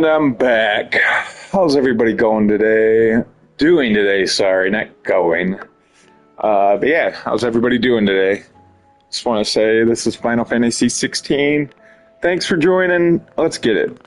I'm back. How's everybody going today? Doing today, sorry, not going. But yeah, how's everybody doing today? Just want to say this is Final Fantasy 16. Thanks for joining. Let's get it.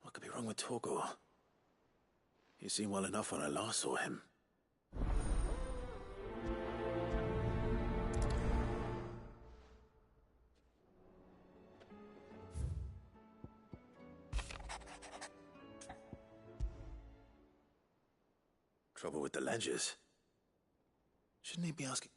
What could be wrong with Torgor? He seemed well enough when I last saw him. Trouble with the ledgers. Shouldn't he be asking?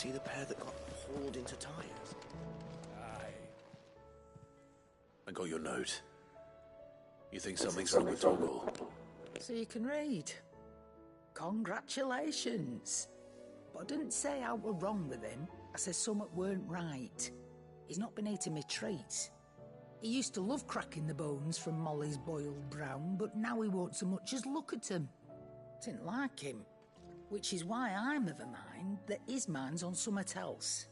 this he the pair that got hauled into tires? Aye. I got your note. You think something's wrong with Torgal? So you can read. Congratulations. But I didn't say I were wrong with him. I said something weren't right. He's not been eating me treats. He used to love cracking the bones from Molly's boiled brown, but now he won't so much as look at them. Didn't like him. Which is why I'm of a mind that his mind's on something else.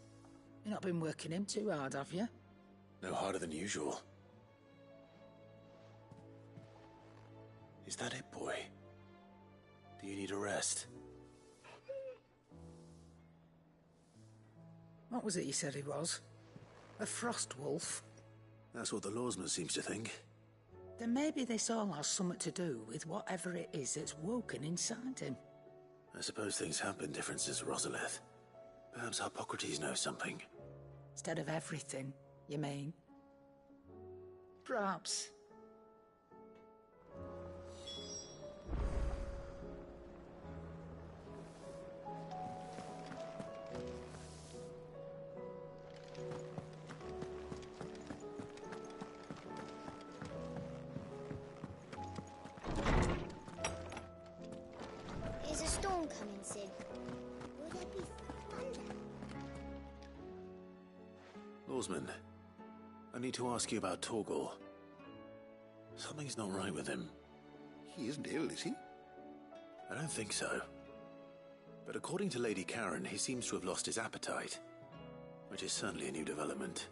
You've not been working him too hard, have you? No harder than usual. Is that it, boy? Do you need a rest? What was it you said he was? A frost wolf? That's what the lawsman seems to think. Then maybe this all has something to do with whatever it is that's woken inside him. I suppose things have been different since Rosalith. Perhaps Hippocrates knows something. Instead of everything, you mean? Perhaps. Is a storm coming soon? Will there be thunder? Lawsman, I need to ask you about Torgal. Something's not right with him. He isn't ill, is he? I don't think so. But according to Lady Karen, he seems to have lost his appetite, which is certainly a new development.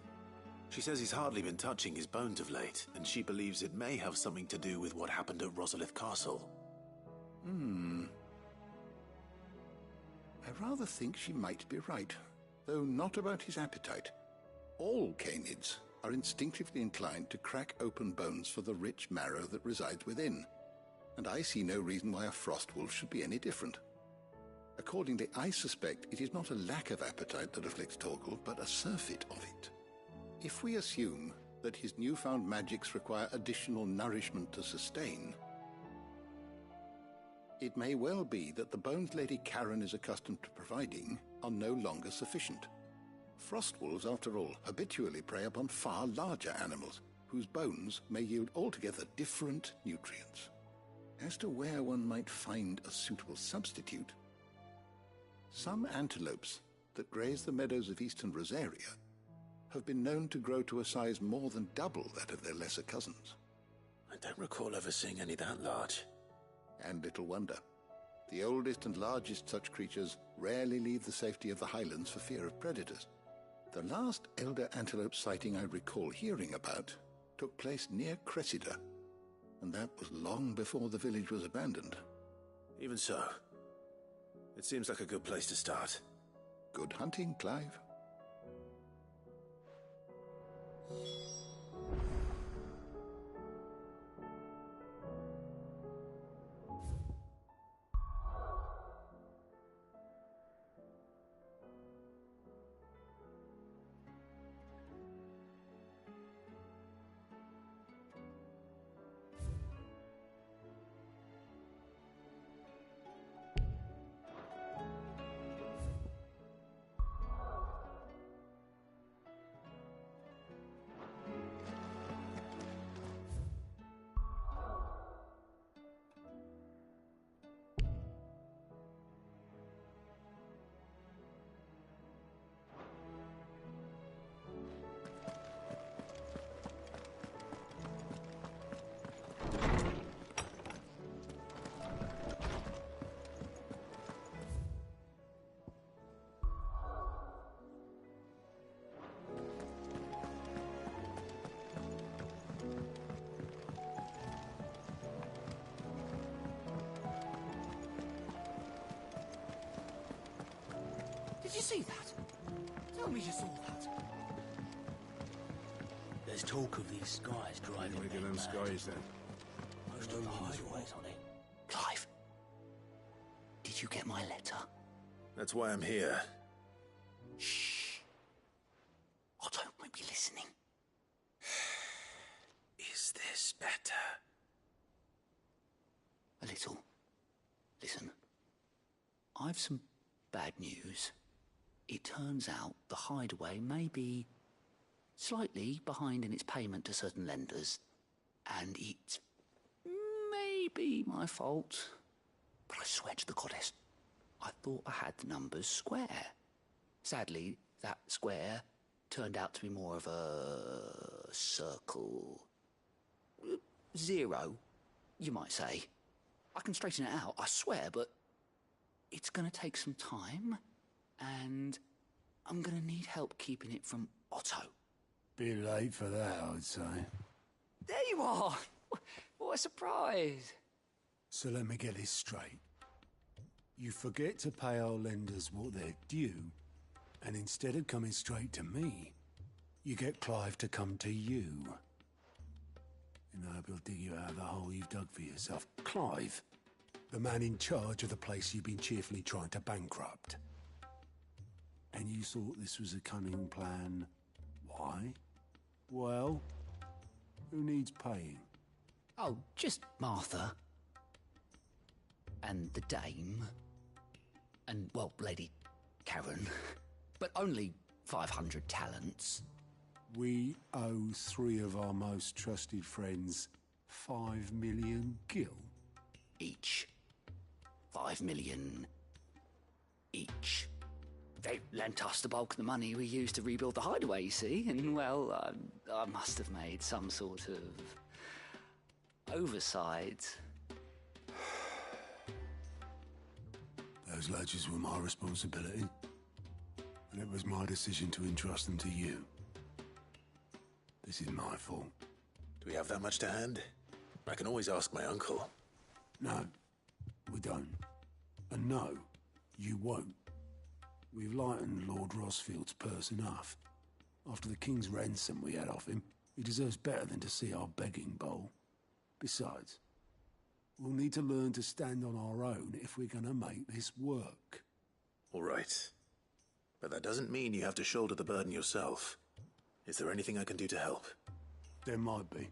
She says he's hardly been touching his bones of late, and she believes it may have something to do with what happened at Rosalith Castle. I rather think she might be right, though not about his appetite. All canids are instinctively inclined to crack open bones for the rich marrow that resides within, and I see no reason why a frost wolf should be any different. Accordingly, I suspect it is not a lack of appetite that afflicts Torgal, but a surfeit of it. If we assume that his newfound magics require additional nourishment to sustain, it may well be that the bones Lady Karen is accustomed to providing are no longer sufficient. Frost wolves, after all, habitually prey upon far larger animals, whose bones may yield altogether different nutrients. As to where one might find a suitable substitute, some antelopes that graze the meadows of eastern Rosaria have been known to grow to a size more than double that of their lesser cousins. I don't recall ever seeing any that large. And little wonder. The oldest and largest such creatures rarely leave the safety of the highlands for fear of predators. The last elder antelope sighting I recall hearing about took place near Cressida, and that was long before the village was abandoned. Even so, it seems like a good place to start. Good hunting, Clive. Did you see that? Tell me you saw that. There's talk of these skies driving Look at them skies then. most of the highways on it. Clive, did you get my letter? That's why I'm here. Shh. Otto might be listening. Is this better? A little. Listen. I've some bad news. it turns out the Hideaway may be slightly behind in its payment to certain lenders, and it may be my fault. But I swear to the goddess, I thought I had the numbers square. Sadly, that square turned out to be more of a circle. 0, you might say. I can straighten it out, I swear, but it's going to take some time, and I'm going to need help keeping it from Otto. Bit late for that, I'd say. There you are! What a surprise! So let me get this straight. You forget to pay our lenders what they're due, and instead of coming straight to me, you get Clive to come to you. And I hope he'll dig you out of the hole you've dug for yourself. Clive, the man in charge of the place you've been cheerfully trying to bankrupt. And you thought this was a cunning plan. Why? Well, who needs paying? Oh, just Martha. And the dame. And, well, Lady Karen. But only 500 talents. We owe 3 of our most trusted friends 5 million gil. Each. 5 million each. They lent us the bulk of the money we used to rebuild the Hideaway, you see, and, well, I must have made some sort of oversight. Those ledgers were my responsibility, and it was my decision to entrust them to you. This is my fault. Do we have that much to hand? I can always ask my uncle. No, we don't. And no, you won't. We've lightened Lord Rosfield's purse enough. After the king's ransom we had off him, he deserves better than to see our begging bowl. Besides, we'll need to learn to stand on our own if we're gonna make this work. All right. But that doesn't mean you have to shoulder the burden yourself. Is there anything I can do to help? There might be.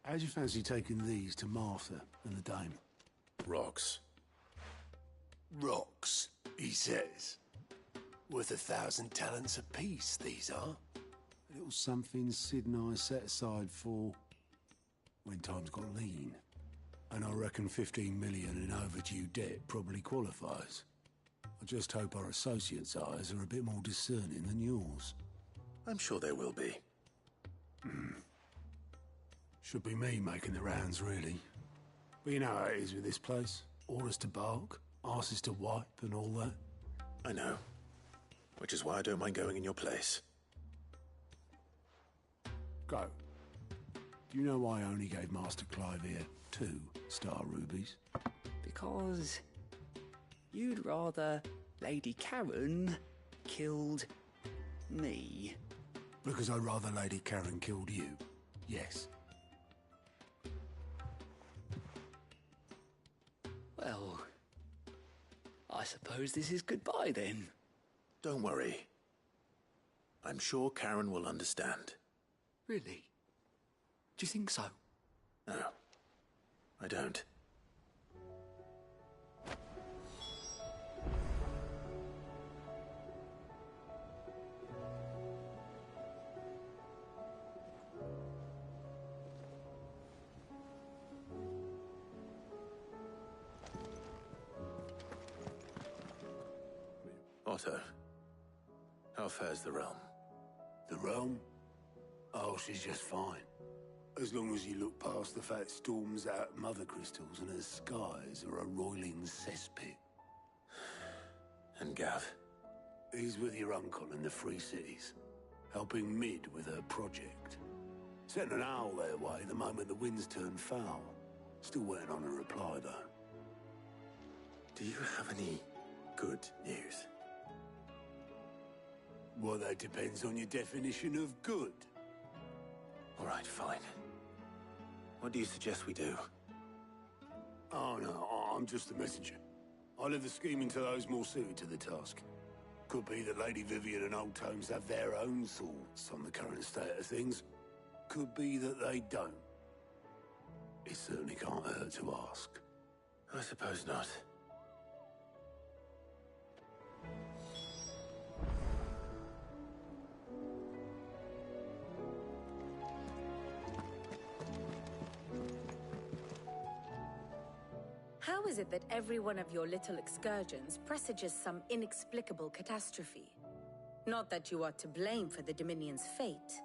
How'd you fancy taking these to Martha and the dame? Rocks. Rocks, he says. Worth 1,000 talents apiece, these are. A little something Sid and I set aside for when times got lean. And I reckon 15 million in overdue debt probably qualifies. I just hope our associates' eyes are a bit more discerning than yours. I'm sure there will be. Should be me making the rounds, really. But you know how it is with this place. Orders to bark, arses to wipe, and all that. I know. Which is why I don't mind going in your place. Go. Do you know why I only gave Master Clive here 2 star rubies? Because you'd rather Lady Karen killed me. Because I'd rather Lady Karen killed you. Yes. Well, I suppose this is goodbye then. Don't worry. I'm sure Karen will understand. Really? Do you think so? No, I don't. Otto, how fares the realm? The realm? Oh, she's just fine. As long as you look past the fat storms out mother crystals and her skies are a roiling cesspit. And Gav? He's with your uncle in the Free Cities, helping Mid with her project. Sent an owl their way the moment the winds turned foul. Still waiting on a reply, though. Do you have any good news? Well, that depends on your definition of good. All right, fine. What do you suggest we do? Oh, no, I'm just the messenger. I leave the scheming to those more suited to the task. Could be that Lady Vivian and Old Tomes have their own thoughts on the current state of things. Could be that they don't. It certainly can't hurt to ask. I suppose not. How is it that every one of your little excursions presages some inexplicable catastrophe? Not that you are to blame for the Dominion's fate.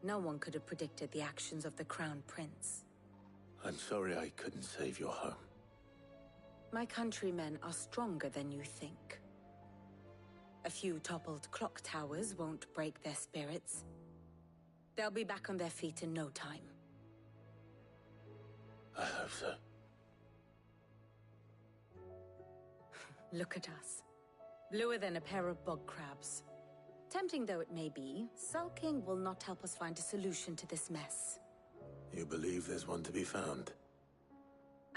No one could have predicted the actions of the Crown Prince. I'm sorry I couldn't save your home. My countrymen are stronger than you think. A few toppled clock towers won't break their spirits. They'll be back on their feet in no time. I hope so. Look at us. Bluer than a pair of bog crabs. Tempting though it may be, sulking will not help us find a solution to this mess. You believe there's one to be found?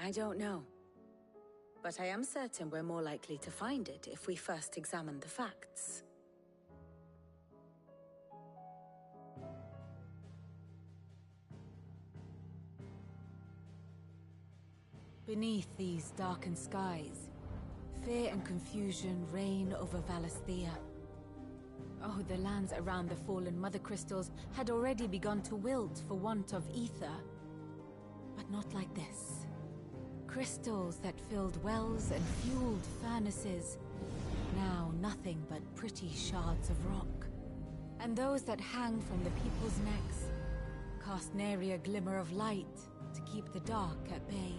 I don't know. But I am certain we're more likely to find it if we first examine the facts. Beneath these darkened skies, fear and confusion reign over Valisthea. Oh, the lands around the fallen Mother Crystals had already begun to wilt for want of ether. But not like this. Crystals that filled wells and fueled furnaces, now nothing but pretty shards of rock. And those that hang from the people's necks cast nary a glimmer of light to keep the dark at bay.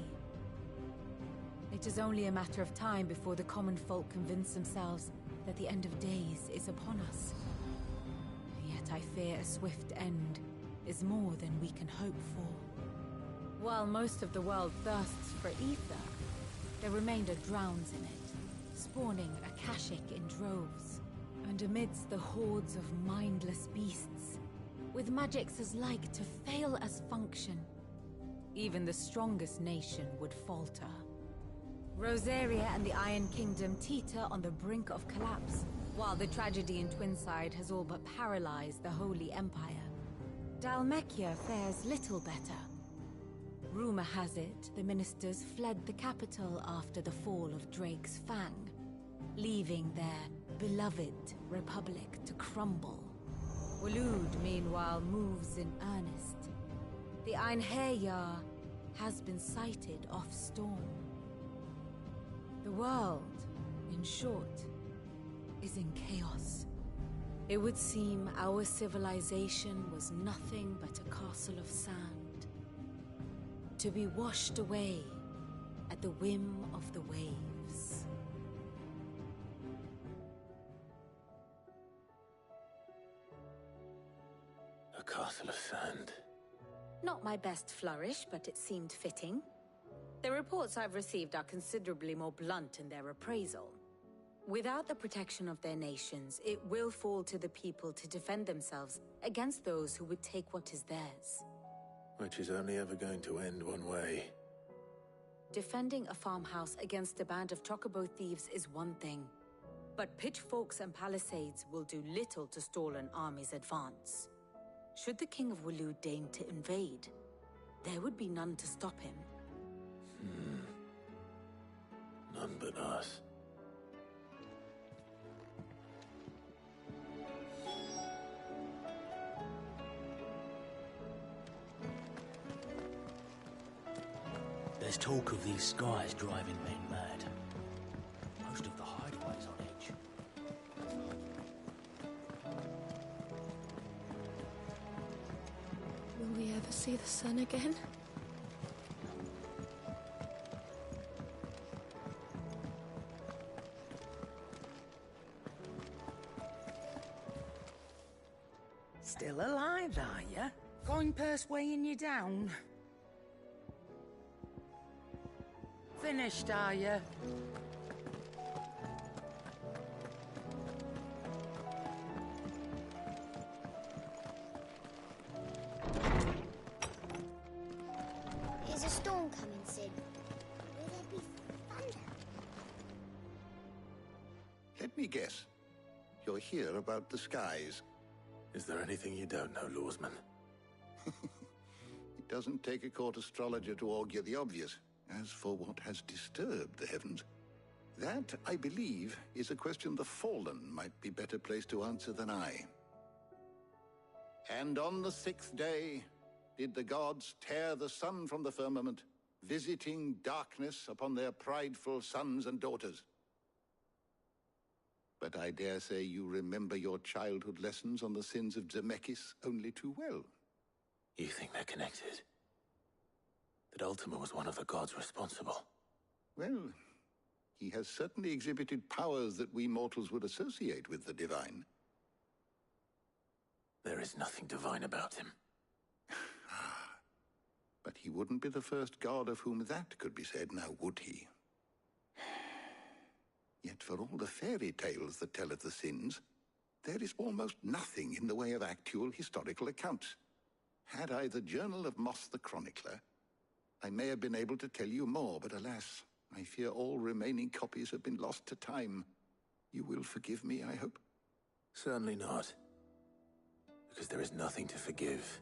It is only a matter of time before the common folk convince themselves that the end of days is upon us. Yet I fear a swift end is more than we can hope for. While most of the world thirsts for ether, the remainder drowns in it, spawning Akashic in droves. And amidst the hordes of mindless beasts, with magics as like to fail as function, even the strongest nation would falter. Rosaria and the Iron Kingdom teeter on the brink of collapse, while the tragedy in Twinside has all but paralyzed the Holy Empire. Dhalmekia fares little better. Rumor has it the ministers fled the capital after the fall of Drake's Fang, leaving their beloved republic to crumble. Waloed, meanwhile, moves in earnest. The Einherjar has been sighted off Storm. The world, in short, is in chaos. It would seem our civilization was nothing but a castle of sand, to be washed away at the whim of the waves. A castle of sand. Not my best flourish, but it seemed fitting. The reports I've received are considerably more blunt in their appraisal. Without the protection of their nations, it will fall to the people to defend themselves against those who would take what is theirs. Which is only ever going to end one way. Defending a farmhouse against a band of chocobo thieves is one thing, but pitchforks and palisades will do little to stall an army's advance. Should the King of Waloed deign to invade, there would be none to stop him. None but us. There's talk of these skies driving men mad. Most of the hideaways on edge. Will we ever see the sun again? Still alive, are you? Coin purse weighing you down? Finished, are you? Is a storm coming, Sid? Will there be thunder? Let me guess. You're here about the skies. Is there anything you don't know, Lawsman? It doesn't take a court astrologer to augur the obvious. As for what has disturbed the heavens, that, I believe, is a question the Fallen might be better placed to answer than I. And on the 6th day did the gods tear the sun from the firmament, visiting darkness upon their prideful sons and daughters. But I dare say you remember your childhood lessons on the sins of Zemeckis only too well. You think they're connected? That Ultima was one of the gods responsible? Well, he has certainly exhibited powers that we mortals would associate with the divine. There is nothing divine about him. But he wouldn't be the first god of whom that could be said, now would he? Yet for all the fairy tales that tell of the sins, there is almost nothing in the way of actual historical accounts. Had I the Journal of Moss the Chronicler, I may have been able to tell you more, but alas, I fear all remaining copies have been lost to time. You will forgive me, I hope? Certainly not. Because there is nothing to forgive.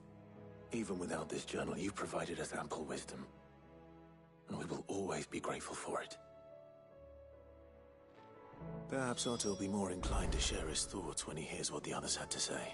Even without this journal, you've provided us ample wisdom. And we will always be grateful for it. Perhaps Otto will be more inclined to share his thoughts when he hears what the others had to say.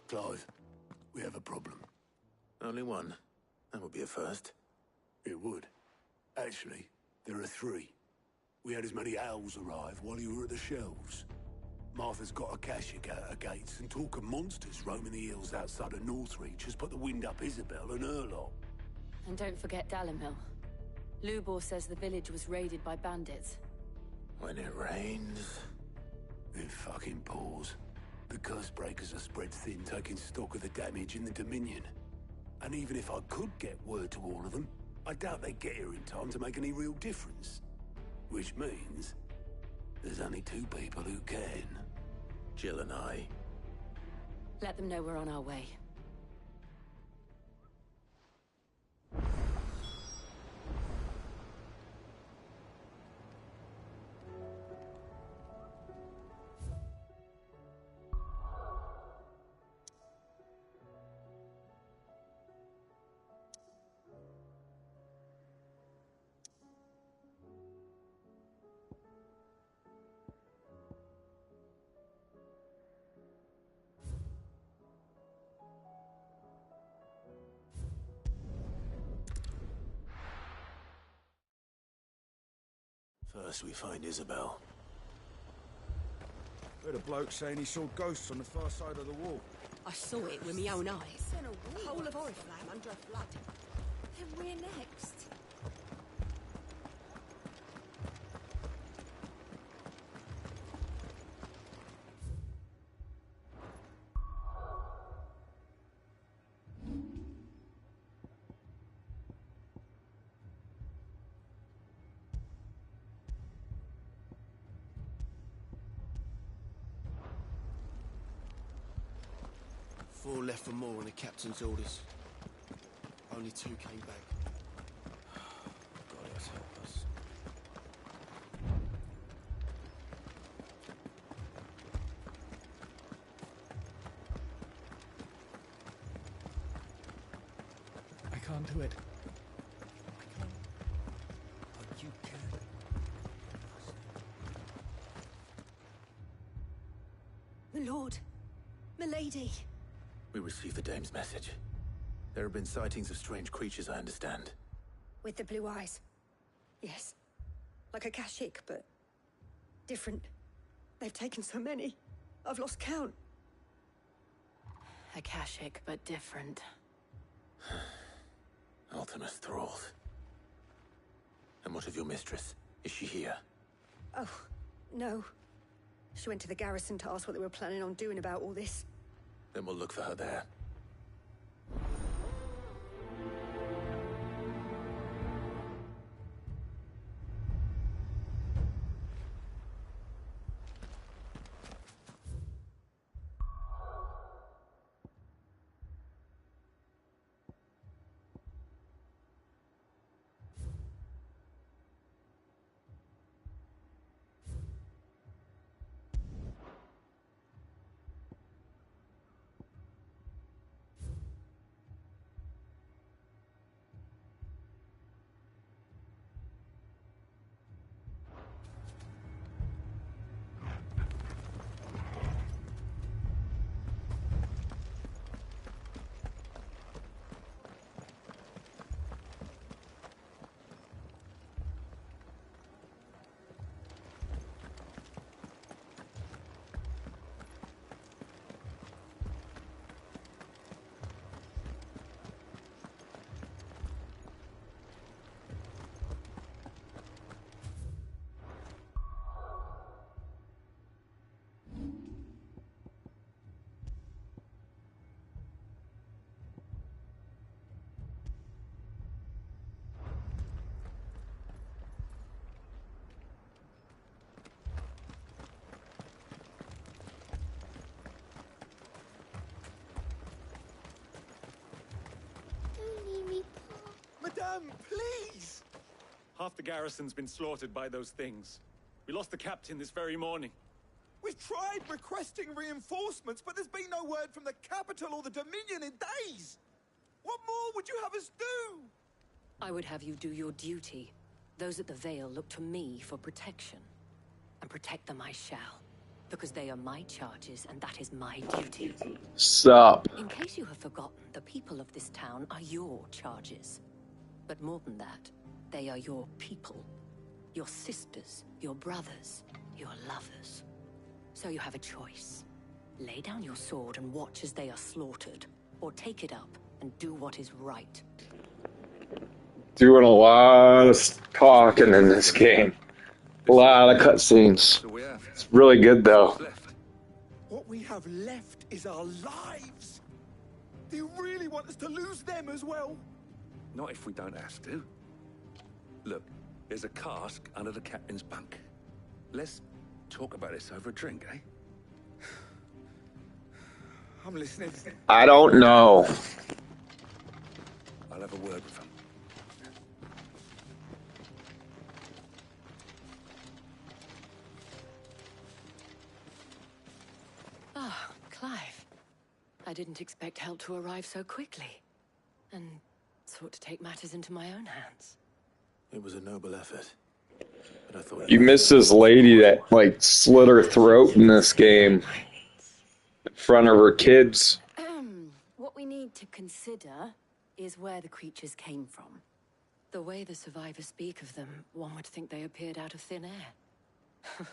Clive, we have a problem. Only one. That would be a first. It would. Actually, there are three. We had as many owls arrive while you were at the shelves. Martha's got a Akashic out her gates, and talk of monsters roaming the hills outside of Northreach has put the wind up Isabel and her lot. And don't forget Dalimil. Lubor says the village was raided by bandits. When it rains... It fucking pours. The Cursebreakers are spread thin, taking stock of the damage in the Dominion. And even if I could get word to all of them, I doubt they'd get here in time to make any real difference. Which means there's only two people who can. Jill and I. Let them know we're on our way. First we find Isabel. Heard a bloke saying he saw ghosts on the far side of the wall. I saw it with my own eyes. A whole of Oriflamme under a flood. Then we're next. Four left for more on the captain's orders. Only two came back. God help us. I can't do it. I can't. But you can. My lord. Milady. We received the dame's message. There have been sightings of strange creatures, I understand. With the blue eyes. Yes. Like a Akashic, but different. They've taken so many. I've lost count. Akashic, but different. Ultima's thralls. And what of your mistress? Is she here? Oh, no. She went to the garrison to ask what they were planning on doing about all this. Then we'll look for her there. Sam, please! Half the garrison's been slaughtered by those things. We lost the captain this very morning. We've tried requesting reinforcements, but there's been no word from the capital or the Dominion in days! What more would you have us do? I would have you do your duty. Those at the Vale look to me for protection. And protect them I shall. Because they are my charges, and that is my duty. Sup? In case you have forgotten, the people of this town are your charges. But more than that, they are your people. Your sisters, your brothers, your lovers. So you have a choice. Lay down your sword and watch as they are slaughtered. Or take it up and do what is right. Doing a lot of talking in this game. A lot of cutscenes. It's really good though. What we have left is our lives. Do you really want us to lose them as well? Not if we don't have to. Look, there's a cask under the captain's bunk. Let's talk about this over a drink, eh? I'm listening. I don't know. I'll have a word with him. Ah, Clive. I didn't expect help to arrive so quickly. And sought to take matters into my own hands. It was a noble effort. But I thought You missed this lady that like slit her throat in this game in front of her kids. What we need to consider is where the creatures came from. The way the survivors speak of them, one would think they appeared out of thin air.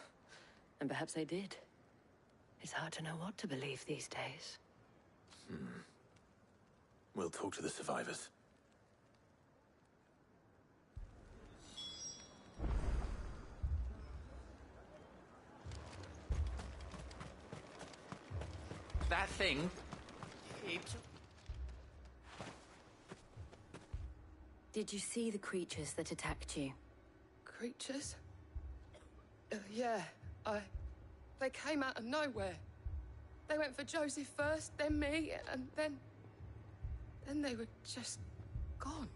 And perhaps they did. It's hard to know what to believe these days. We'll talk to the survivors. That thing... Did you see the creatures that attacked you? Creatures? Yeah, they came out of nowhere. They went for Joseph first, then me, and then they were just gone.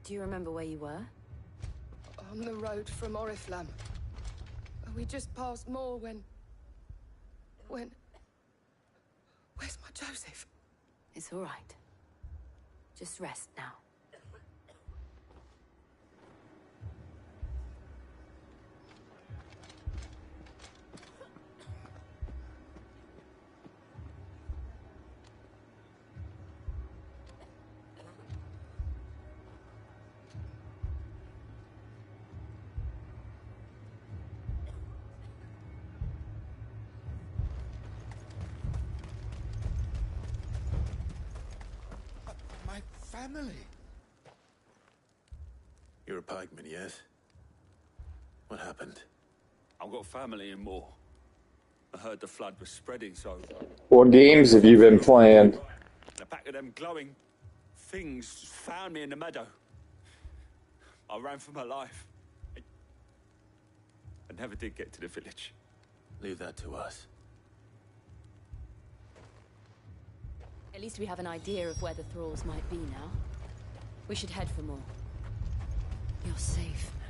Do you remember where you were? On the road from Oriflamme. We just passed Moor when... Where's my Joseph? It's all right. Just rest now. Family. You're a pikeman, yes? What happened? I've got family in Moor. I heard the flood was spreading, so... What games have you been playing? The back of them glowing things found me in the meadow. I ran for my life. I never did get to the village. Leave that to us. At least we have an idea of where the thralls might be now. We should head for more. You're safe now.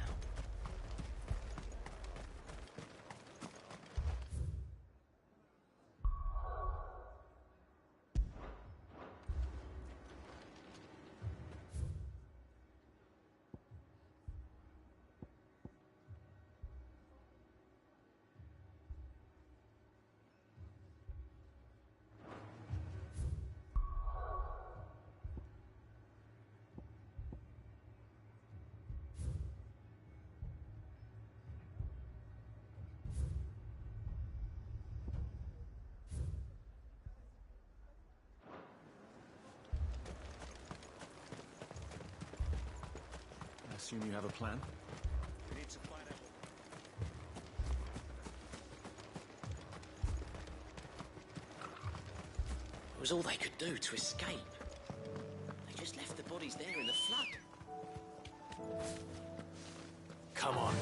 I assume you have a plan? We need to find out. It was all they could do to escape. They just left the bodies there in the flood. Come on.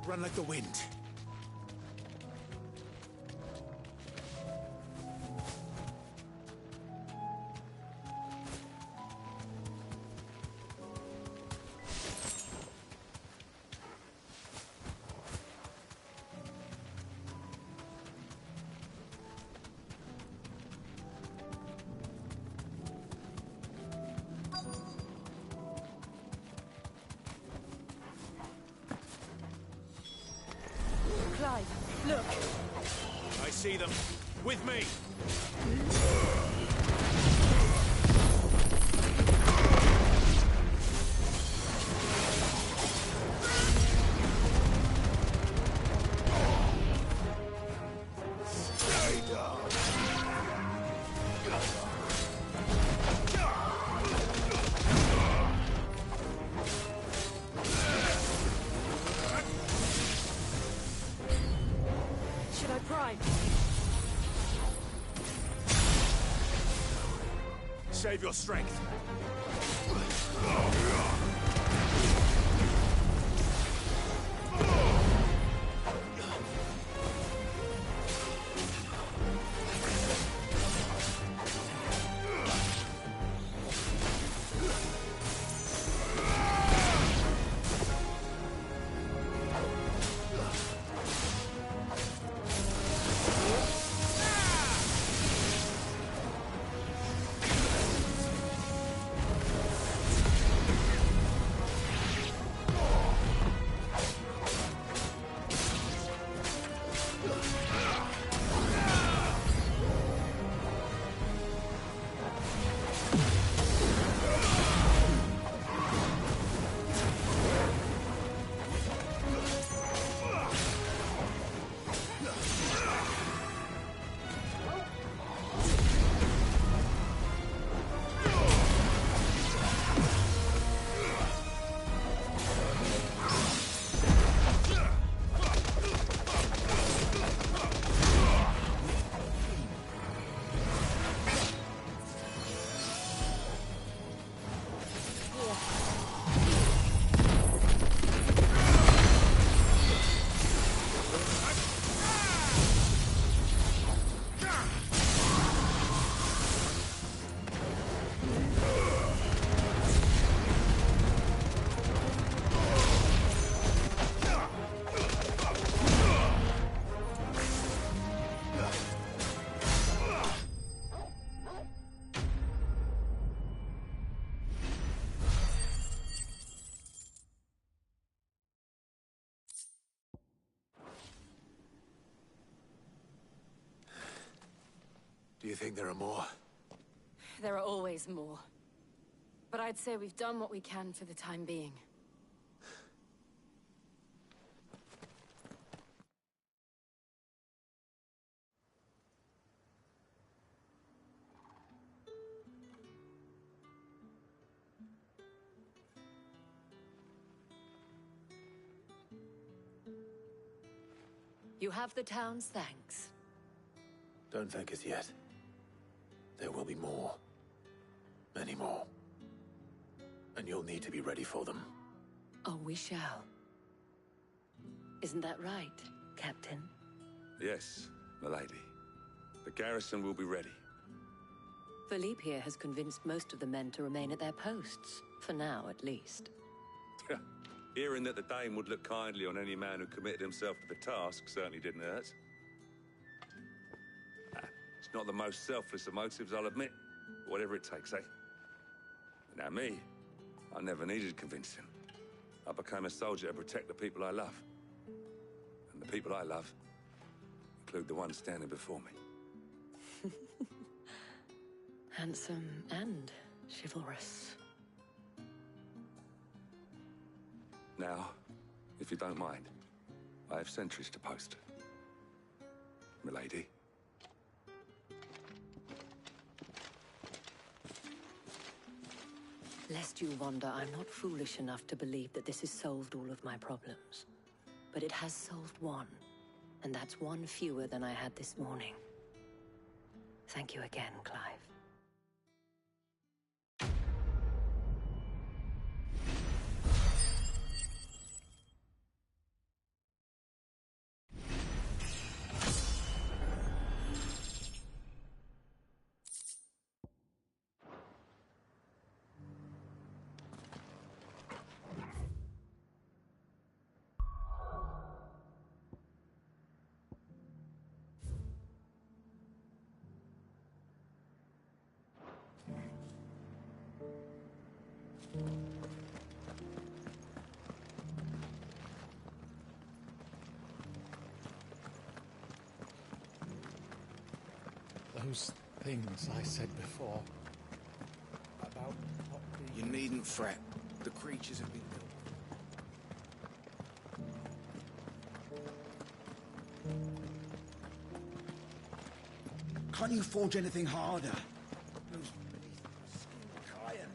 Run like the wind. Clive, look! I see them. With me! Should I prime? Save your strength. Do you think there are more? There are always more. But I'd say we've done what we can for the time being. You have the town's thanks. Don't thank us yet. There will be more. Many more. And you'll need to be ready for them. Oh, we shall. Isn't that right, Captain? Yes, milady. The garrison will be ready. Philippe here has convinced most of the men to remain at their posts. For now, at least. Hearing that the Dane would look kindly on any man who committed himself to the task certainly didn't hurt. It's not the most selfless of motives, I'll admit. Whatever it takes, eh? Now me, I never needed convincing. I became a soldier to protect the people I love. And the people I love include the ones standing before me. Handsome and chivalrous. Now, if you don't mind, I have sentries to post. Milady. Lest you wonder, I'm not foolish enough to believe that this has solved all of my problems. But it has solved one, and that's one fewer than I had this morning. Thank you again, Clive. Those things I said before. About what the... You needn't fret. The creatures have been built. Can't you forge anything harder? Those skin iron.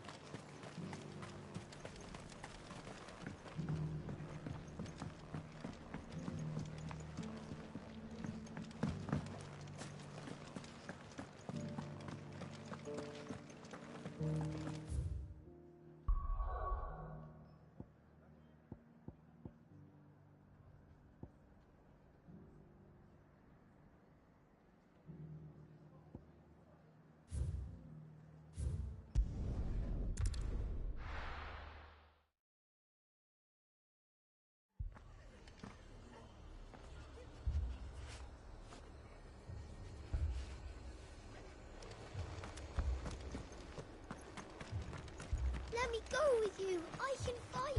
Let me go with you. I can fight.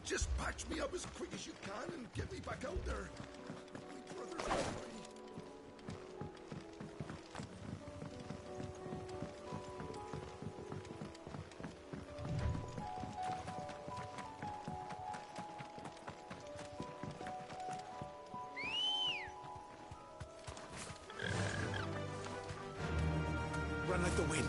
Just patch me up as quick as you can and get me back out there. My brother's away. Run like the wind.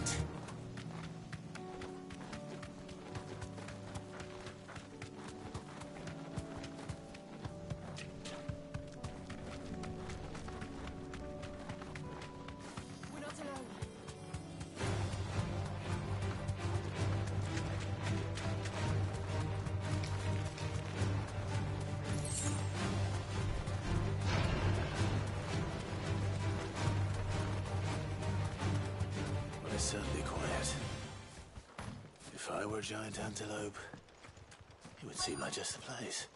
Certainly quiet. If I were a giant antelope, it would seem like just the place.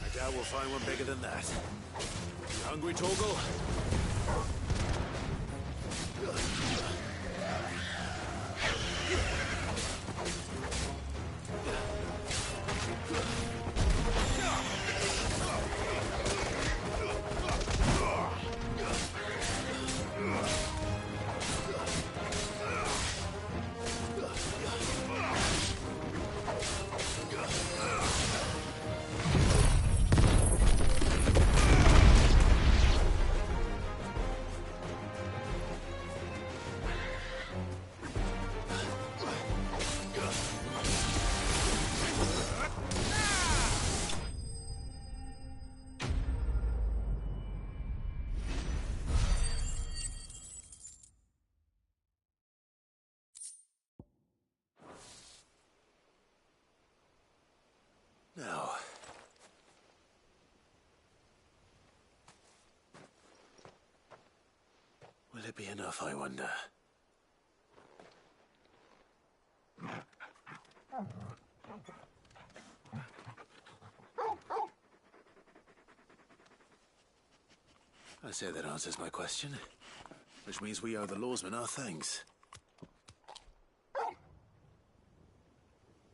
I doubt we'll find one bigger than that. You hungry, Torgal? Now, will it be enough, I wonder? I say that answers my question, which means we owe the lawsmen our thanks.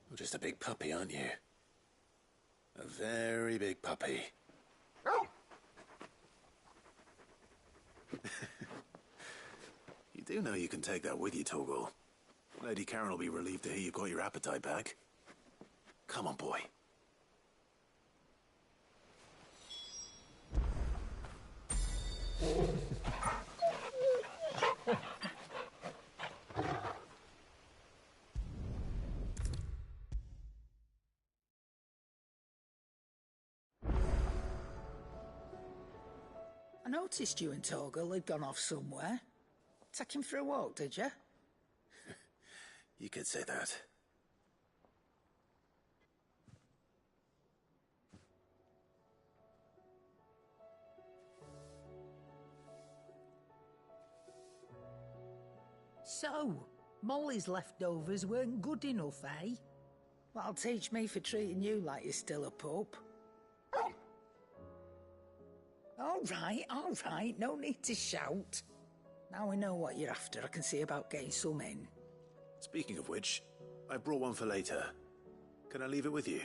You're just a big puppy, aren't you? A very big puppy. You do know you can take that with you, Torgal. Lady Karen will be relieved to hear you've got your appetite back. Come on, boy. I noticed you and Torgal had gone off somewhere. Take him for a walk, did you? You could say that. So, Molly's leftovers weren't good enough, eh? That'll teach me for treating you like you're still a pup. All right, no need to shout. Now we know what you're after, I can see about getting some in. Speaking of which, I brought one for later. Can I leave it with you?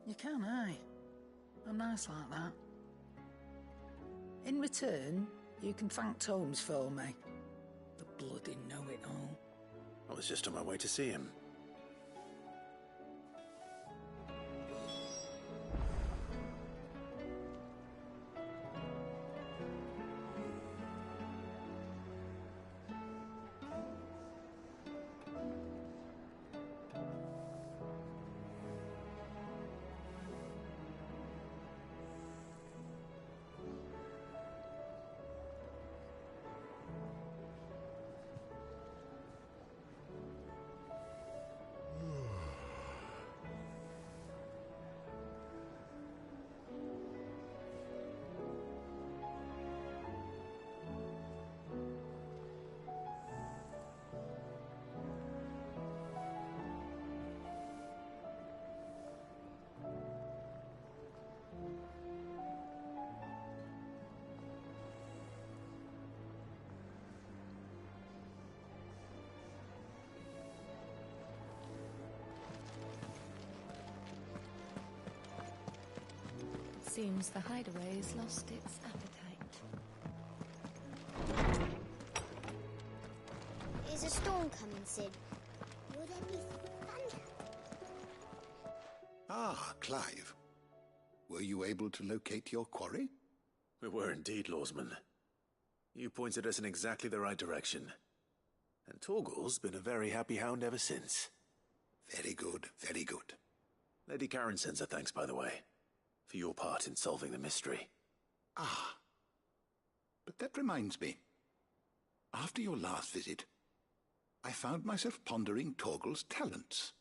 You can, aye. I'm nice like that. In return, you can thank Tomes for me. The bloody know-it-all. I was just on my way to see him. Seems the hideaway has lost its appetite. Is a storm coming, Sid? Will there be thunder? Ah, Clive. Were you able to locate your quarry? We were indeed, Lawsman. You pointed us in exactly the right direction. And Torgal's been a very happy hound ever since. Very good, very good. Lady Karen sends her thanks, by the way, for your part in solving the mystery. Ah. But that reminds me. After your last visit, I found myself pondering Torgal's talents.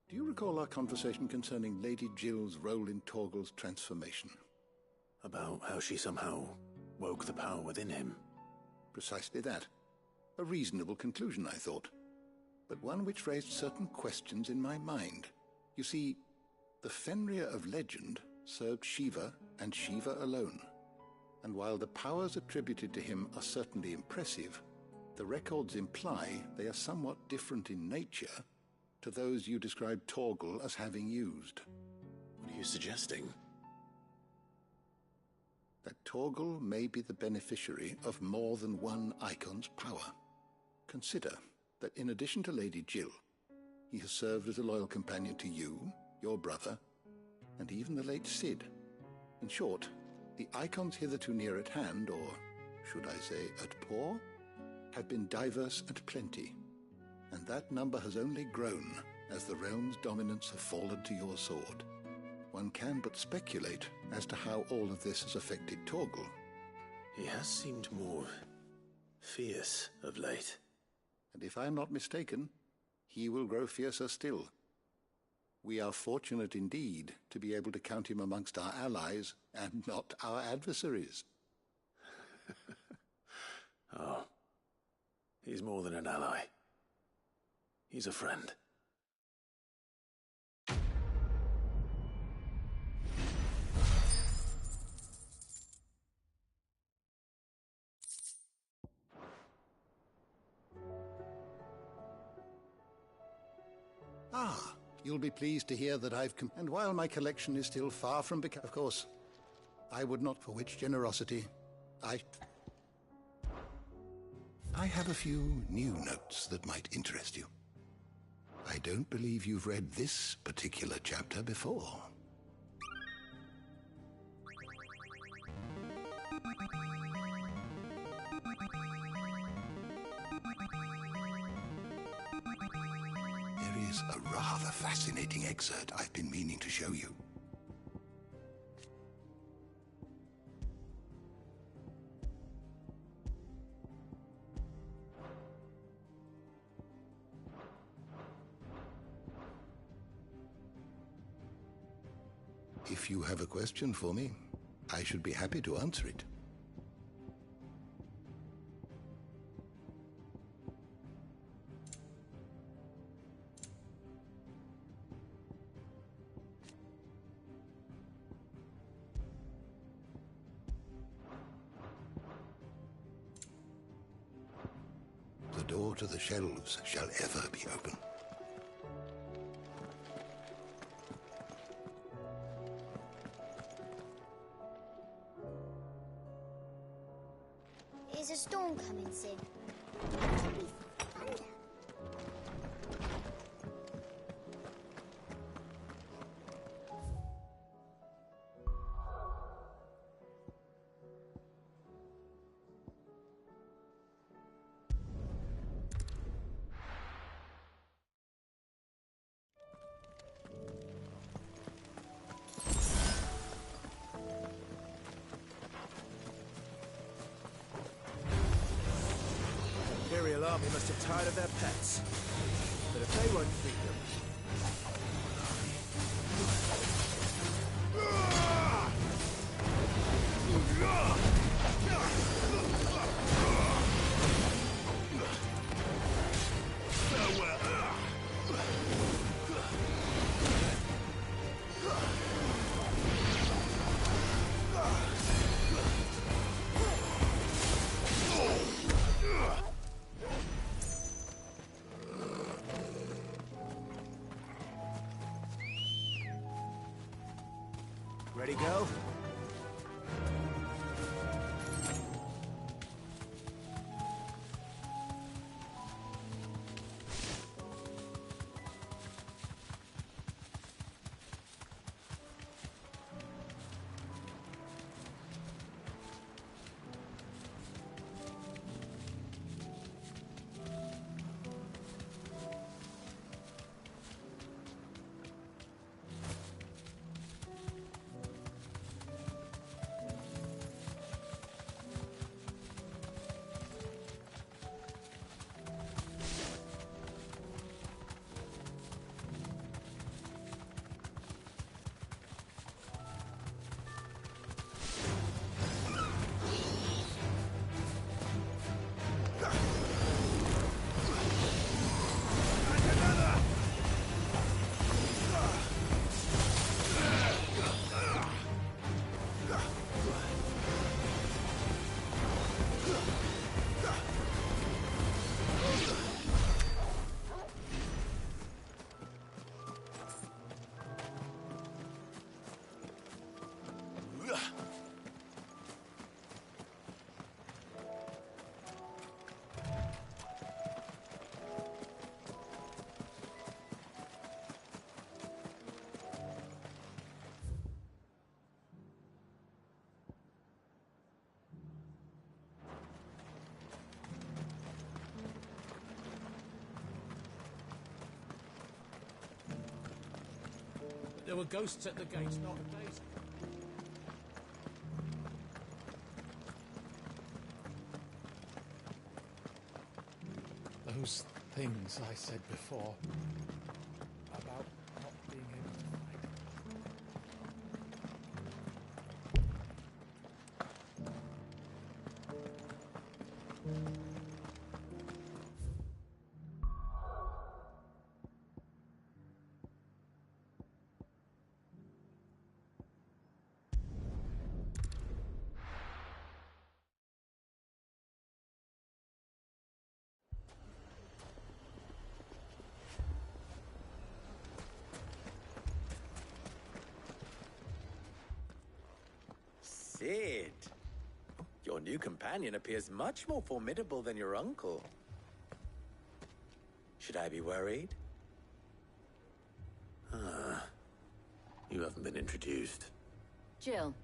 Do you recall our conversation concerning Lady Jill's role in Torgal's transformation? About how she somehow woke the power within him. Precisely that. A reasonable conclusion, I thought. But one which raised certain questions in my mind. You see, the Fenrir of legend served Shiva and Shiva alone. And while the powers attributed to him are certainly impressive, the records imply they are somewhat different in nature to those you described Torgal as having used. What are you suggesting? That Torgal may be the beneficiary of more than one icon's power. Consider that in addition to Lady Jill, he has served as a loyal companion to you, your brother, and even the late Cid. In short, the icons hitherto near at hand, or should I say at paw, have been diverse and plenty, and that number has only grown as the realm's dominance have fallen to your sword. One can but speculate as to how all of this has affected Torgal. He has seemed more fierce of late. And if I am not mistaken, he will grow fiercer still. We are fortunate indeed to be able to count him amongst our allies and not our adversaries. Oh, he's more than an ally. He's a friend. Ah, you'll be pleased to hear that and while my collection is still far from of course, I would not for which generosity. I have a few new notes that might interest you. I don't believe you've read this particular chapter before. There is a rather fascinating excerpt I've been meaning to show you. If you have a question for me, I should be happy to answer it. The door to the shelves shall ever be open. Is a storm coming, Sid? There'll be thunder. Imperial army must have tired of their pets. But if they won't feed them... Ready, go? There were ghosts at the gates not days ago. Those things I said before about not being able to fight. Sid, your new companion appears much more formidable than your uncle. Should I be worried? You haven't been introduced. Jill,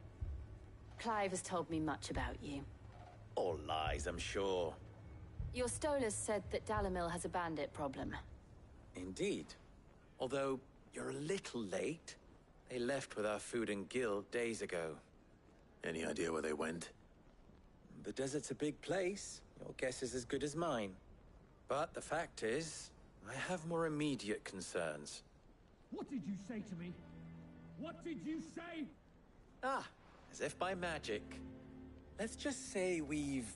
Clive has told me much about you. All lies, I'm sure. Your Stolas said that Dalimil has a bandit problem. Indeed. Although, you're a little late. They left with our food and guild days ago. Any idea where they went? The desert's a big place. Your guess is as good as mine. But the fact is, I have more immediate concerns. What did you say to me? What did you say? Ah, as if by magic. Let's just say we've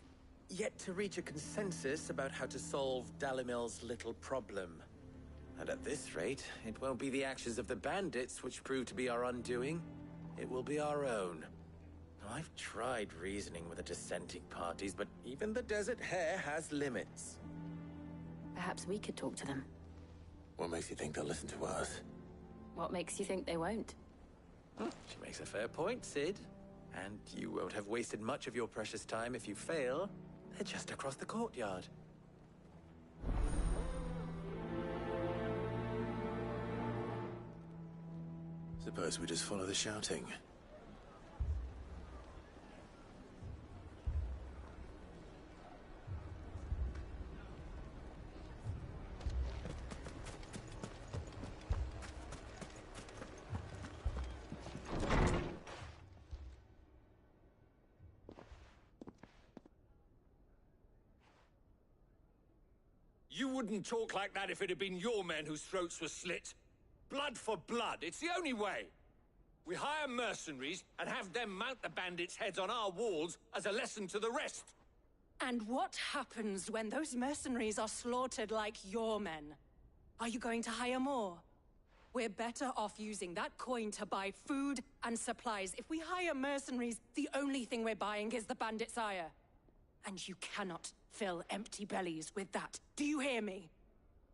yet to reach a consensus about how to solve Dalimil's little problem. And at this rate, it won't be the actions of the bandits which prove to be our undoing. It will be our own. Now, I've tried reasoning with the dissenting parties, but even the Desert Hare has limits. Perhaps we could talk to them. What makes you think they'll listen to us? What makes you think they won't? She makes a fair point, Sid. And you won't have wasted much of your precious time if you fail. They're just across the courtyard. Suppose we just follow the shouting. You wouldn't talk like that if it had been your men whose throats were slit. Blood for blood, it's the only way. We hire mercenaries and have them mount the bandits' heads on our walls as a lesson to the rest. And what happens when those mercenaries are slaughtered like your men? Are you going to hire more? We're better off using that coin to buy food and supplies. If we hire mercenaries, the only thing we're buying is the bandits' ire. And you cannot fill empty bellies with that. Do you hear me?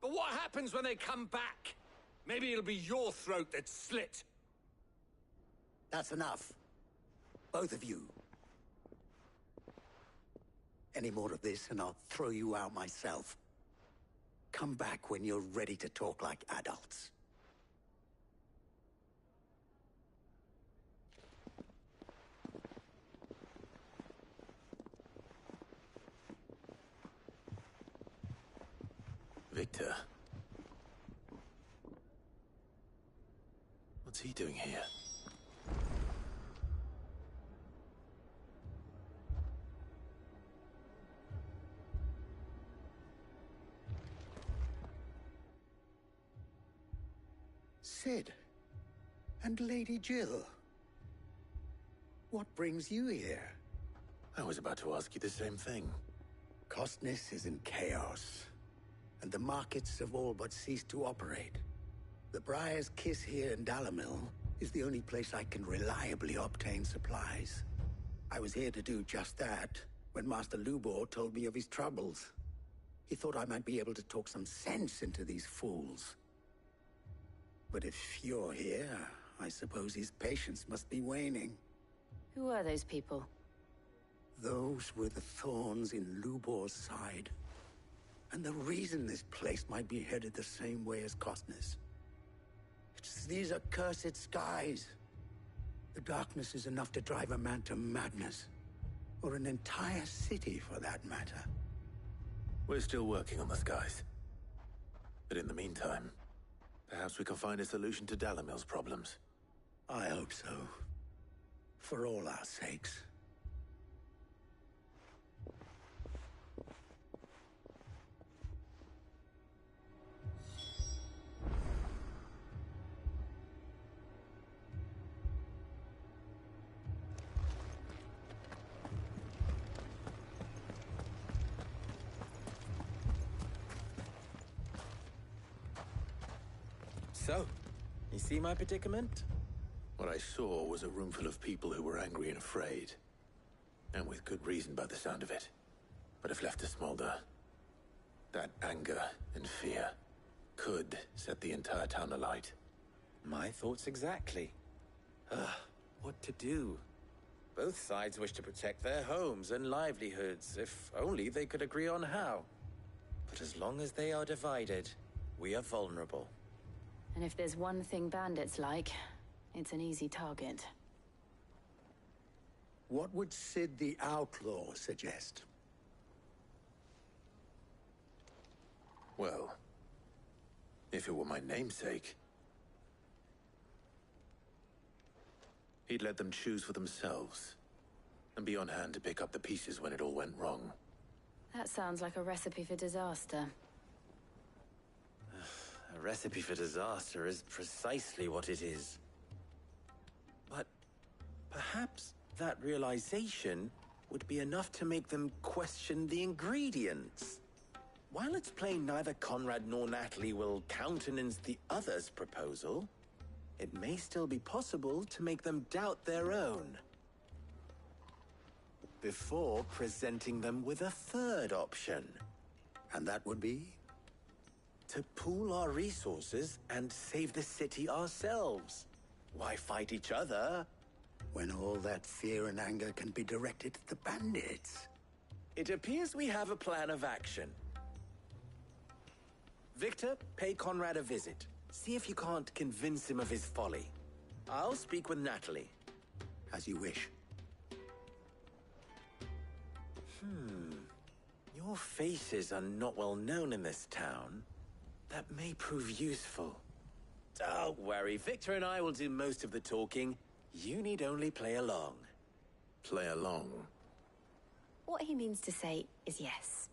But what happens when they come back? Maybe it'll be your throat that's slit. That's enough. Both of you. Any more of this and I'll throw you out myself. Come back when you're ready to talk like adults. Victor. What's he doing here? Sid. And Lady Jill. What brings you here? I was about to ask you the same thing. Costness is in chaos, and the markets have all but ceased to operate. The Briar's Kiss here in Dalimil is the only place I can reliably obtain supplies. I was here to do just that when Master Lubor told me of his troubles. He thought I might be able to talk some sense into these fools. But if you're here, I suppose his patience must be waning. Who are those people? Those were the thorns in Lubor's side. And the reason this place might be headed the same way as Costness. It's these accursed skies. The darkness is enough to drive a man to madness. Or an entire city, for that matter. We're still working on the skies. But in the meantime, perhaps we can find a solution to Dalimil's problems. I hope so. For all our sakes. So, you see my predicament? What I saw was a room full of people who were angry and afraid. And with good reason by the sound of it. But if left to smolder, that anger and fear could set the entire town alight. My thoughts exactly. What to do? Both sides wish to protect their homes and livelihoods, if only they could agree on how. But as long as they are divided, we are vulnerable. And if there's one thing bandits like, it's an easy target. What would Sid the Outlaw suggest? Well, if it were my namesake, he'd let them choose for themselves, and be on hand to pick up the pieces when it all went wrong. That sounds like a recipe for disaster. A recipe for disaster is precisely what it is. But perhaps that realization would be enough to make them question the ingredients. While it's plain neither Conrad nor Natalie will countenance the other's proposal, it may still be possible to make them doubt their own. Before presenting them with a third option. And that would be? To pool our resources and save the city ourselves. Why fight each other? When all that fear and anger can be directed at the bandits. It appears we have a plan of action. Victor, pay Conrad a visit. See if you can't convince him of his folly. I'll speak with Natalie. As you wish. Your faces are not well known in this town. That may prove useful. Don't worry, Victor and I will do most of the talking. You need only play along. Play along? What he means to say is yes.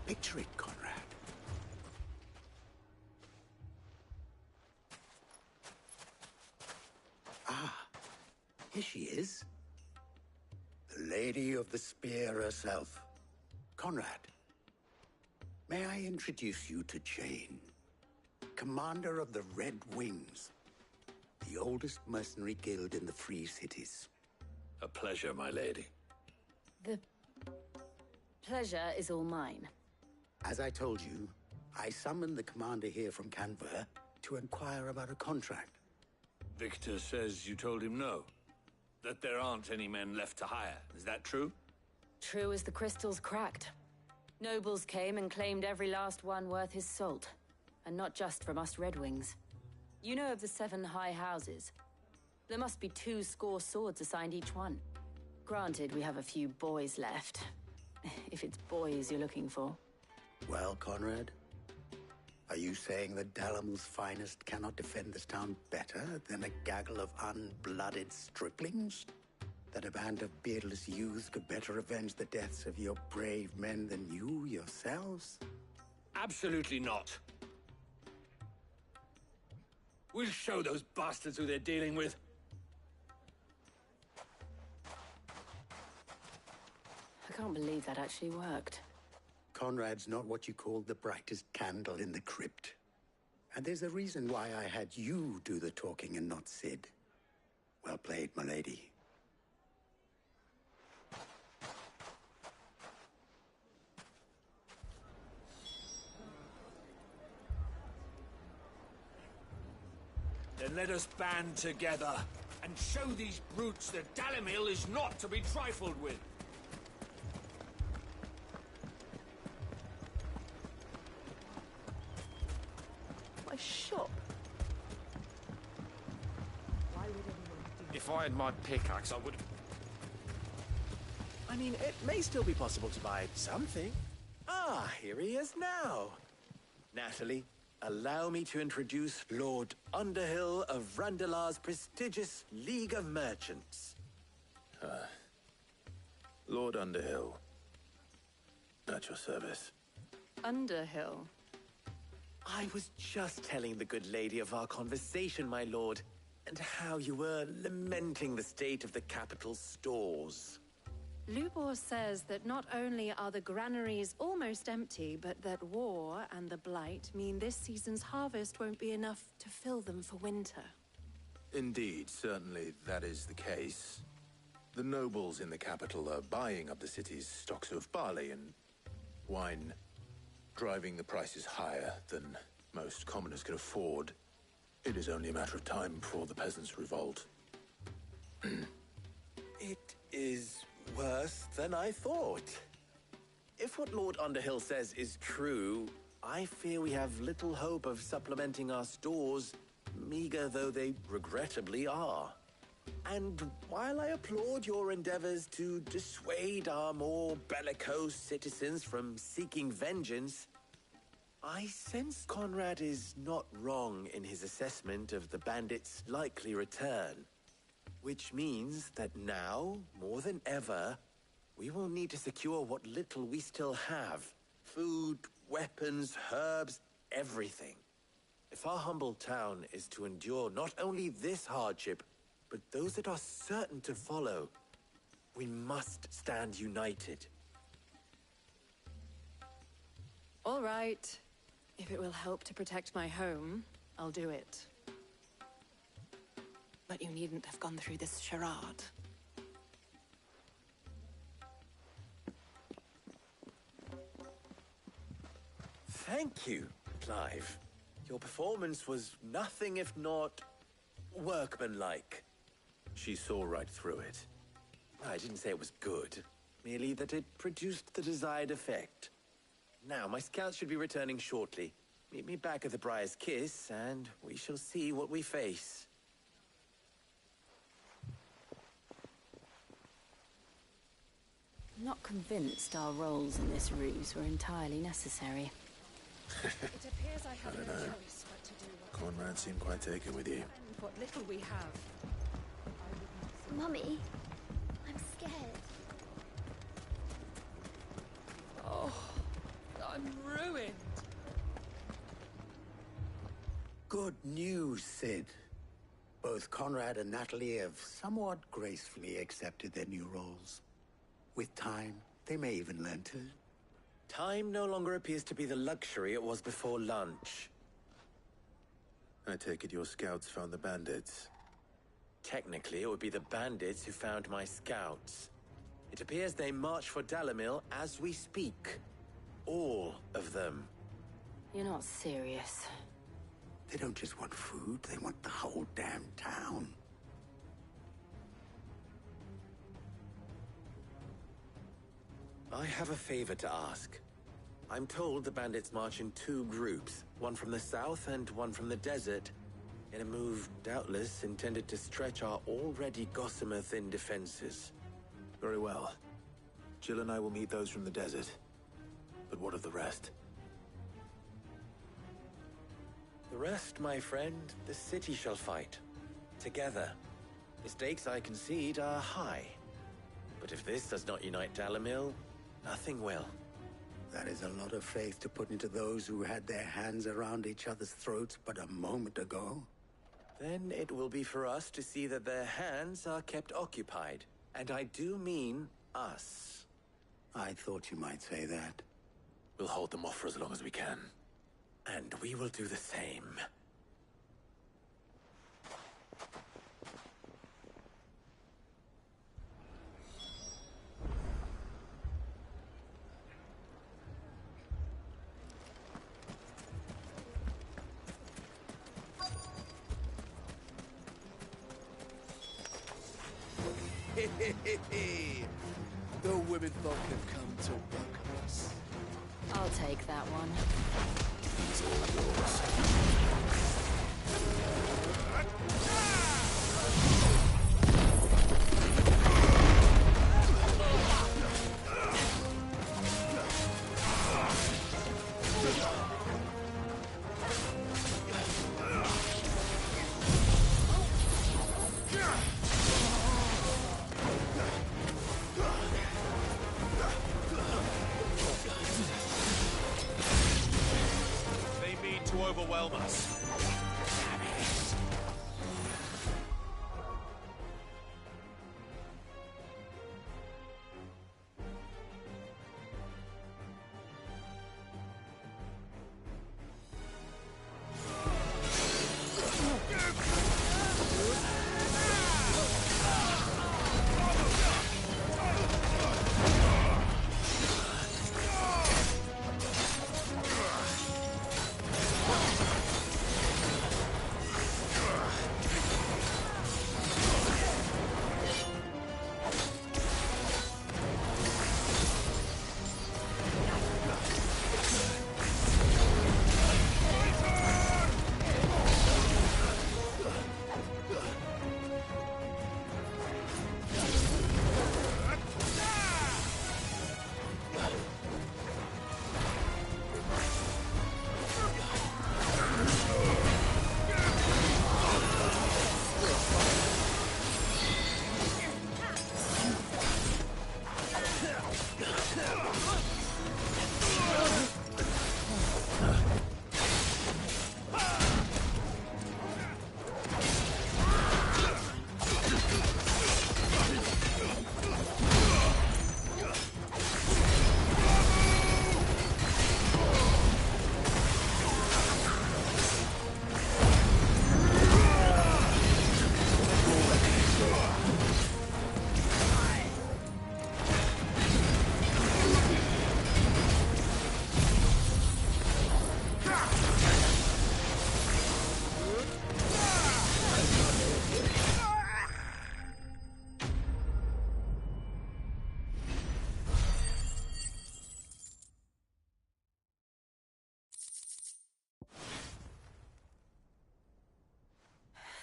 Picture it, Conrad. Ah, here she is. The Lady of the Spear herself. Conrad, may I introduce you to Jane, commander of the Red Wings, the oldest mercenary guild in the Free Cities. A pleasure, my lady. The pleasure is all mine. As I told you, I summoned the commander here from Canver to inquire about a contract. Victor says you told him no. That there aren't any men left to hire. Is that true? True as the crystals cracked. Nobles came and claimed every last one worth his salt. And not just from us Red Wings. You know of the 7 high houses. There must be 2 swords assigned each one. Granted, we have a few boys left. If it's boys you're looking for. Well, Conrad, are you saying that Dalamil's finest cannot defend this town better than a gaggle of unblooded striplings? That a band of beardless youths could better avenge the deaths of your brave men than you yourselves? Absolutely not. We'll show those bastards who they're dealing with. I can't believe that actually worked. Conrad's not what you called the brightest candle in the crypt. And there's a reason why I had you do the talking and not Sid. Well played, my lady. Then let us band together and show these brutes that Dalimil is not to be trifled with. My shop. Why would anyone do If I had my pickaxe, I would... I mean, it may still be possible to buy something. Ah, here he is now. Natalie, allow me to introduce Lord Underhill of Randalar's prestigious League of Merchants. Lord Underhill. At your service. Underhill? I was just telling the good lady of our conversation, my lord, and how you were lamenting the state of the capital's stores. Lubor says that not only are the granaries almost empty, but that war and the Blight mean this season's harvest won't be enough to fill them for winter. Indeed, certainly that is the case. The nobles in the capital are buying up the city's stocks of barley and wine, driving the prices higher than most commoners can afford. It is only a matter of time before the peasants revolt. It is worse than I thought. If what Lord Underhill says is true, I fear we have little hope of supplementing our stores, meager though they regrettably are. And while I applaud your endeavors to dissuade our more bellicose citizens from seeking vengeance, I sense Conrad is not wrong in his assessment of the bandits' likely return. Which means that now, more than ever, we will need to secure what little we still have. Food, weapons, herbs, everything. If our humble town is to endure not only this hardship, but those that are certain to follow, we must stand united. All right. If it will help to protect my home, I'll do it. But you needn't have gone through this charade. Thank you, Clive. Your performance was nothing if not workmanlike. She saw right through it. I didn't say it was good, merely that it produced the desired effect. Now, my scouts should be returning shortly. Meet me back at the Briar's Kiss, and we shall see what we face. I'm not convinced our roles in this ruse were entirely necessary. It appears I have no choice but to do Conrad seemed quite taken with you. what little we have. Mummy, I'm scared. Oh, I'm ruined. Good news, Sid. Both Conrad and Natalie have somewhat gracefully accepted their new roles. With time, they may even learn to. Time no longer appears to be the luxury it was before lunch. I take it your scouts found the bandits. Technically, it would be the bandits who found my scouts. It appears they march for Dalimil as we speak. All of them. You're not serious. They don't just want food, they want the whole damn town. I have a favor to ask. I'm told the bandits march in two groups, one from the south and one from the desert, in a move doubtless intended to stretch our already gossamer-thin defenses. Very well. Jill and I will meet those from the desert. But what of the rest? The rest, my friend, the city shall fight. Together. The stakes, I concede, are high. But if this does not unite Dalimil, nothing will. That is a lot of faith to put into those who had their hands around each other's throats but a moment ago. Then it will be for us to see that their hands are kept occupied. And I do mean us. I thought you might say that. We'll hold them off for as long as we can. And we will do the same. The women folk have come to welcome us. I'll take that one. It's all yours. They mean to overwhelm us.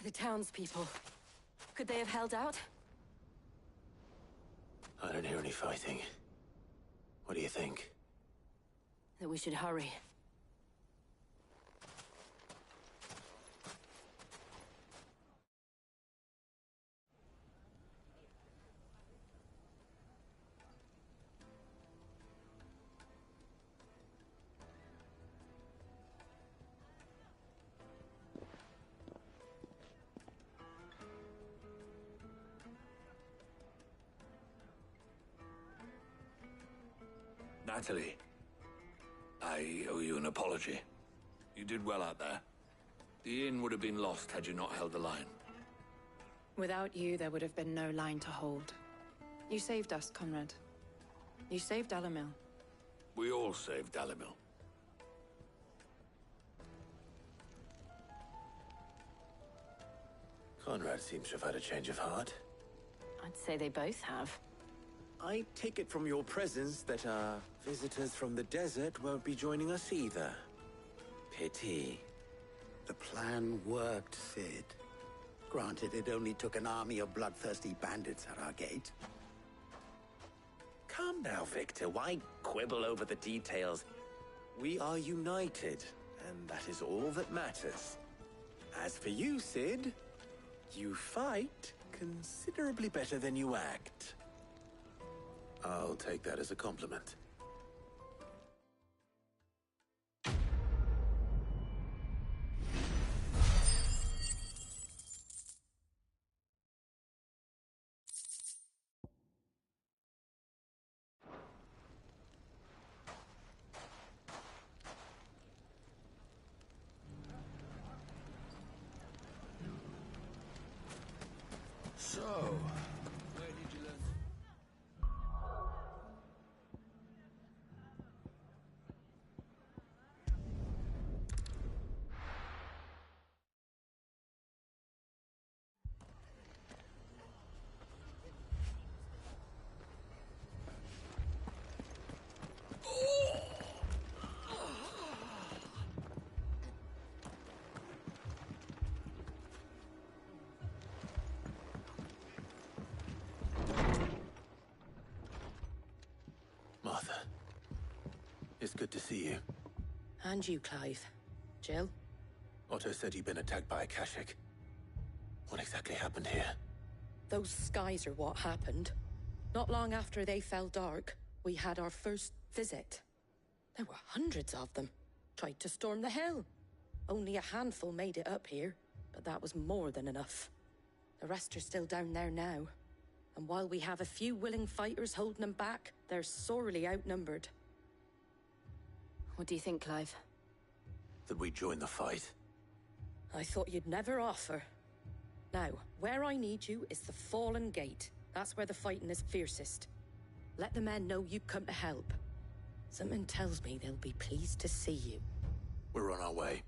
The townspeople. Could they have held out? I don't hear any fighting. What do you think? That we should hurry. Natalie, I owe you an apology. You did well out there. The inn would have been lost had you not held the line. Without you, there would have been no line to hold. You saved us, Conrad. You saved Dalimil. We all saved Dalimil. Conrad seems to have had a change of heart. I'd say they both have. I take it from your presence that our visitors from the desert won't be joining us either. Pity. The plan worked, Cid. Granted, it only took an army of bloodthirsty bandits at our gate. Calm now, Victor. Why quibble over the details? We are united, and that is all that matters. As for you, Cid, you fight considerably better than you act. I'll take that as a compliment. So, where did you learn? Martha, it's good to see you. And you, Clive. Jill? Otto said you'd been attacked by Akashic. What exactly happened here? Those skies are what happened. Not long after they fell dark, we had our first visit. There were hundreds of them. Tried to storm the hill. Only a handful made it up here, but that was more than enough. The rest are still down there now. And while we have a few willing fighters holding them back, they're sorely outnumbered. What do you think, Clive? That we join the fight? I thought you'd never offer. Now, where I need you is the Fallen Gate. That's where the fighting is fiercest. Let the men know you've come to help. Something tells me they'll be pleased to see you. We're on our way.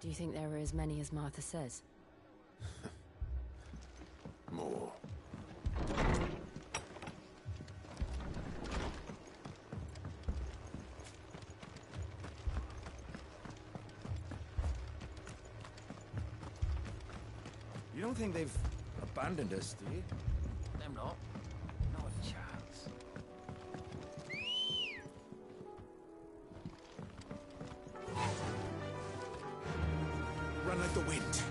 Do you think there are as many as Martha says? More. You don't think they've abandoned us, do you? Them not. Not a chance. Run like the wind.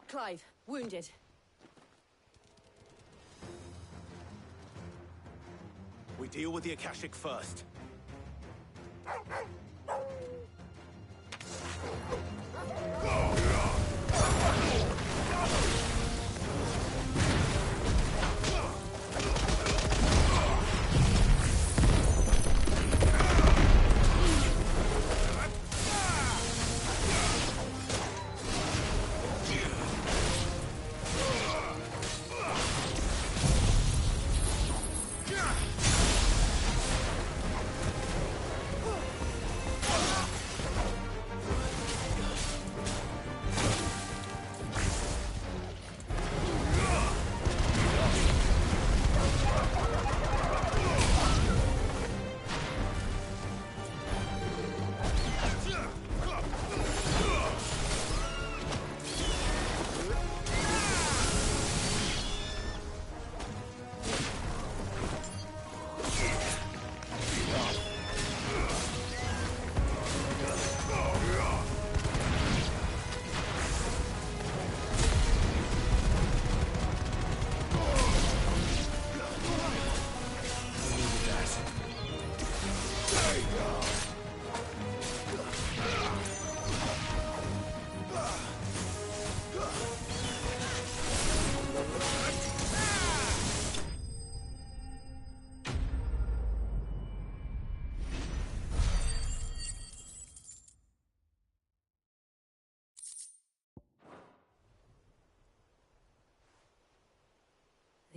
Clive, wounded. We deal with the Akashic first.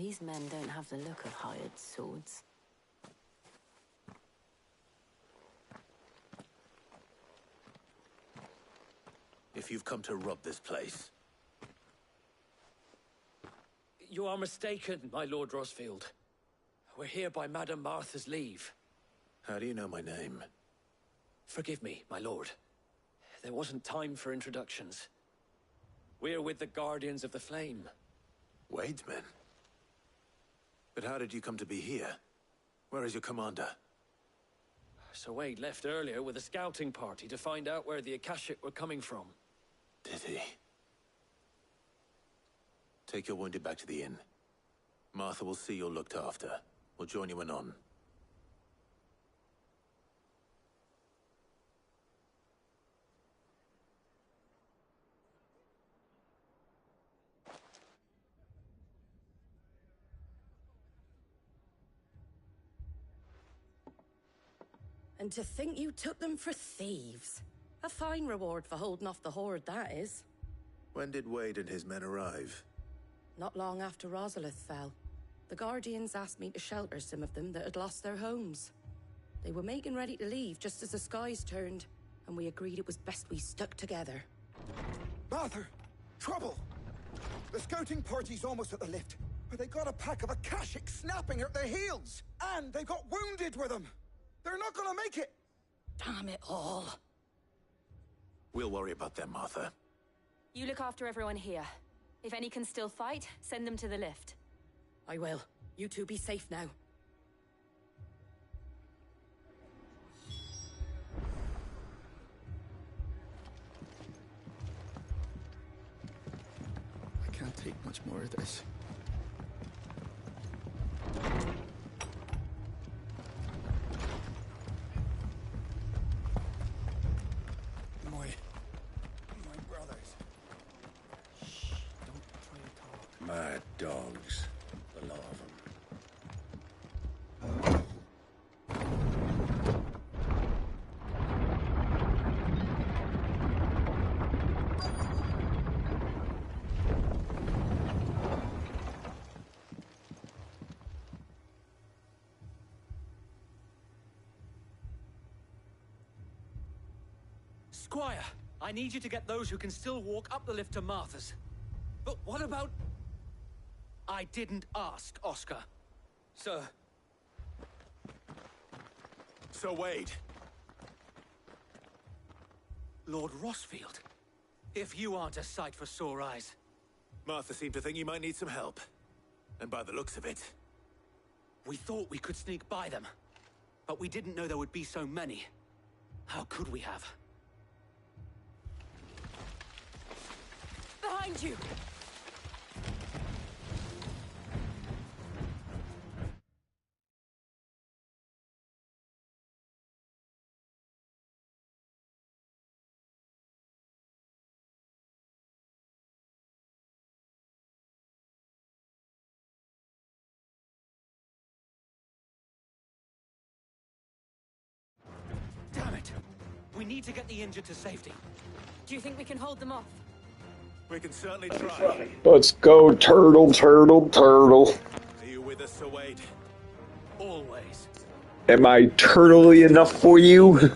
These men don't have the look of hired swords. If you've come to rob this place, You are mistaken, my Lord Rosfield. We're here by Madame Martha's leave. how do you know my name? Forgive me, my lord. There wasn't time for introductions. We're with the Guardians of the Flame. Wade's men? But how did you come to be here? Where is your commander? Sir Wade left earlier with a scouting party to find out where the Akashic were coming from. Did he? Take your wounded back to the inn. Martha will see you're looked after. We'll join you anon. And to think you took them for thieves. A fine reward for holding off the horde, that is. When did Wade and his men arrive? Not long after Rosalith fell. The Guardians asked me to shelter some of them that had lost their homes. They were making ready to leave just as the skies turned, and we agreed it was best we stuck together. Martha! Trouble! The scouting party's almost at the lift, but they got a pack of Akashic snapping at their heels! And they got wounded with them! They're not gonna make it! Damn it all. We'll worry about them, Martha. You look after everyone here. If any can still fight, send them to the lift. I will. You two be safe now. I can't take much more of this. My brothers. Shh, don't try to talk. Mad dogs. The lot of them. Squire, I need you to get those who can still walk up the lift to Martha's. But what about... I didn't ask, Oscar. Sir. Sir Wade. Lord Rosfield. If you aren't a sight for sore eyes. Martha seemed to think you might need some help. And by the looks of it... We thought we could sneak by them. But we didn't know there would be so many. How could we have? Behind you! Damn it! We need to get the injured to safety. Do you think we can hold them off? We can certainly try. Let's go, turtle, turtle, turtle. Are you with us, Sir Wade? Always. Am I turtly enough for you?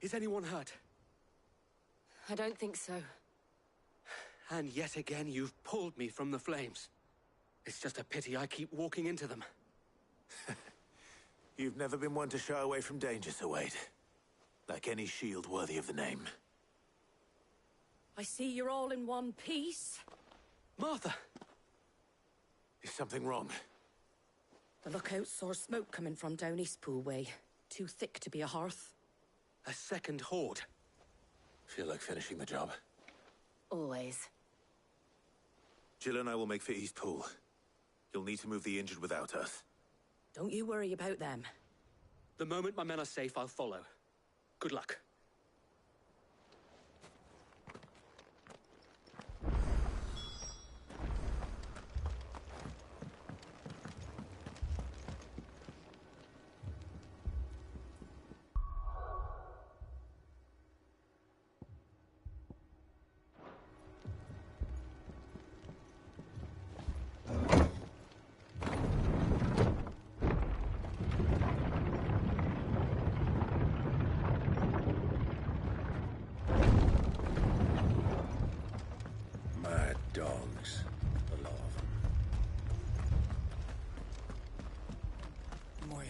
Is anyone hurt? I don't think so. And yet again, you've pulled me from the flames. It's just a pity I keep walking into them. You've never been one to shy away from danger, Sir Wade. Like any shield worthy of the name. I see you're all in one piece. Martha! Is something wrong? The lookout saw smoke coming from down Eastpool way. Too thick to be a hearth. A second horde. Feel like finishing the job. Always. Jill and I will make for Eastpool. You'll need to move the injured without us. Don't you worry about them. The moment my men are safe, I'll follow. Good luck. Mad dogs. A lot of them. Moy.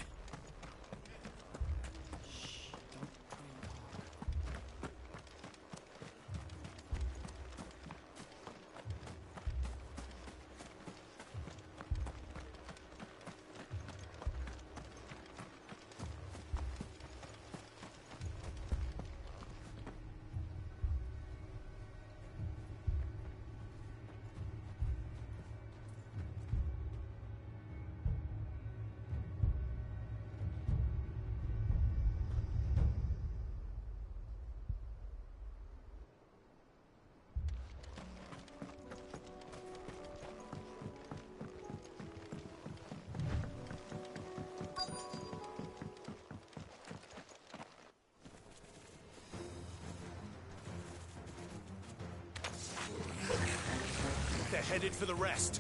They're headed for the rest.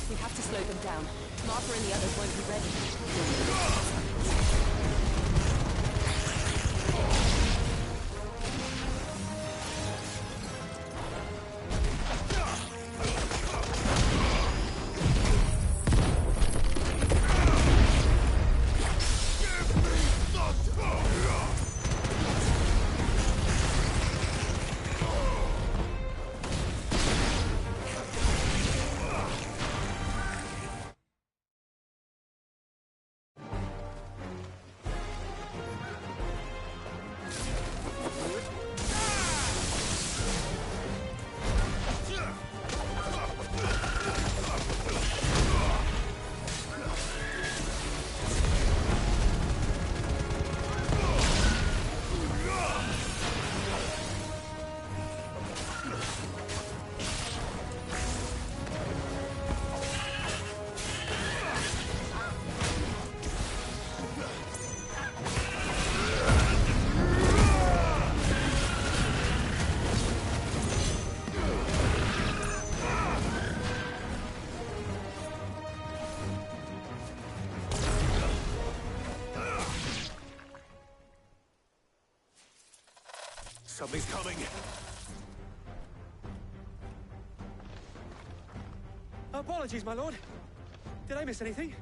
We have to slow them down. Martha and the others won't be ready. Something's coming. Apologies, my lord. Did I miss anything?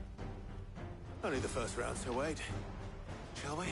Only the first round, Sir Wade. Shall we?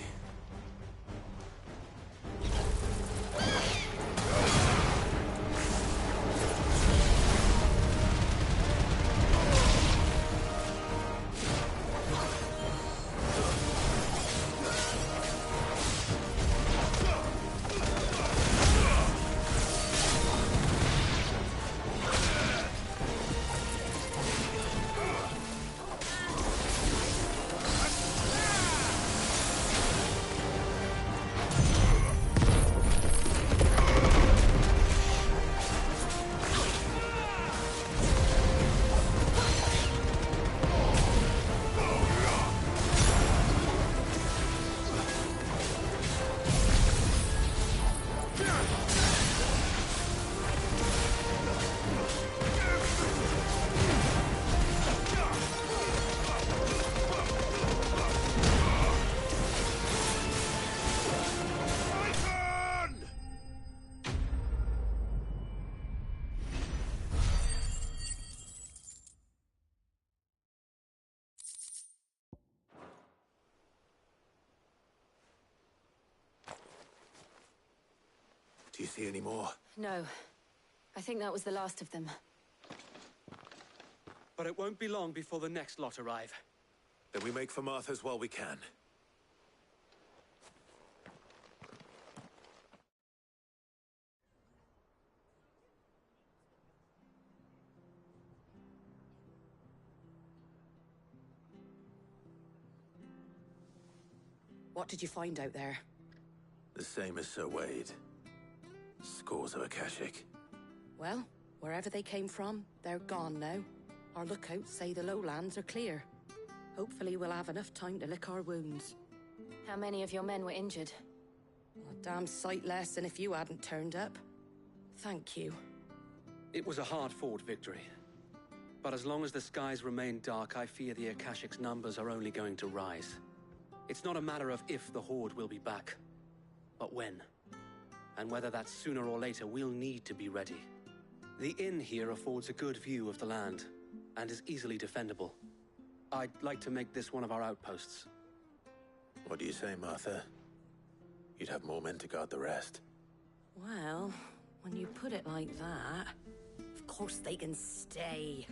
you see any more? No. I think that was the last of them. But it won't be long before the next lot arrive. Then we make for Martha's while we can. What did you find out there? The same as Sir Wade. Scores of Akashic. Well, wherever they came from, they're gone now. Our lookouts say the lowlands are clear. Hopefully we'll have enough time to lick our wounds. How many of your men were injured? A damn sight less than if you hadn't turned up. Thank you. It was a hard-fought victory. But as long as the skies remain dark, I fear the Akashic's numbers are only going to rise. It's not a matter of if the Horde will be back, but when. And whether that's sooner or later, we'll need to be ready. The inn here affords a good view of the land, and is easily defendable. I'd like to make this one of our outposts. What do you say, Martha? You'd have more men to guard the rest. Well, when you put it like that, of course they can stay.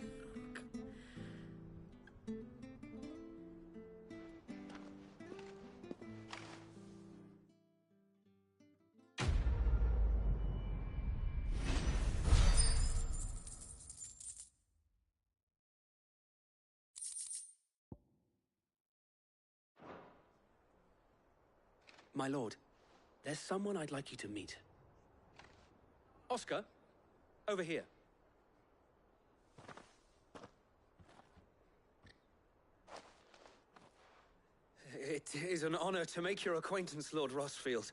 My lord, there's someone I'd like you to meet. Oscar, over here. It is an honor to make your acquaintance, Lord Rosfield.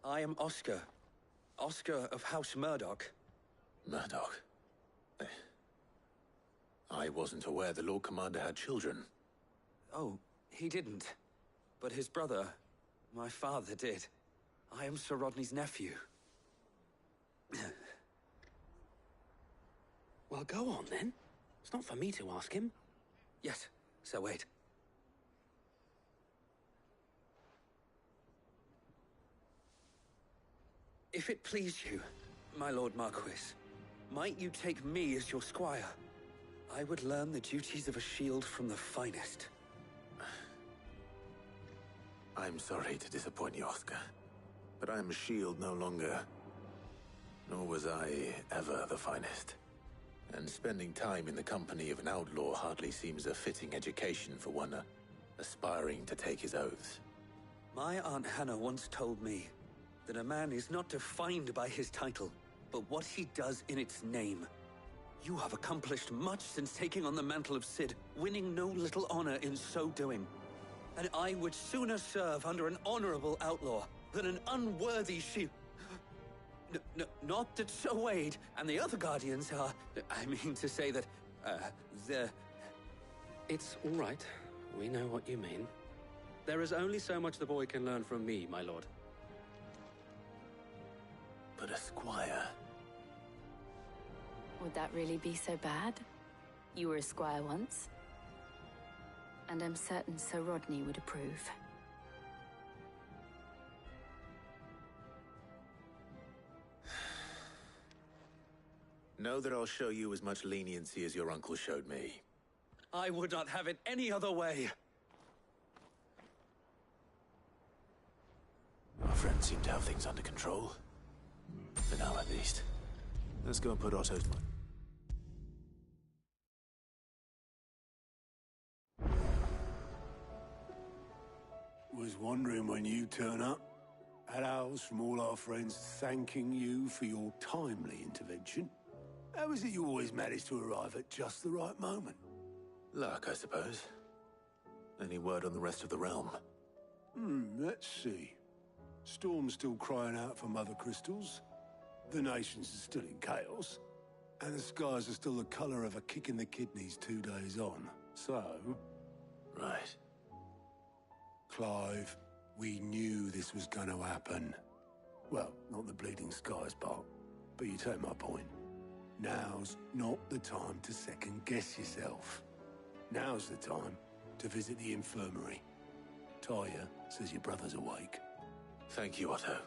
I am Oscar. Oscar of House Murdoch. Murdoch? I wasn't aware the Lord Commander had children. Oh, he didn't. But his brother, my father, did. I am Sir Rodney's nephew. Well, go on, then. It's not for me to ask him. Yes, Sir Wade. If it please you, my Lord Marquis, might you take me as your squire? I would learn the duties of a shield from the finest. I'm sorry to disappoint you, Oscar, but I am a shield no longer. Nor was I ever the finest. And spending time in the company of an outlaw hardly seems a fitting education for one aspiring to take his oaths. My Aunt Hannah once told me that a man is not defined by his title, but what he does in its name. You have accomplished much since taking on the mantle of Cid, winning no little honor in so doing. And I would sooner serve under an honorable outlaw than an unworthy shield. Not that Sir Wade and the other Guardians are... I mean to say that, It's all right. We know what you mean. There is only so much the boy can learn from me, my lord. But a squire... Would that really be so bad? You were a squire once. And I'm certain Sir Rodney would approve. Know that I'll show you as much leniency as your uncle showed me. I would not have it any other way. Our friends seem to have things under control. For now, at least. Let's go and put Otto's... Was wondering when you turn up. Had owls from all our friends thanking you for your timely intervention. How is it you always manage to arrive at just the right moment? Luck, I suppose. Any word on the rest of the realm? Let's see. Storm's still crying out for Mother Crystals. The nations are still in chaos. And the skies are still the colour of a kick in the kidneys 2 days on. So... Right. Clive, we knew this was going to happen. Well, not the bleeding skies part, but you take my point. Now's not the time to second-guess yourself. Now's the time to visit the infirmary. Talia says your brother's awake. Thank you, Otto.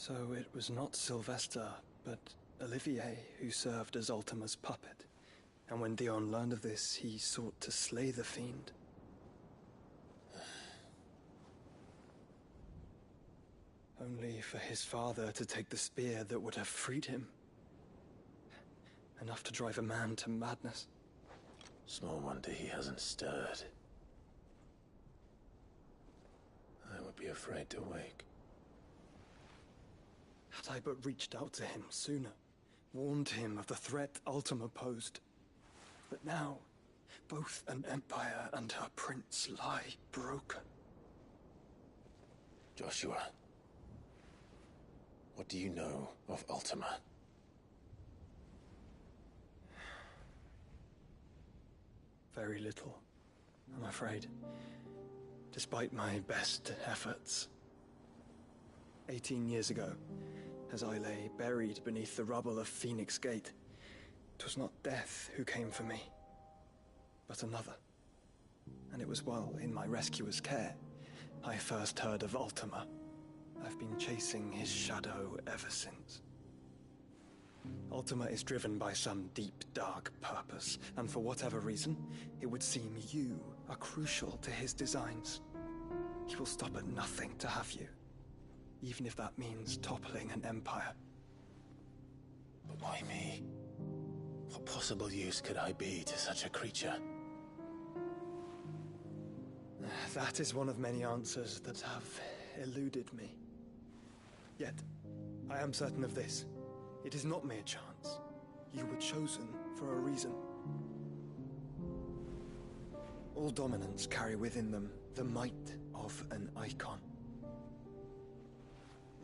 So it was not Sylvester, but Olivier who served as Ultima's puppet. And when Dion learned of this, he sought to slay the fiend. Only for his father to take the spear that would have freed him. Enough to drive a man to madness. Small wonder he hasn't stirred. I would be afraid to wake. Had I but reached out to him sooner, warned him of the threat Ultima posed. But now, both an empire and her prince lie broken. Joshua, what do you know of Ultima? Very little, I'm afraid. Despite my best efforts. 18 years ago, as I lay buried beneath the rubble of Phoenix Gate, 'twas not death who came for me, but another. And it was while in my rescuer's care, I first heard of Ultima. I've been chasing his shadow ever since. Ultima is driven by some deep, dark purpose, and for whatever reason, it would seem you are crucial to his designs. He will stop at nothing to have you, even if that means toppling an empire. But why me? What possible use could I be to such a creature? That is one of many answers that have eluded me. Yet, I am certain of this. It is not mere chance. You were chosen for a reason. All dominants carry within them the might of an icon.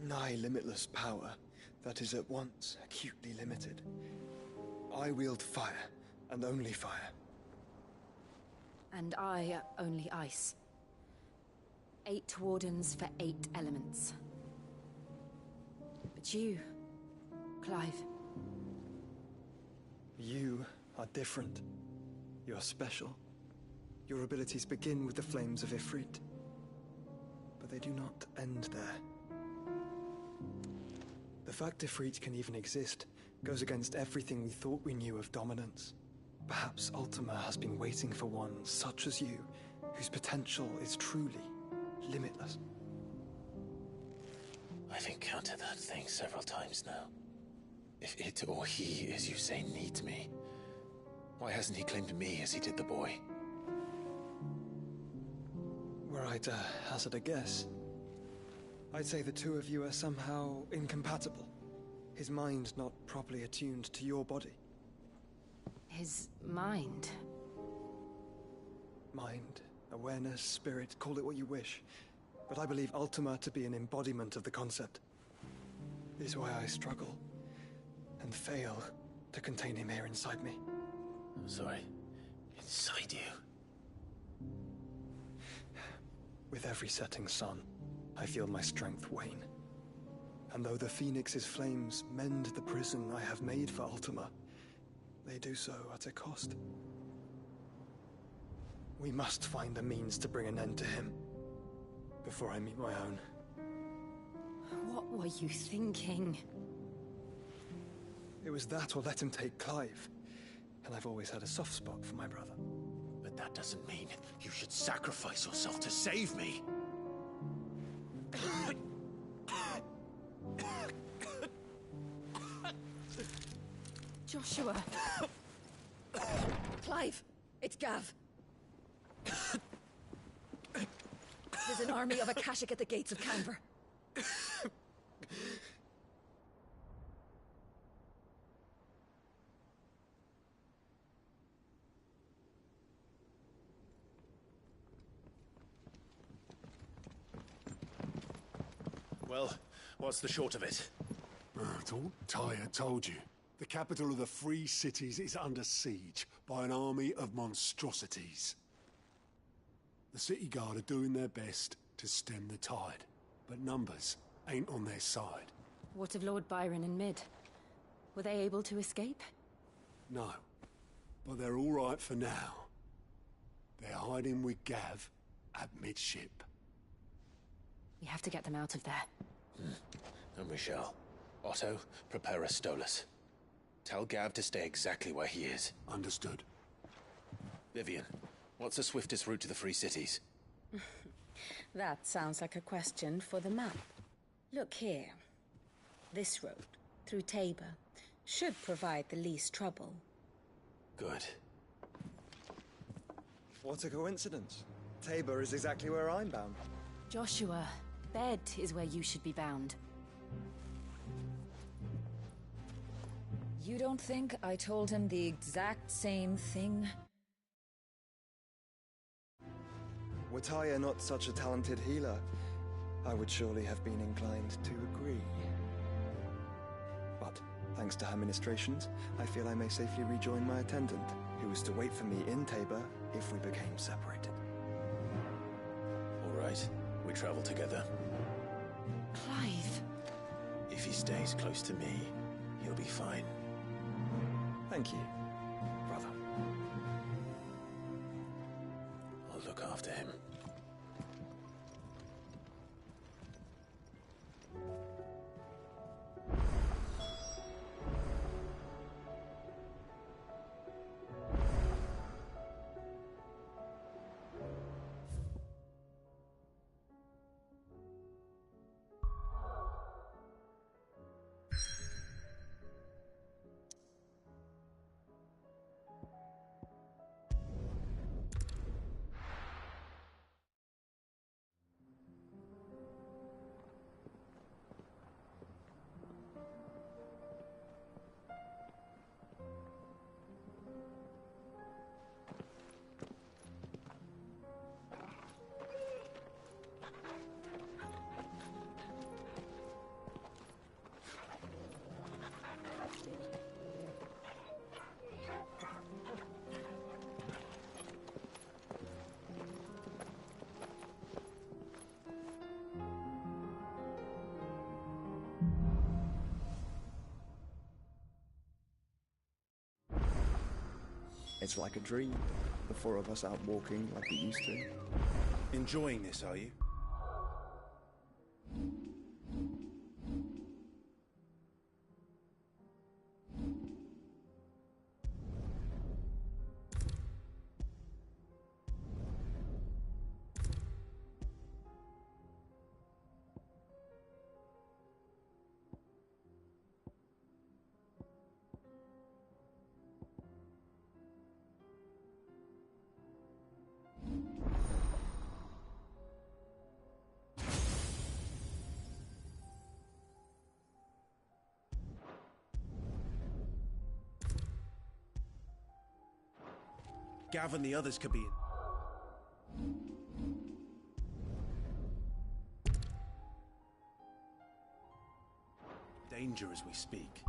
Nigh limitless power that is at once acutely limited. I wield fire, and only fire. And I only ice. 8 wardens for 8 elements. But you, Clive. You are different. You're special. Your abilities begin with the flames of Ifrit. But they do not end there. The fact Ifrit can even exist goes against everything we thought we knew of dominance. Perhaps Ultima has been waiting for one such as you, whose potential is truly limitless. I've encountered that thing several times now. If it or he, as you say, needs me, why hasn't he claimed me as he did the boy? Were I to hazard a guess, I'd say the two of you are somehow incompatible. His mind not properly attuned to your body. His mind? Mind, awareness, spirit, call it what you wish. But I believe Ultima to be an embodiment of the concept. This is why I struggle and fail to contain him here inside me. I'm sorry. Inside you? With every setting sun, I feel my strength wane. And though the Phoenix's flames mend the prison I have made for Ultima, they do so at a cost. We must find a means to bring an end to him before I meet my own. What were you thinking? It was that or let him take Clive. And I've always had a soft spot for my brother. But that doesn't mean you should sacrifice yourself to save me. Joshua! Clive! It's Gav! There's an army of Akashic at the gates of Canver. Well, what's the short of it? Thought Tyre told you. The capital of the Free Cities is under siege by an army of monstrosities. The City Guard are doing their best to stem the tide, but numbers ain't on their side. What of Lord Byron and Mid? Were they able to escape? No, but they're all right for now. They're hiding with Gav at midship. We have to get them out of there. And we shall. Otto, prepare a Stolas. Tell Gav to stay exactly where he is. Understood. Vivian, what's the swiftest route to the Free Cities? That sounds like a question for the map. Look here. This road, through Tabor, should provide the least trouble. Good. What a coincidence. Tabor is exactly where I'm bound. Joshua, bed is where you should be bound. You don't think I told him the exact same thing? Were Tyr not such a talented healer, I would surely have been inclined to agree. But, thanks to her ministrations, I feel I may safely rejoin my attendant, who was to wait for me in Tabor if we became separated. All right, we travel together. Clive. If he stays close to me, he'll be fine. Thank you, brother. I'll look after him. It's like a dream. The four of us out walking like we used to. Enjoying this, are you? Gav and the others could be in. Danger as we speak.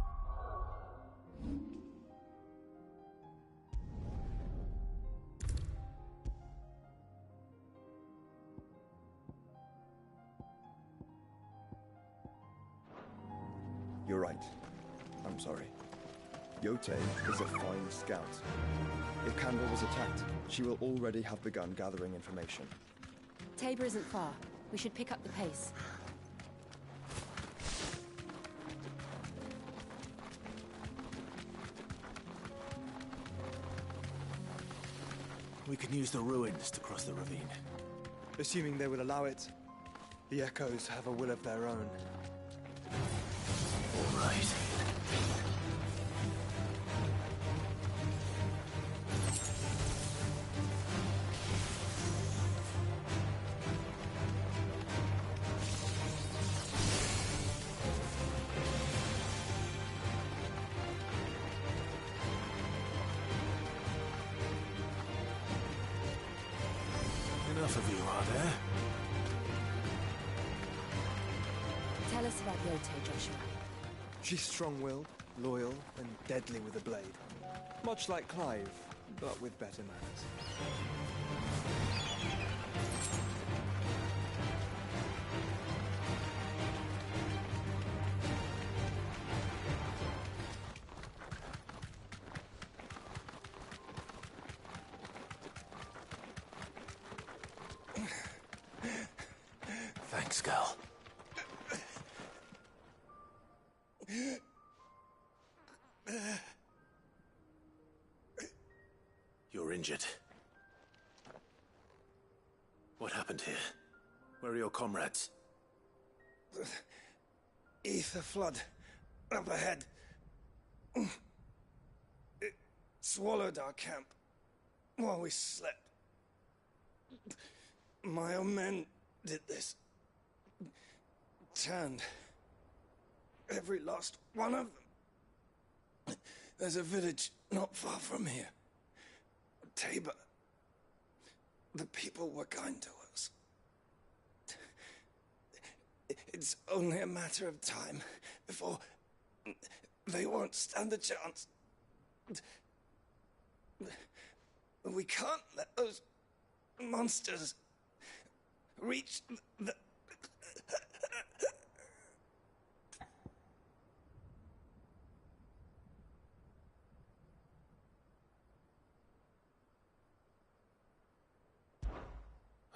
You're right. I'm sorry. Yote is a fine scout. If Candle was attacked, she will already have begun gathering information. Tabor isn't far. We should pick up the pace. We can use the ruins to cross the ravine. Assuming they will allow it, the Echoes have a will of their own. All right. Enough of you, are there? Tell us about Yote, Joshua. She's strong-willed, loyal, and deadly with a blade. Much like Clive, but with better manners. Thanks, girl. You're injured. What happened here? Where are your comrades? The ether flood up ahead. It swallowed our camp while we slept. My own men did this. Turned every last one of them. There's a village not far from here. Tabor. The people were kind to us. It's only a matter of time before they won't stand a chance. We can't let those monsters reach the...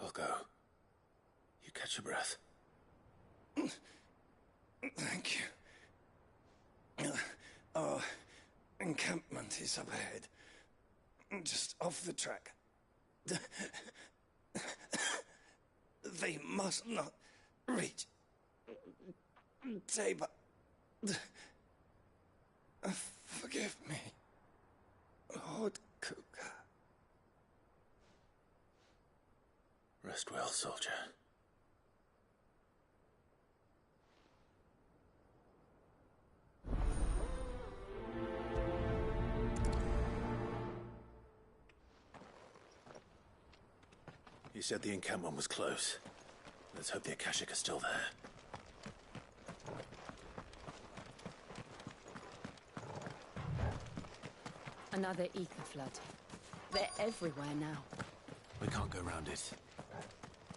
I'll go. You catch your breath. Thank you. Our encampment is up ahead. Just off the track. They must not reach Tabor. Forgive me, Lord Kupka. Rest well, soldier. You said the encampment was close. Let's hope the Akashic are still there. Another ether flood. They're everywhere now. We can't go round it.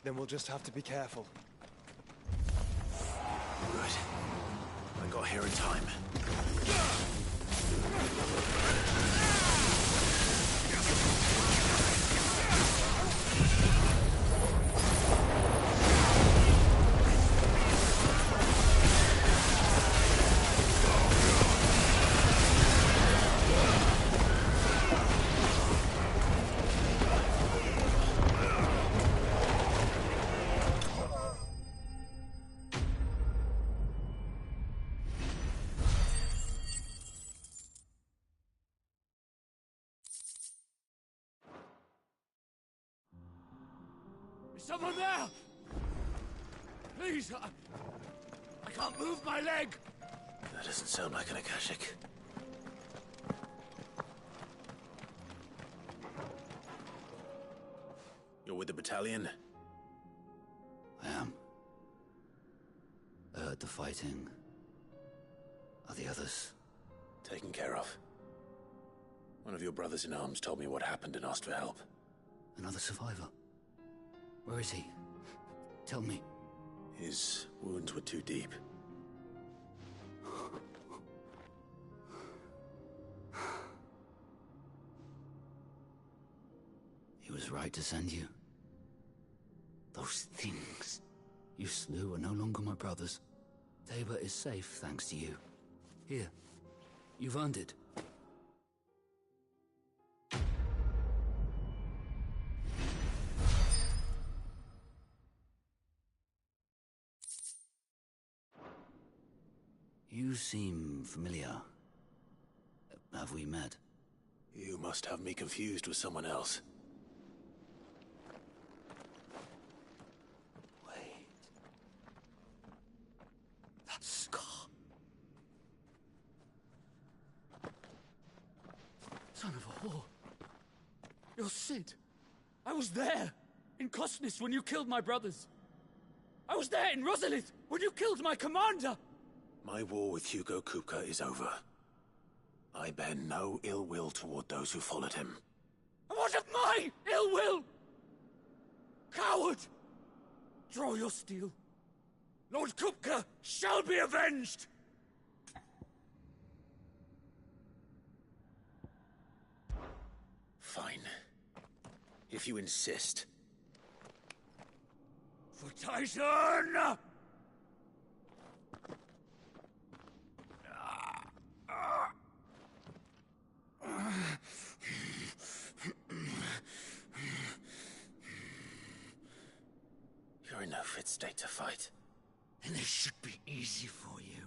Then we'll just have to be careful. Good. I got here in time. Is someone there? Please, I can't move my leg. That doesn't sound like an Akashic. You're with the battalion? I am. I heard the fighting. Are the others? Taken care of. One of your brothers in arms told me what happened and asked for help. Another survivor? Where is he? Tell me. His wounds were too deep. He was right to send you. Those things you slew are no longer my brothers. Tabor is safe thanks to you. Here, you've earned it. You seem familiar. Have we met? You must have me confused with someone else. Wait. That scar. Son of a whore. You're Sid. I was there, in Kosnis, when you killed my brothers. I was there in Rosalith, when you killed my commander. My war with Hugo Kupka is over. I bear no ill will toward those who followed him. And what of my ill will? Coward! Draw your steel. Lord Kupka shall be avenged! Fine. If you insist. For Titan! fit state to fight. And this should be easy for you.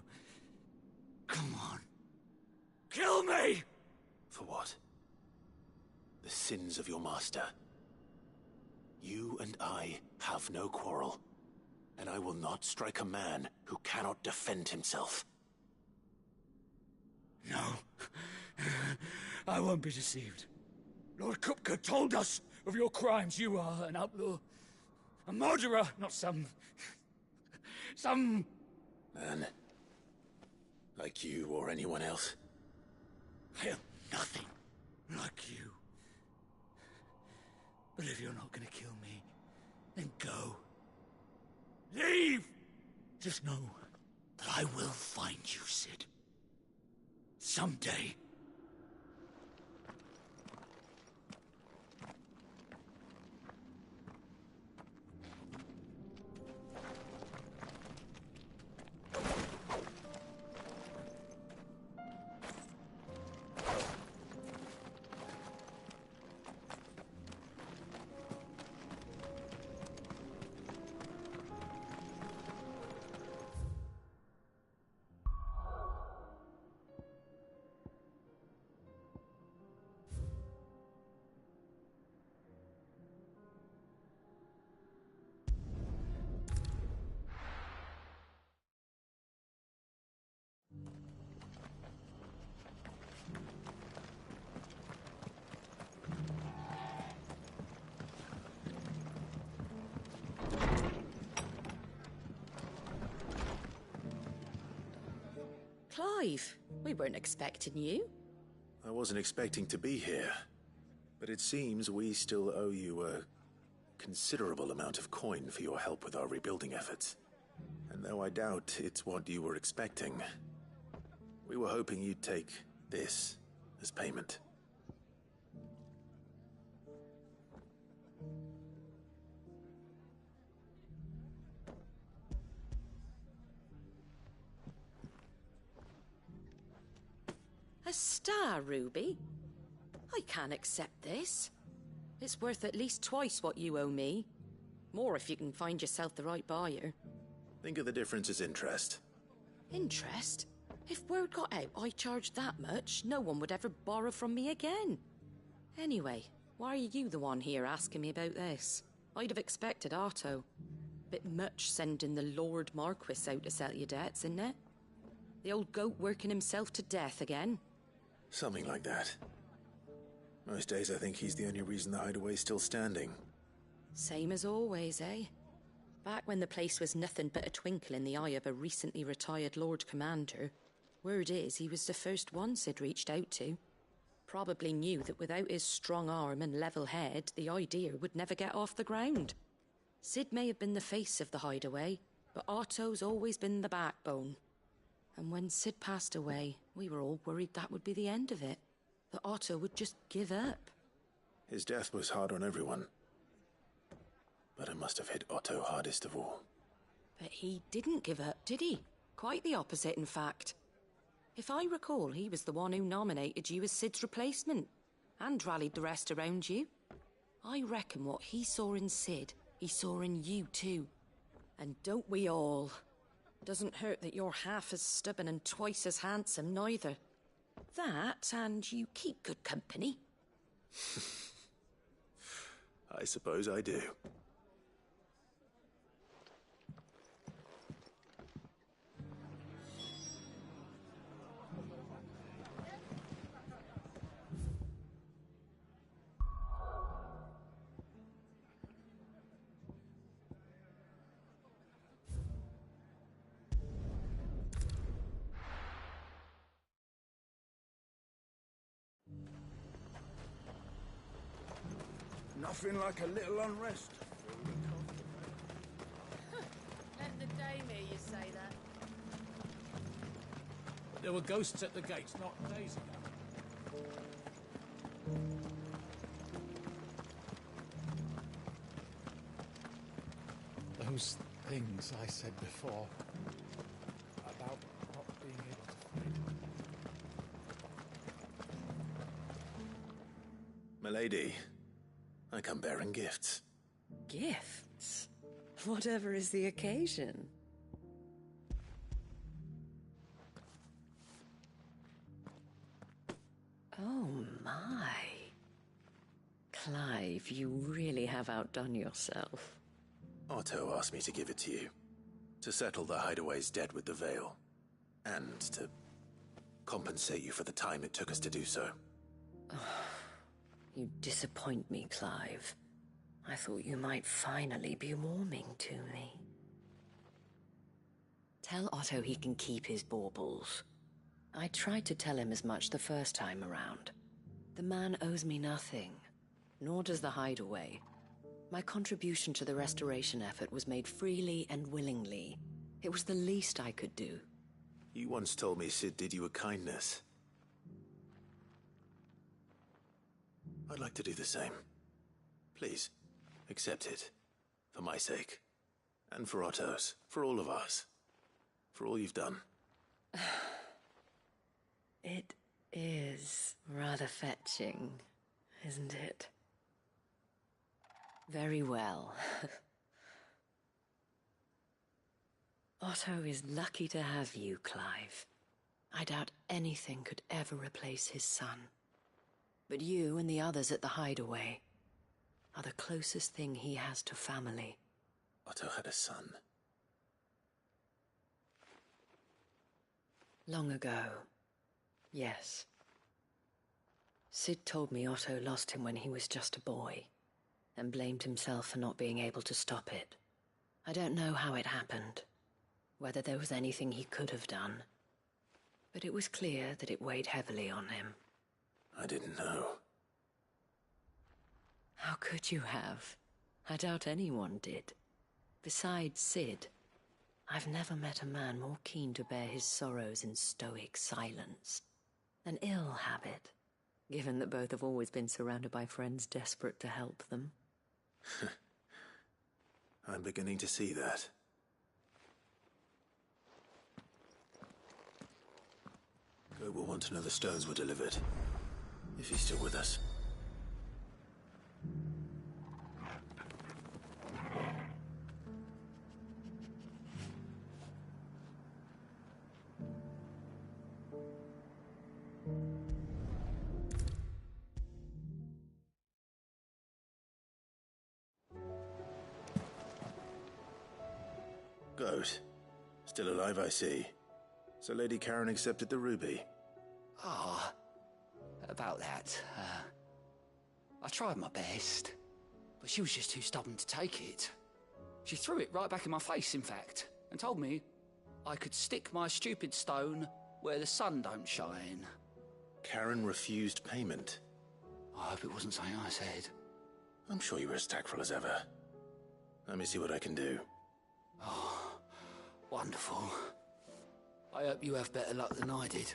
Come on. Kill me! For what? The sins of your master. You and I have no quarrel, and I will not strike a man who cannot defend himself. No. I won't be deceived. Lord Kupka told us of your crimes. You are an outlaw. A murderer, not some Man. Like you or anyone else. I am nothing like you. But if you're not gonna kill me, then go. Leave! Just know that I will find you, Cid. Someday. Clive, we weren't expecting you. I wasn't expecting to be here, but it seems we still owe you a considerable amount of coin for your help with our rebuilding efforts. And though I doubt it's what you were expecting, we were hoping you'd take this as payment. A star ruby? I can't accept this. It's worth at least twice what you owe me. More if you can find yourself the right buyer. Think of the difference as interest. Interest? If word got out I charged that much, no one would ever borrow from me again. Anyway, why are you the one here asking me about this? I'd have expected Otto. Bit much sending the Lord Marquis out to settle your debts, isn't it? The old goat working himself to death again. Something like that. Most days I think he's the only reason the hideaway's still standing. Same as always, eh? Back when the place was nothing but a twinkle in the eye of a recently retired Lord Commander, word is he was the first one Cid reached out to. Probably knew that without his strong arm and level head, the idea would never get off the ground. Cid may have been the face of the hideaway, but Otto's always been the backbone. And when Cid passed away, we were all worried that would be the end of it. That Otto would just give up. His death was hard on everyone. But it must have hit Otto hardest of all. But he didn't give up, did he? Quite the opposite, in fact. If I recall, he was the one who nominated you as Cid's replacement, and rallied the rest around you. I reckon what he saw in Cid, he saw in you too. And don't we all? Doesn't hurt that you're half as stubborn and twice as handsome, neither. That, and you keep good company. I suppose I do. Nothing like a little unrest. Let the dame hear you say that. There were ghosts at the gates not days ago. Those things I said before about not being able to fight. Milady, I come bearing gifts. Gifts? Whatever is the occasion. Oh my. Clive, you really have outdone yourself. Otto asked me to give it to you. To settle the Hideaway's debt with the Veil. And to compensate you for the time it took us to do so. You disappoint me, Clive. I thought you might finally be warming to me. Tell Otto he can keep his baubles. I tried to tell him as much the first time around. The man owes me nothing, nor does the Hideaway. My contribution to the restoration effort was made freely and willingly. It was the least I could do. You once told me Sid did you a kindness. I'd like to do the same. Please, accept it. For my sake. And for Otto's. For all of us. For all you've done. It is rather fetching, isn't it? Very well. Otto is lucky to have you, Clive. I doubt anything could ever replace his son. But you and the others at the Hideaway are the closest thing he has to family. Otto had a son. Long ago, yes. Sid told me Otto lost him when he was just a boy, and blamed himself for not being able to stop it. I don't know how it happened, whether there was anything he could have done, but it was clear that it weighed heavily on him. I didn't know. How could you have? I doubt anyone did. Besides Sid, I've never met a man more keen to bear his sorrows in stoic silence. An ill habit, given that both have always been surrounded by friends desperate to help them. I'm beginning to see that. Goat will want to know the stones were delivered. If he's still with us. Goat. Still alive, I see. So Lady Karen accepted the ruby. Ah, about that. I tried my best, but she was just too stubborn to take it. She threw it right back in my face, in fact, and told me I could stick my stupid stone where the sun don't shine. Karen refused payment. I hope it wasn't something I said. I'm sure you were as tactful as ever. Let me see what I can do. Oh, wonderful. I hope you have better luck than I did.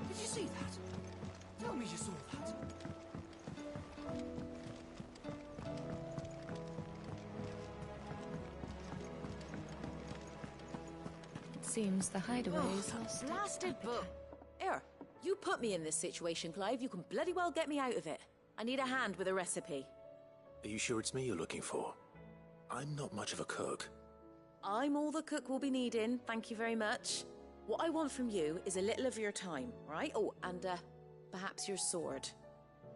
Did you see that? Tell me you saw that. Seems the Hideaway is lost. Blasted book. Here, you put me in this situation, Clive. You can bloody well get me out of it. I need a hand with a recipe. Are you sure it's me you're looking for? I'm not much of a cook. I'm all the cook will be needing, thank you very much. What I want from you is a little of your time, right? Oh, and perhaps your sword.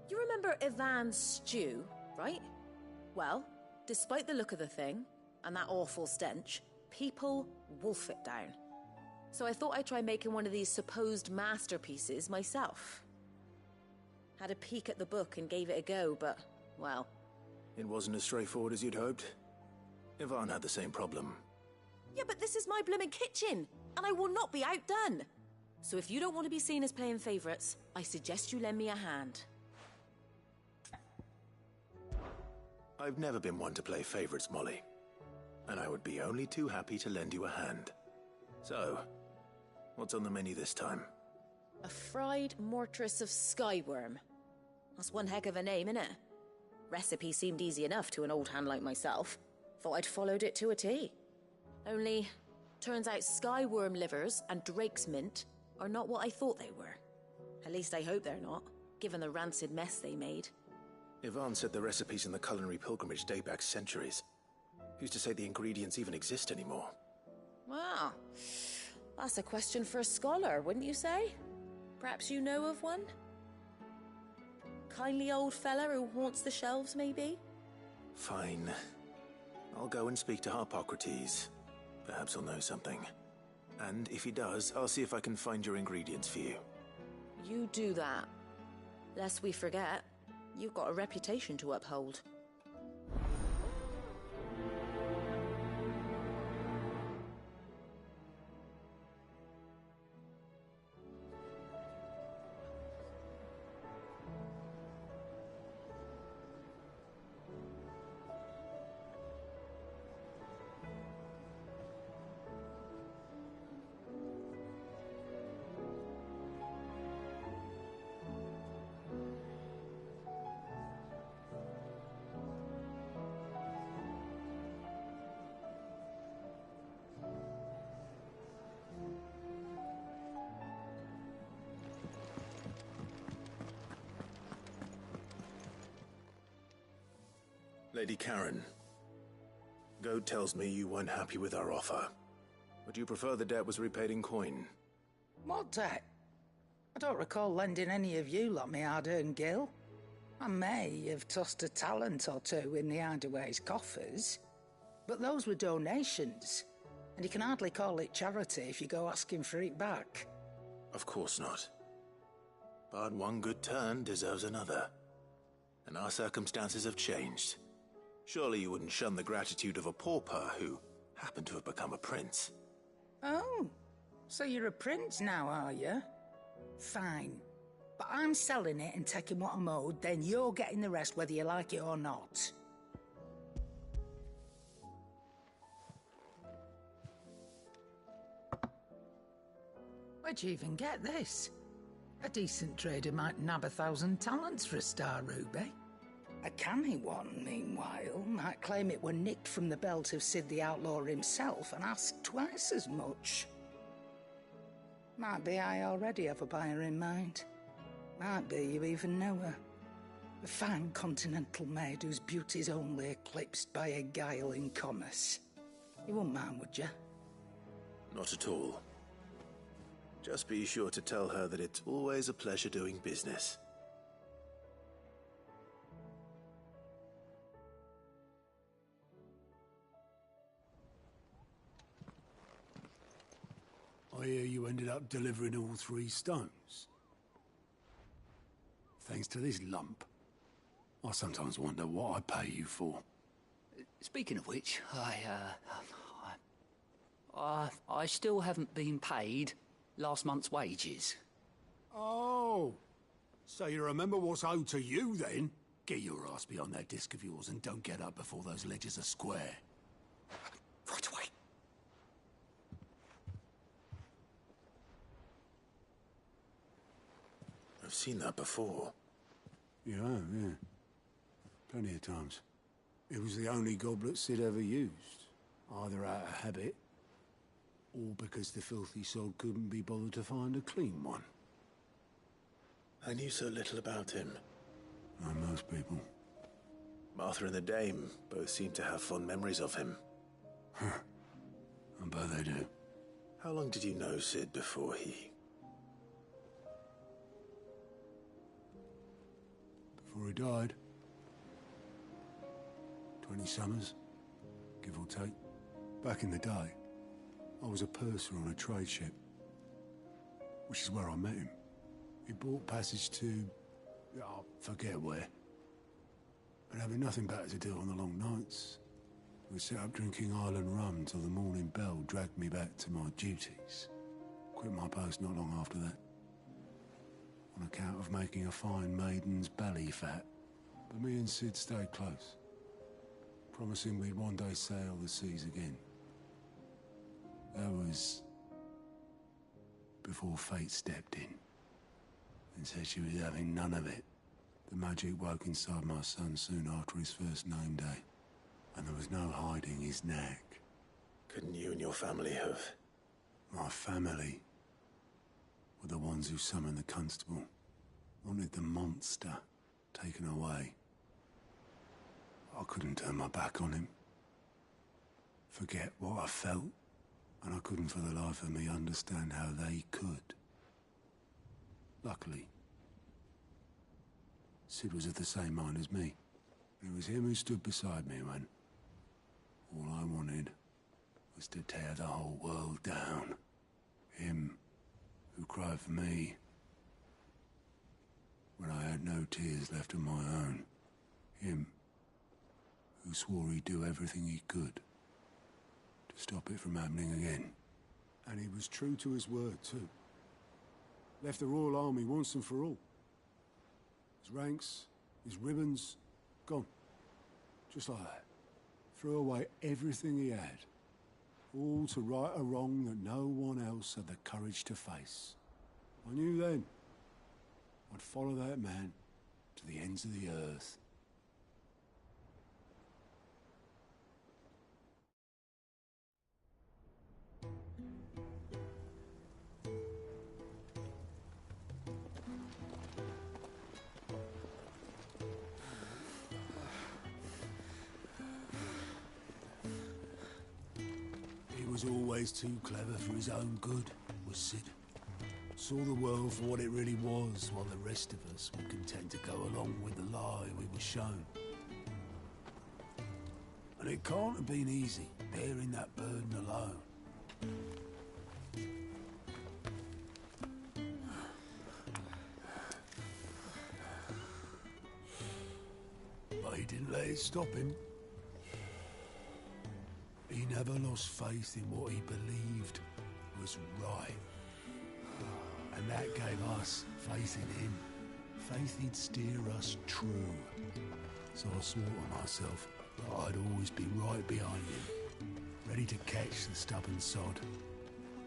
You remember Ivan's stew, right? Well, despite the look of the thing, and that awful stench, people wolf it down. So I thought I'd try making one of these supposed masterpieces myself. Had a peek at the book and gave it a go, but, well... It wasn't as straightforward as you'd hoped. Ivan had the same problem. Yeah, but this is my blimmin' kitchen, and I will not be outdone. So if you don't want to be seen as playing favourites, I suggest you lend me a hand. I've never been one to play favourites, Molly. And I would be only too happy to lend you a hand. So, what's on the menu this time? A fried mortress of skyworm. That's one heck of a name, innit? Recipe seemed easy enough to an old hand like myself. Thought I'd followed it to a T. Only, turns out skyworm livers and drake's mint are not what I thought they were. At least I hope they're not, given the rancid mess they made. Yvonne said the recipes in the culinary pilgrimage date back centuries. Who's to say the ingredients even exist anymore? Wow. That's a question for a scholar, wouldn't you say? Perhaps you know of one? Kindly old fella who haunts the shelves, maybe? Fine. I'll go and speak to Harpocrates. Perhaps he'll know something. And if he does, I'll see if I can find your ingredients for you. You do that. Lest we forget, you've got a reputation to uphold. Lady Karen, Goad tells me you weren't happy with our offer. Would you prefer the debt was repaid in coin? What debt? I don't recall lending any of you lot me hard-earned gil. I may have tossed a talent or two in the Hideaway's coffers, but those were donations, and you can hardly call it charity if you go asking for it back. Of course not. But one good turn deserves another. And our circumstances have changed. Surely you wouldn't shun the gratitude of a pauper who happened to have become a prince. Oh, so you're a prince now, are you? Fine. But I'm selling it and taking what I'm owed, then you're getting the rest whether you like it or not. Where'd you even get this? A decent trader might nab 1,000 talents for a star ruby. A canny one, meanwhile, might claim it were nicked from the belt of Sid the Outlaw himself and ask twice as much. Might be I already have a buyer in mind. Might be you even know her. A fine continental maid whose beauty's only eclipsed by a guile in commerce. You wouldn't mind, would you? Not at all. Just be sure to tell her that it's always a pleasure doing business. I hear you ended up delivering all 3 stones. Thanks to this lump. I sometimes wonder what I pay you for. Speaking of which, I still haven't been paid last month's wages. Oh, so you remember what's owed to you then? Get your ass behind that disc of yours and don't get up before those ledgers are square. Right away. I've seen that before. You have, yeah. Plenty of times. It was the only goblet Sid ever used. Either out of habit, or because the filthy sod couldn't be bothered to find a clean one. I knew so little about him. Like most people. Martha and the Dame both seem to have fond memories of him. I bet they do. How long did you know Sid before he... Before he died. 20 summers, give or take. Back in the day, I was a purser on a trade ship, which is where I met him. He bought passage to... I forget where. But having nothing better to do on the long nights, we set up drinking island rum till the morning bell dragged me back to my duties. Quit my post not long after that. On account of making a fine maiden's belly fat. But me and Sid stayed close, promising we'd one day sail the seas again. That was before fate stepped in and said she was having none of it. The magic woke inside my son soon after his first name day, and there was no hiding his knack. Couldn't you and your family have... My family were the ones who summoned the constable, wanted the monster taken away. I couldn't turn my back on him, forget what I felt, and I couldn't for the life of me understand how they could. Luckily, Sid was of the same mind as me. It was him who stood beside me when all I wanted was to tear the whole world down. Him who cried for me when I had no tears left of my own. Him who swore he'd do everything he could to stop it from happening again. And he was true to his word, too. Left the Royal Army once and for all. His ranks, his ribbons, gone. Just like that. Threw away everything he had. All to right a wrong that no one else had the courage to face. I knew then I'd follow that man to the ends of the earth. He was always too clever for his own good, was Sid. Saw the world for what it really was, while the rest of us were content to go along with the lie we were shown. And it can't have been easy, bearing that burden alone. But he didn't let it stop him. He never lost faith in what he believed was right. And that gave us faith in him. Faith he'd steer us true. So I swore to myself that I'd always be right behind him, ready to catch the stubborn sod,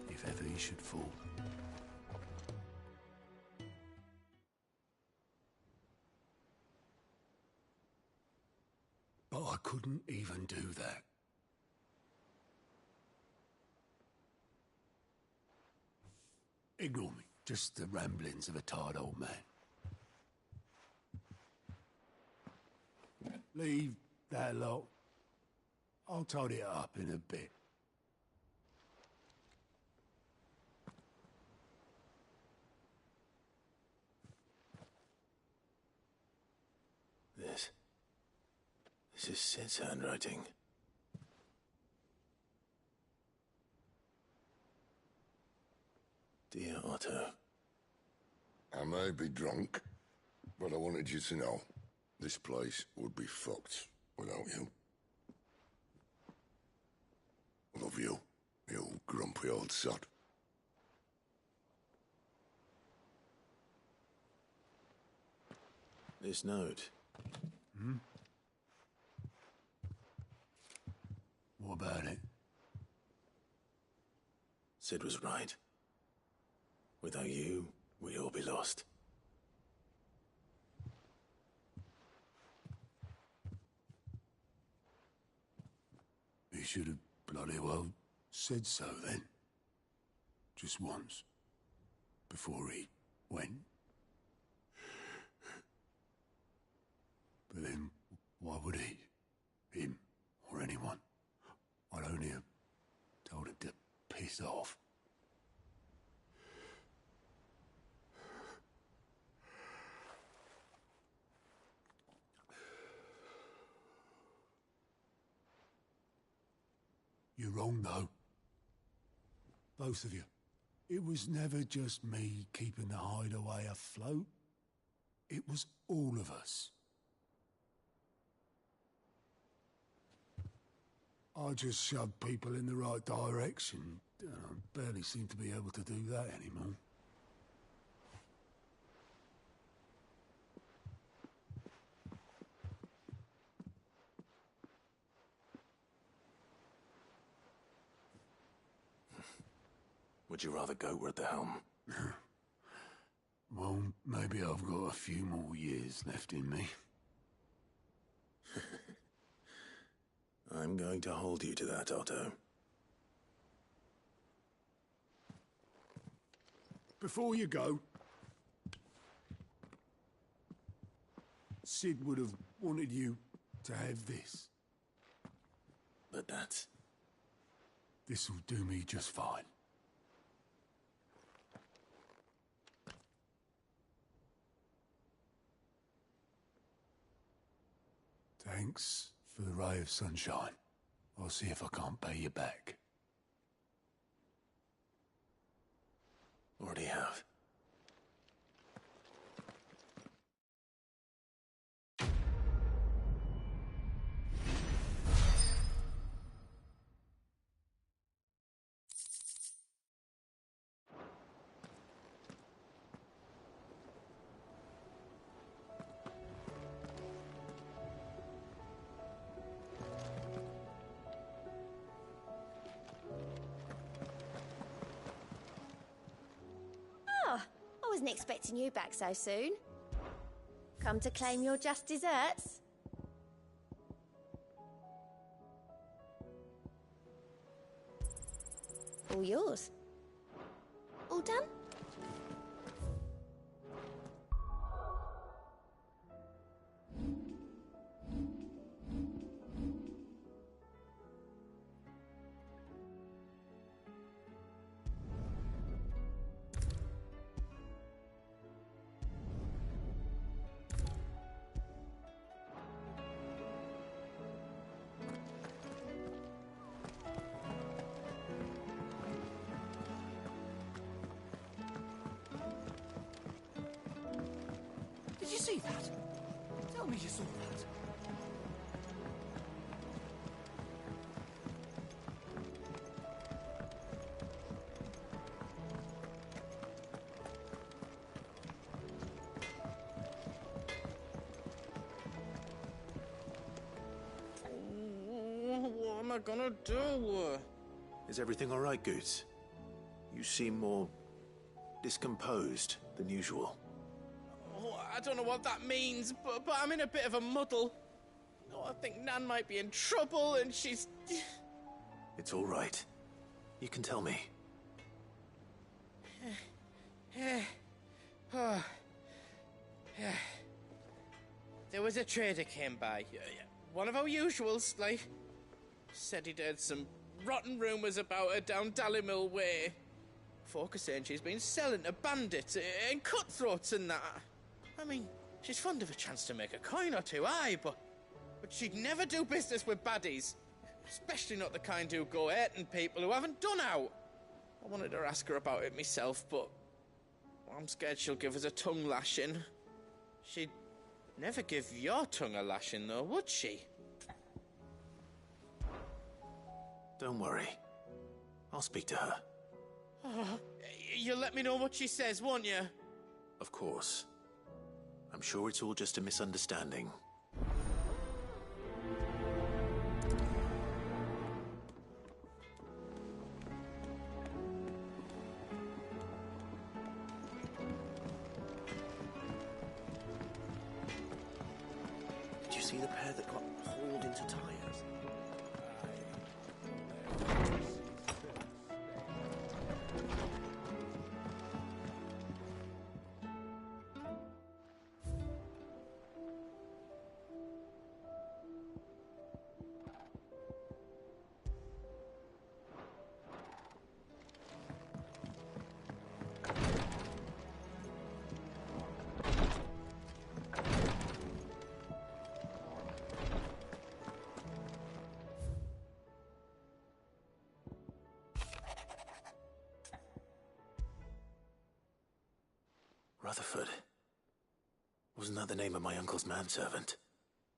if ever he should fall. But I couldn't even do that. Ignore me. Just the ramblings of a tired old man. Leave that lot. I'll tidy it up in a bit. This is Sid's handwriting. Dear Otto. I may be drunk, but I wanted you to know this place would be fucked without you. I love you, you grumpy old sod. This note. Hmm? What about it? Sid was right. Without you, we'd all be lost. He should have bloody well said so then. Just once. Before he went. But then, why would he? Him, or anyone? I'd only have told him to piss off. You're wrong, though. Both of you. It was never just me keeping the hideaway afloat. It was all of us. I just shoved people in the right direction. I barely seem to be able to do that anymore. Would you rather Goat were at the helm? Well, maybe I've got a few more years left in me. I'm going to hold you to that, Otto. Before you go, Sid would have wanted you to have this. But that's... This'll do me just fine. Thanks for the ray of sunshine. I'll see if I can't pay you back. Already have. I wasn't expecting you back so soon. Come to claim your just desserts? All yours. All done? Did you see that? Tell me you saw that. What am I gonna do? Is everything all right, Goetz? You seem more discomposed than usual. Oh, I don't know what that means, but I'm in a bit of a muddle. Oh, I think Nan might be in trouble, and she's... It's all right. You can tell me. There was a trader came by. One of our usuals, like. Said he'd heard some rotten rumours about her down Dalimil Way. Folk are saying she's been selling to bandits and cutthroats and that. I mean, she's fond of a chance to make a coin or two, aye, but she'd never do business with baddies. Especially not the kind who go hurting people who haven't done out. I wanted to ask her about it myself, but I'm scared she'll give us a tongue lashing. She'd never give your tongue a lashing, though, would she? Don't worry. I'll speak to her. Oh, you'll let me know what she says, won't you? Of course. I'm sure it's all just a misunderstanding. Did you see the pair that got hauled into tires? Rutherford. Wasn't that the name of my uncle's manservant?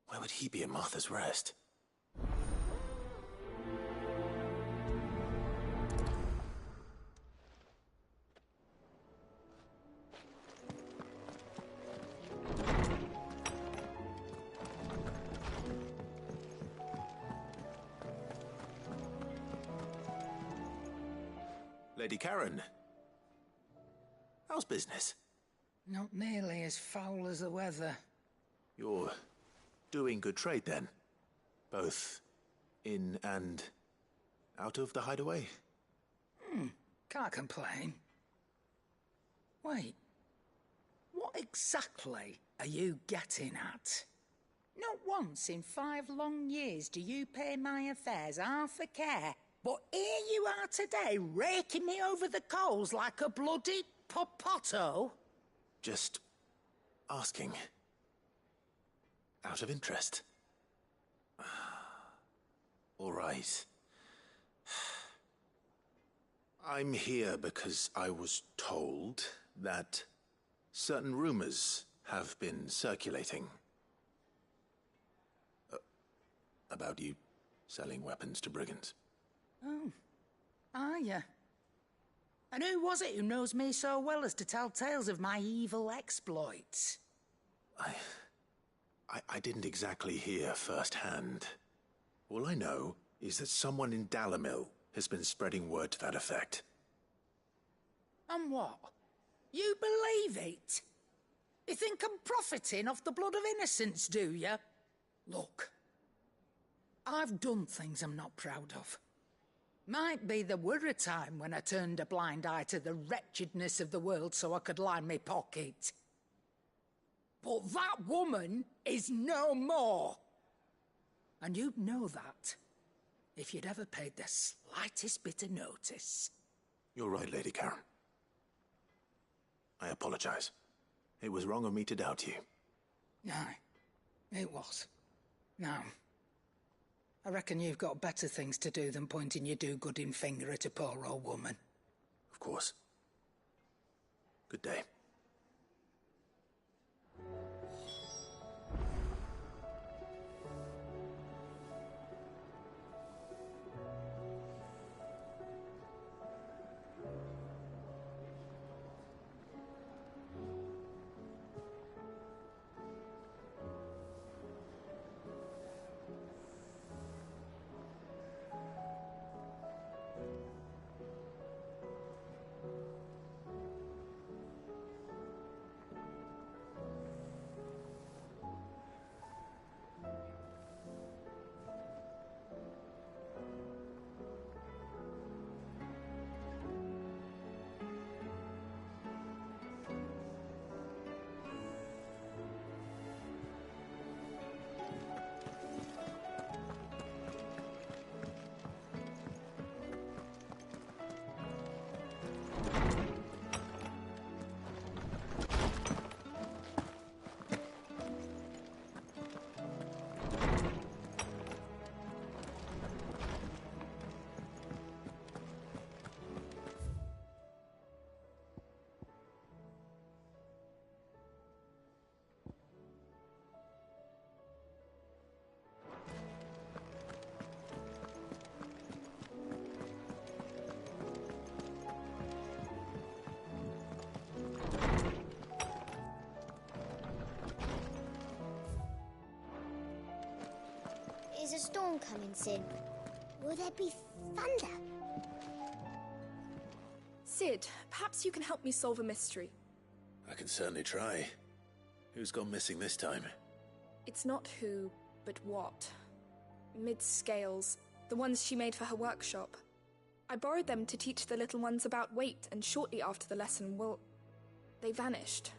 Why would he be at Martha's Rest? Lady Karen. How's business? Not nearly as foul as the weather. You're doing good trade then? Both in and out of the hideaway? Can't complain. Wait. What exactly are you getting at? Not once in 5 long years do you pay my affairs half a care, but here you are today, raking me over the coals like a bloody popoto? Just asking. Out of interest. All right. I'm here because I was told that certain rumors have been circulating. About you selling weapons to brigands. Oh, are ya? And who was it who knows me so well as to tell tales of my evil exploits? I didn't exactly hear firsthand. All I know is that someone in Dalamil has been spreading word to that effect. And what? You believe it? You think I'm profiting off the blood of innocents, do you? Look, I've done things I'm not proud of. Might be there were a time when I turned a blind eye to the wretchedness of the world so I could line my pocket. But that woman is no more. And you'd know that if you'd ever paid the slightest bit of notice. You're right, Lady Karen. I apologize. It was wrong of me to doubt you. Aye, it was. Now, I reckon you've got better things to do than pointing your do-gooding finger at a poor old woman. Of course. Good day. Is a storm coming soon? Will there be thunder? Cid, perhaps you can help me solve a mystery. I can certainly try. Who's gone missing this time? It's not who, but what. Mid's scales, the ones she made for her workshop. I borrowed them to teach the little ones about weight, and shortly after the lesson, well, they vanished.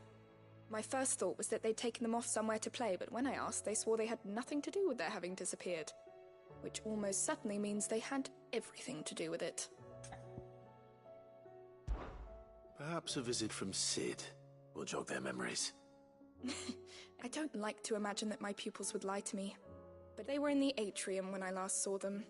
My first thought was that they'd taken them off somewhere to play, but when I asked, they swore they had nothing to do with their having disappeared. Which almost certainly means they had everything to do with it. Perhaps a visit from Cid will jog their memories. I don't like to imagine that my pupils would lie to me, but they were in the atrium when I last saw them.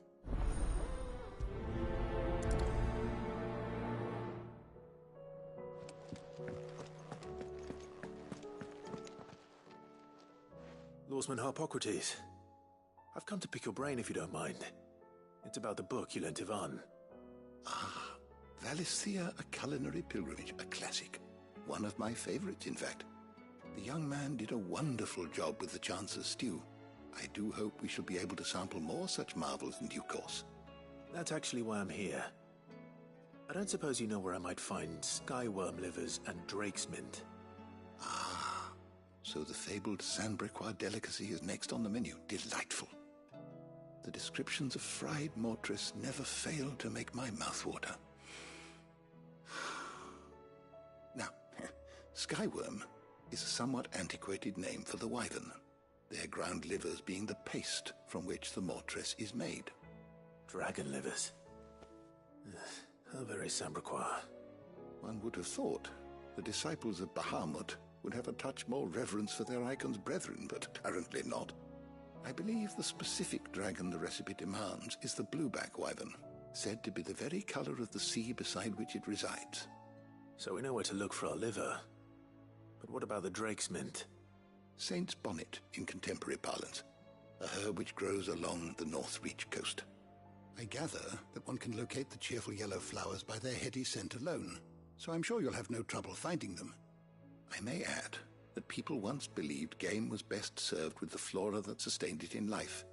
Lawsman Harpocrates. I've come to pick your brain if you don't mind. It's about the book you lent Ivan. Ah, Valisthea, A Culinary Pilgrimage, a classic. One of my favorites, in fact. The young man did a wonderful job with the Chance's stew. I do hope we shall be able to sample more such marvels in due course. That's actually why I'm here. I don't suppose you know where I might find skyworm livers and drake's mint. So the fabled Sandbrequois delicacy is next on the menu. Delightful. The descriptions of fried mortress never fail to make my mouth water. Now, skyworm is a somewhat antiquated name for the wyvern, their ground livers being the paste from which the mortress is made. Dragon livers. How very Sambrequois. One would have thought the disciples of Bahamut would have a touch more reverence for their icon's brethren, but apparently not. I believe the specific dragon the recipe demands is the blueback wyvern, said to be the very color of the sea beside which it resides. So we know where to look for our liver. But what about the drake's mint? Saint's bonnet in contemporary parlance, a herb which grows along the North Reach coast. I gather that one can locate the cheerful yellow flowers by their heady scent alone, so I'm sure you'll have no trouble finding them. I may add that people once believed game was best served with the flora that sustained it in life,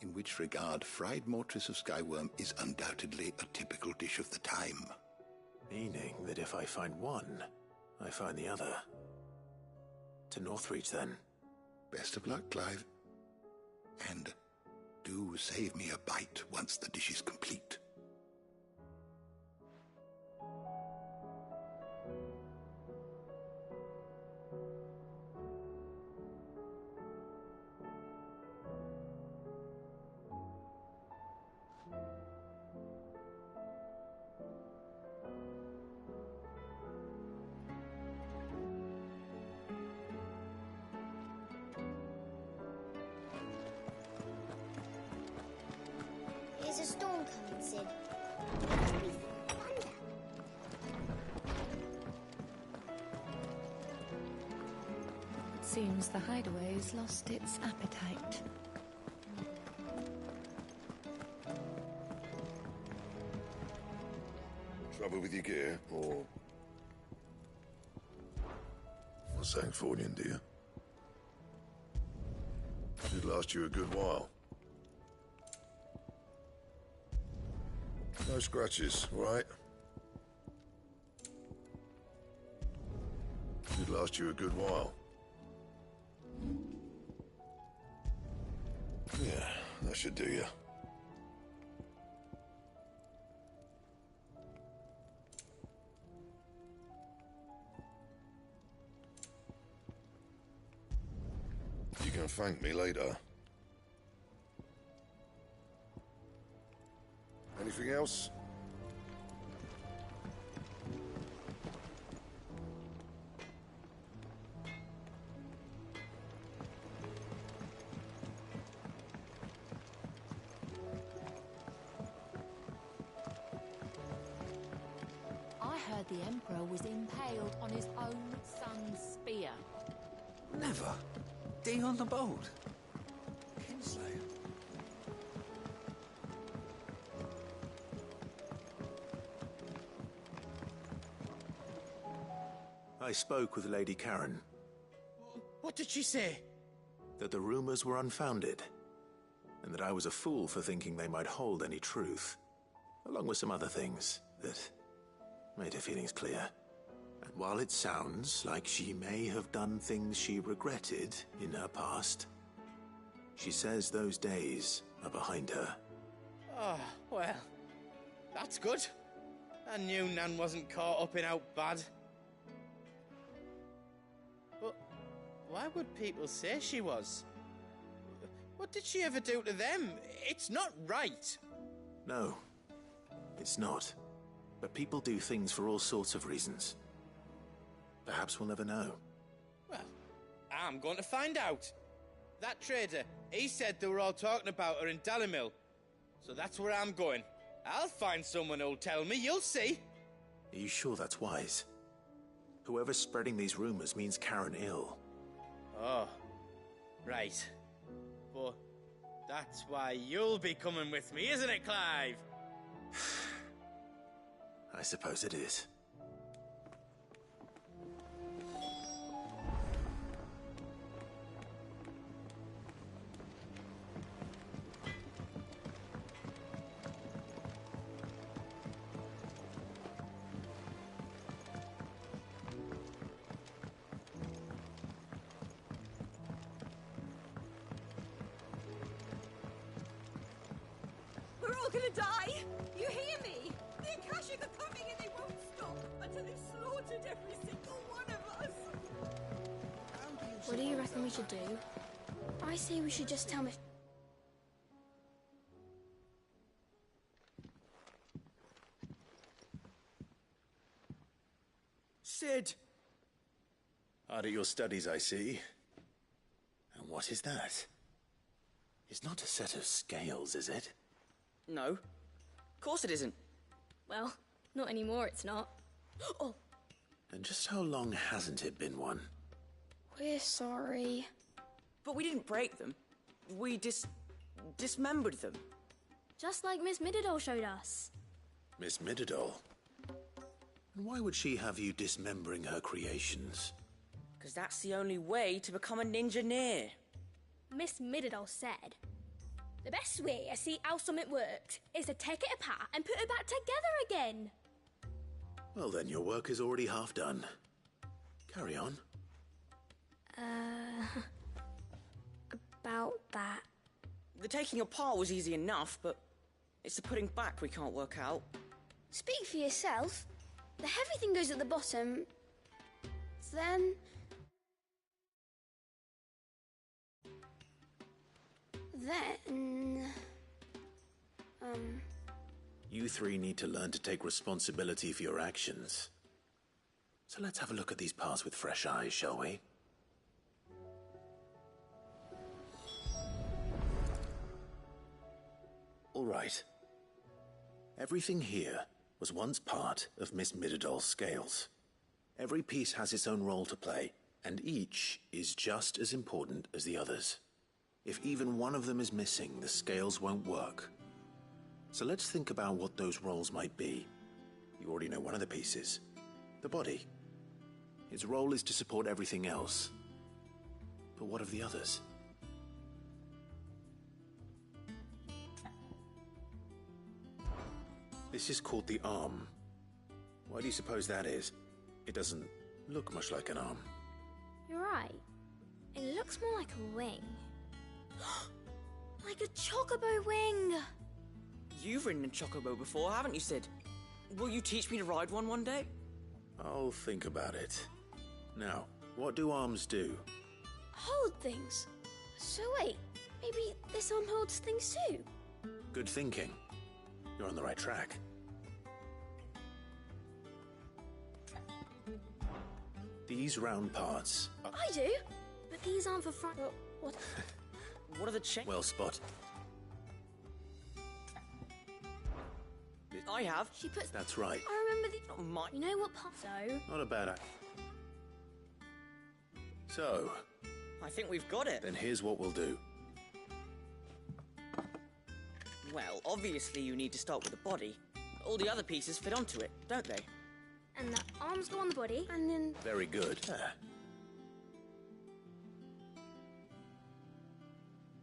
in which regard fried mortress of skyworm is undoubtedly a typical dish of the time. Meaning that if I find one, I find the other. To Northreach, then. Best of luck, Clive. And do save me a bite once the dish is complete. There's a storm coming, Sid. Must be thunder. It seems the hideaway's lost its appetite. Trouble with your gear, or... Or Sangfornian, dear? Should last you a good while. No scratches, all right? Should last you a good while. Yeah, that should do you. You can thank me later. Anything else? I heard the Emperor was impaled on his own son's spear. Never. Dion the Bold. Kinslayer. I spoke with Lady Karen. What did she say? That the rumors were unfounded, and that I was a fool for thinking they might hold any truth, along with some other things that made her feelings clear. And while it sounds like she may have done things she regretted in her past, she says those days are behind her. Oh, well, that's good. I knew Nan wasn't caught up in out bad. But why would people say she was? What did she ever do to them? It's not right. No, it's not. But people do things for all sorts of reasons. Perhaps we'll never know. Well, I'm going to find out. That trader, he said they were all talking about her in Dalimil. So that's where I'm going. I'll find someone who'll tell me, you'll see. Are you sure that's wise? Whoever's spreading these rumors means Karen ill. Oh, right. But that's why you'll be coming with me, isn't it, Clive? I suppose it is. gonna die! You hear me? The Akashic are coming and they won't stop until they've slaughtered every single one of us! What do you reckon we should do? I say we should just tell Miss... Cid! Hard at your studies, I see. And what is that? It's not a set of scales, is it? No. Of course it isn't. Well, not anymore, it's not. Oh, And just how long hasn't it been one? we're sorry. But we didn't break them. We dismembered them. Just like Miss Mididol showed us. Miss Mididol? And why would she have you dismembering her creations? Because that's the only way to become a ninja-neer. Miss Mididol said, the best way to see how something works is to take it apart and put it back together again. Well then, your work is already half done. Carry on. About that. The taking apart was easy enough, but it's the putting back we can't work out. Speak for yourself. The heavy thing goes at the bottom. Then... You three need to learn to take responsibility for your actions. So let's have a look at these parts with fresh eyes, shall we? All right. Everything here was once part of Miss Mididol's scales. Every piece has its own role to play, and each is just as important as the others. If even one of them is missing, the scales won't work. So let's think about what those roles might be. You already know one of the pieces. The body. Its role is to support everything else. But what of the others? This is called the arm. Why do you suppose that is? It doesn't look much like an arm. You're right. It looks more like a wing. Like a chocobo wing! You've ridden a chocobo before, haven't you, Cid? Will you teach me to ride one day? I'll think about it. Now, what do arms do? Hold things. So wait, maybe this arm holds things too? Good thinking. You're on the right track. These round parts are... I do, but these aren't for front... What? What are the chains? Well spotted. I have. She puts... That's right. I remember the... Not mine. You know what part... So... Not a bad idea. So... I think we've got it. Then here's what we'll do. Well, obviously you need to start with the body. All the other pieces fit onto it, don't they? And the arms go on the body, and then... Very good.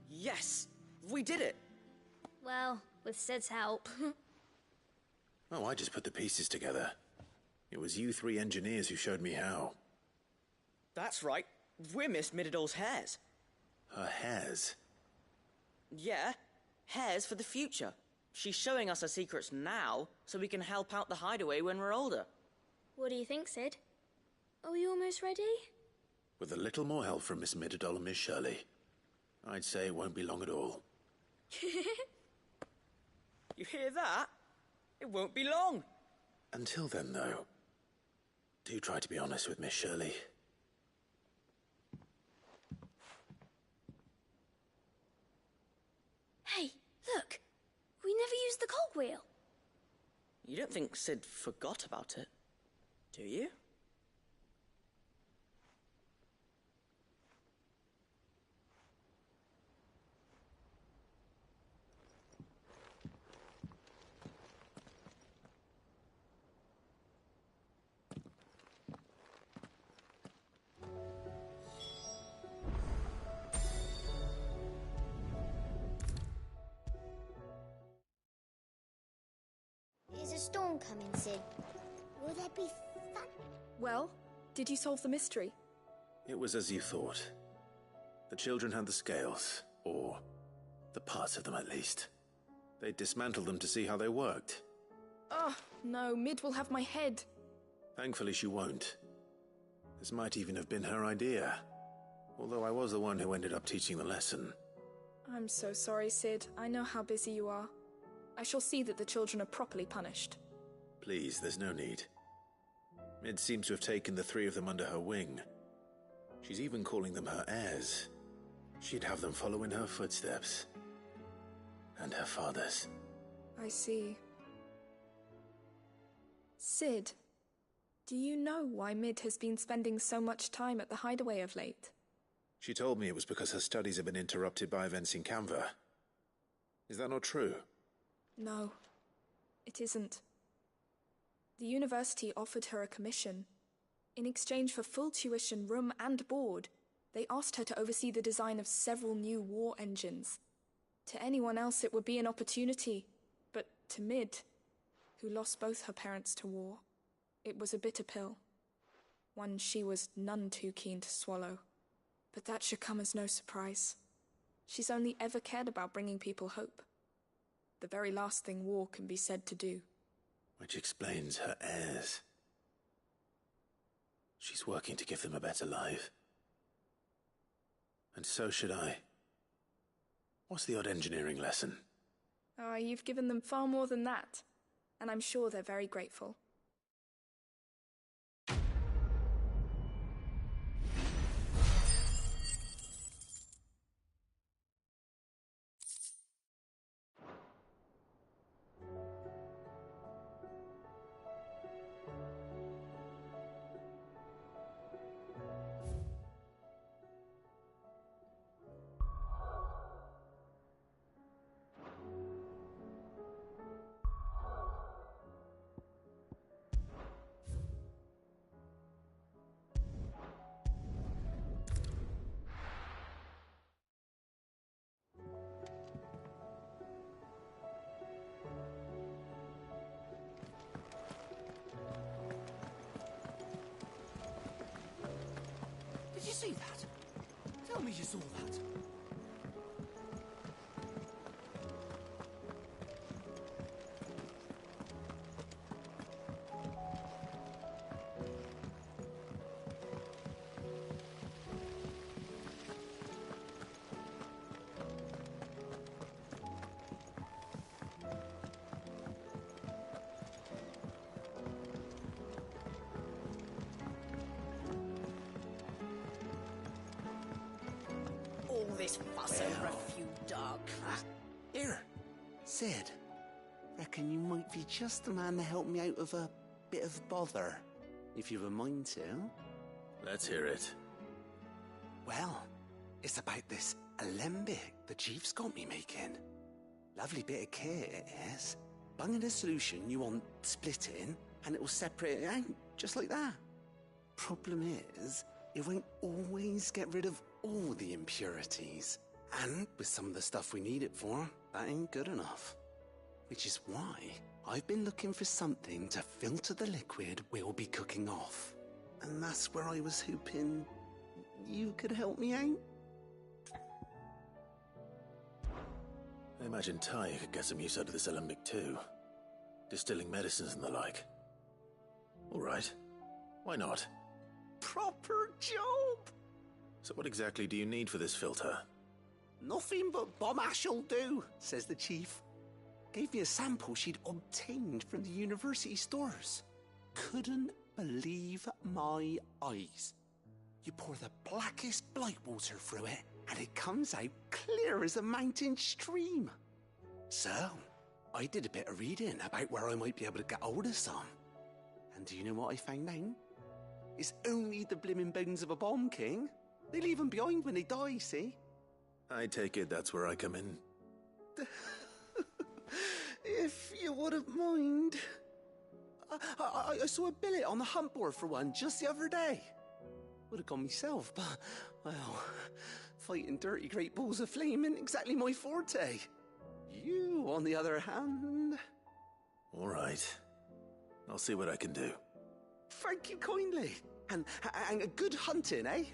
Yes! We did it! Well, with Cid's help. Oh, I just put the pieces together. It was you three engineers who showed me how. That's right. We're Miss Mididol's hairs. Her hairs? Yeah, hairs for the future. She's showing us her secrets now, so we can help out the hideaway when we're older. What do you think, Cid? Are we almost ready? With a little more help from Miss Mididol and Miss Shirley, I'd say it won't be long at all. You hear that? It won't be long. Until then, though, do try to be honest with Miss Shirley. Hey, look! We never used the cogwheel. You don't think Cid forgot about it, do you? Is a storm coming, Cid? Will there be fun? Well, did you solve the mystery? It was as you thought. The children had the scales, or the parts of them at least. They'd dismantle them to see how they worked. Oh, no, Mid will have my head. Thankfully she won't. This might even have been her idea. Although I was the one who ended up teaching the lesson. I'm so sorry, Sid. I know how busy you are. I shall see that the children are properly punished. Please, there's no need. Mid seems to have taken the 3 of them under her wing. She's even calling them her heirs. She'd have them follow in her footsteps. And her father's. I see. Sid, do you know why Mid has been spending so much time at the hideaway of late? She told me it was because her studies have been interrupted by events in Canva. Is that not true? No, it isn't. The university offered her a commission. In exchange for full tuition, room and board, they asked her to oversee the design of several new war engines. To anyone else it would be an opportunity, but to Mid, who lost both her parents to war, it was a bitter pill. One she was none too keen to swallow. But that should come as no surprise. She's only ever cared about bringing people hope. The very last thing war can be said to do. Which explains her heirs. She's working to give them a better life. And so should I. What's the odd engineering lesson? Ah, you've given them far more than that. And I'm sure they're very grateful. Did you see that? Tell me you saw that. This fuss over a few dark... Here, Sid. Reckon you might be just the man to help me out of a bit of bother, if you've a mind to. Let's hear it. Well, it's about this alembic the chief's got me making. Lovely bit of kit it is. Bung in a solution you want splitting, and it'll separate it out, just like that. Problem is, it won't always get rid of all the impurities. And with some of the stuff we need it for, that ain't good enough. Which is why I've been looking for something to filter the liquid we'll be cooking off. And that's where I was hoping you could help me out. I imagine Ty could get some use out of this alembic too. Distilling medicines and the like. All right. Why not? Proper job! So what exactly do you need for this filter? Nothing but bomb ash'll do, says the chief. Gave me a sample she'd obtained from the university stores. Couldn't believe my eyes. You pour the blackest blight water through it, and it comes out clear as a mountain stream. So, I did a bit of reading about where I might be able to get hold of some. And do you know what I found out? It's only the blimmin' bones of a bomb king. They leave them behind when they die, see? I take it that's where I come in. If you wouldn't mind. I saw a billet on the hunt board for one just the other day. Would have gone myself, but, well, fighting dirty great balls of flame isn't exactly my forte. You, on the other hand... All right. I'll see what I can do. Thank you kindly. And a good hunting, eh?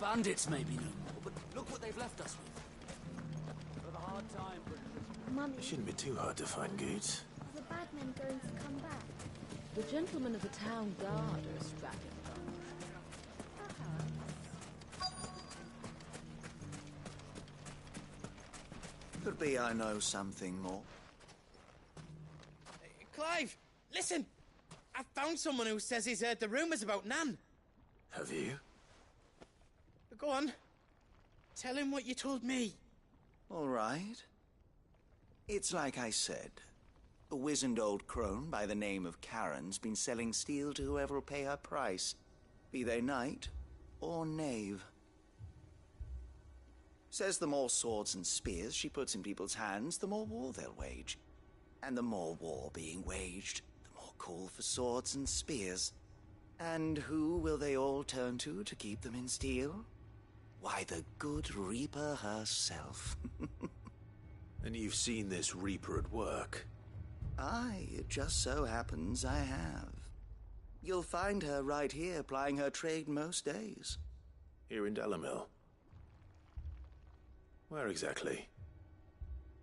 bandits may be no more, but look what they've left us with. We'll have a hard time, Mummy, It shouldn't be too hard to find goods. are the bad men going to come back? The gentlemen of the town guard are strapping them. Could be I know something more. Clive, listen! I found someone who says he's heard the rumours about Nan. Have you? Go on. Tell him what you told me. All right. It's like I said. A wizened old crone by the name of Karen's been selling steel to whoever will pay her price, be they knight or knave. Says the more swords and spears she puts in people's hands, the more war they'll wage. And the more war being waged, the more call for swords and spears. And who will they all turn to keep them in steel? Why, the good Reaper herself. And you've seen this Reaper at work? Aye, it just so happens I have. You'll find her right here plying her trade most days. Here in Dalimil? Where exactly?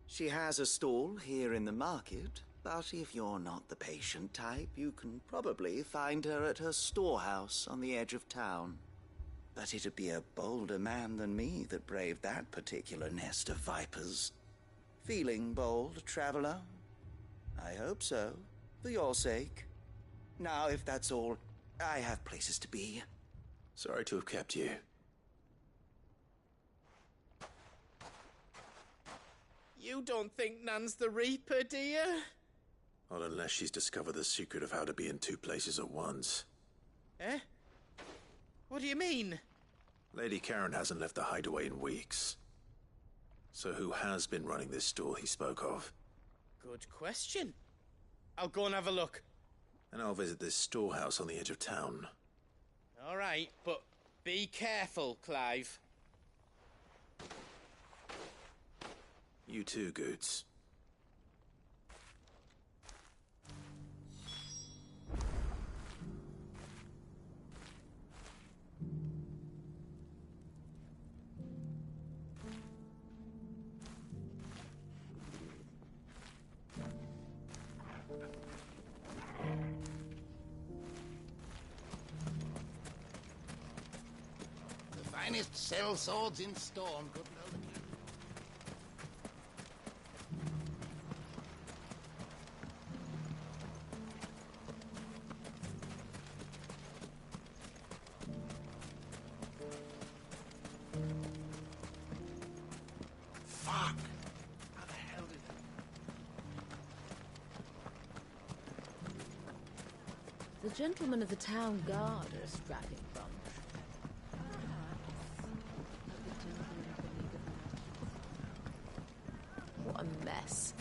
She has a stall here in the market, but if you're not the patient type, you can probably find her at her storehouse on the edge of town. But it'd be a bolder man than me that braved that particular nest of vipers. Feeling bold, traveler? I hope so, for your sake. Now, if that's all, I have places to be. Sorry to have kept you. You don't think Nan's the Reaper, do you? Not unless she's discovered the secret of how to be in two places at once. Eh? What do you mean? Lady Karen hasn't left the hideaway in weeks. So who has been running this stall he spoke of? Good question. I'll go and have a look. And I'll visit this storehouse on the edge of town. All right, but be careful, Clive. You too, Goods. The finest sell swords in Storm, good Lord. Fuck! How the hell did The gentlemen of the town guard are a strapping bunch. What a mess.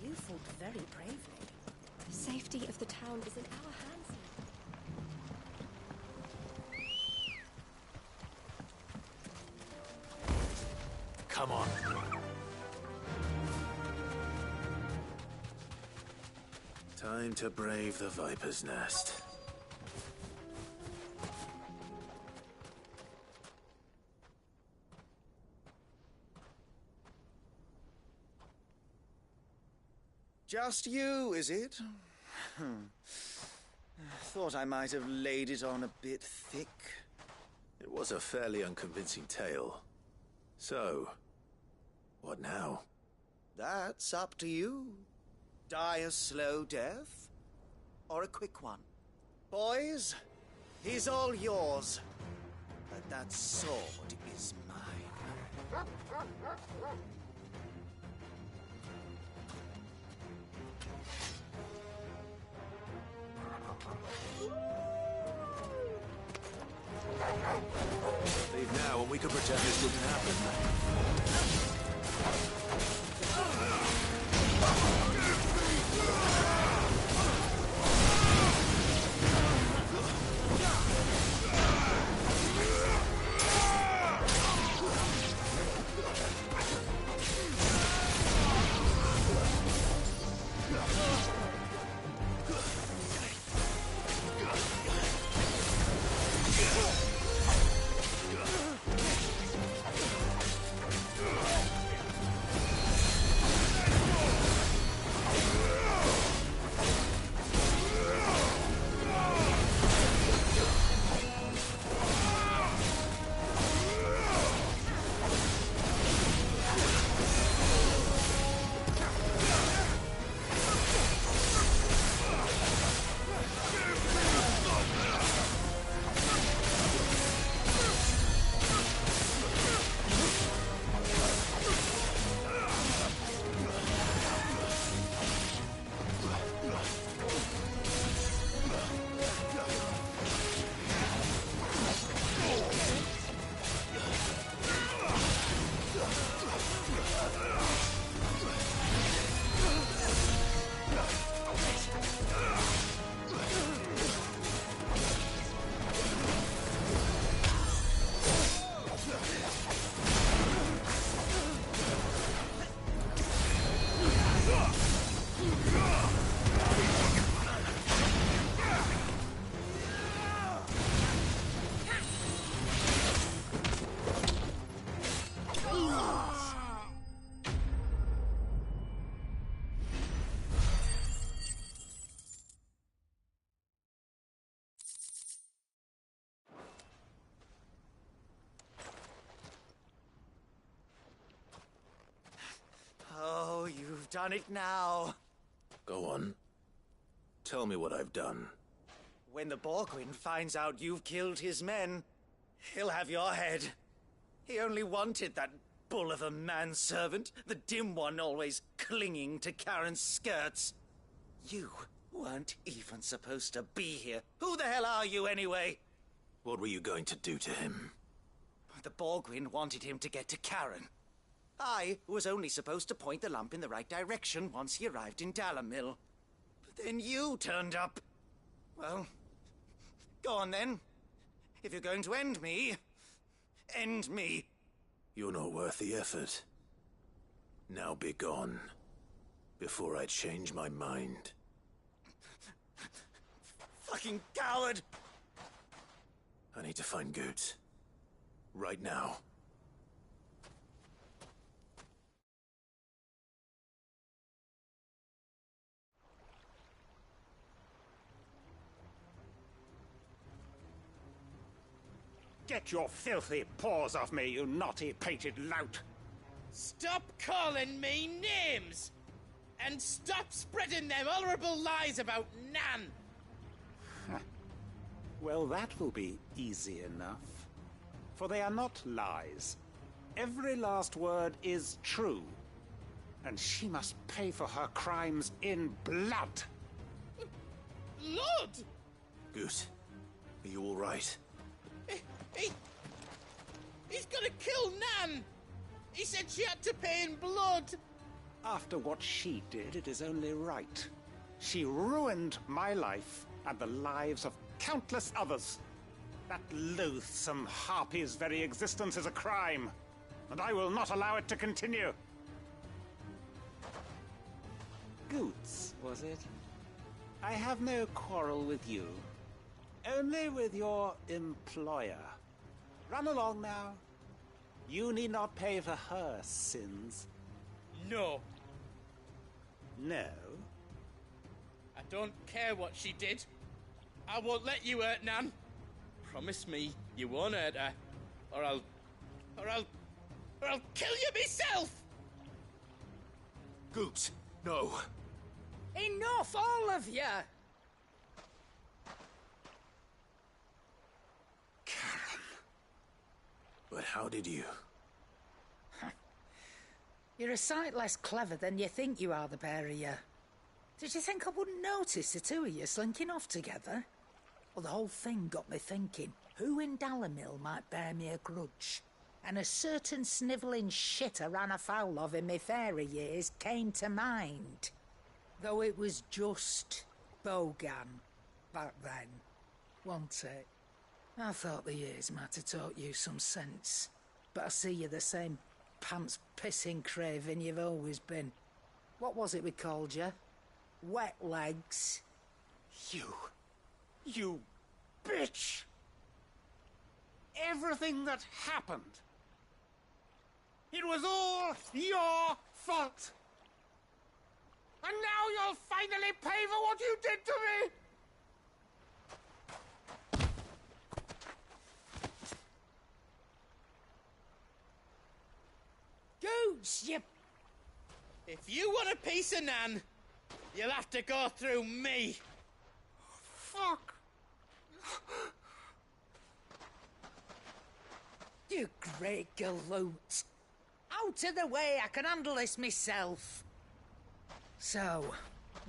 You fought very bravely. The safety of the town is in our hands. Come on. Time to brave the Viper's Nest. Just you, is it? Thought I might have laid it on a bit thick. It was a fairly unconvincing tale. So, what now? That's up to you. Die a slow death, or a quick one. Boys, he's all yours. But that sword is mine. Leave now and we can pretend this didn't happen. You've done it now. Go on. Tell me what I've done. When the Borgwyn finds out you've killed his men, he'll have your head. He only wanted that bull of a manservant, the dim one always clinging to Karen's skirts. You weren't even supposed to be here. Who the hell are you anyway? What were you going to do to him? The Borgwyn wanted him to get to Karen. I was only supposed to point the lamp in the right direction once he arrived in Dalamil. But then you turned up. Well, go on then. If you're going to end me, end me. You're not worth the effort. Now be gone, before I change my mind. Fucking coward! I need to find Goetz. Right now. Get your filthy paws off me, you naughty-pated lout! Stop calling me names! And stop spreading them horrible lies about Nan! Well, that will be easy enough. For they are not lies. Every last word is true. And she must pay for her crimes in blood. Blood? Goose, are you all right? He's gonna kill Nan! He said she had to pay in blood! After what she did, it is only right. She ruined my life and the lives of countless others. That loathsome harpy's very existence is a crime, and I will not allow it to continue. Goetz, was it? I have no quarrel with you. Only with your employer. Run along now. You need not pay for her sins. No. No? I don't care what she did. I won't let you hurt Nan. Promise me you won't hurt her, or I'll kill you myself! Goetz, no. Enough, all of you! But how did you? You're a sight less clever than you think you are, the pair of you. Did you think I wouldn't notice the two of you slinking off together? Well, the whole thing got me thinking, who in Dalamil might bear me a grudge? And a certain snivelling shit I ran afoul of in my fairy years came to mind. Though it was just Bogan back then, wasn't it? I thought the years might have taught you some sense, but I see you're the same pants-pissing craven you've always been. What was it we called you? Wet legs? You bitch! Everything that happened, it was all your fault! And now you'll finally pay for what you did to me! Goose, you... If you want a piece of Nan, you'll have to go through me. Fuck! You great galoot. Out of the way, I can handle this myself. So,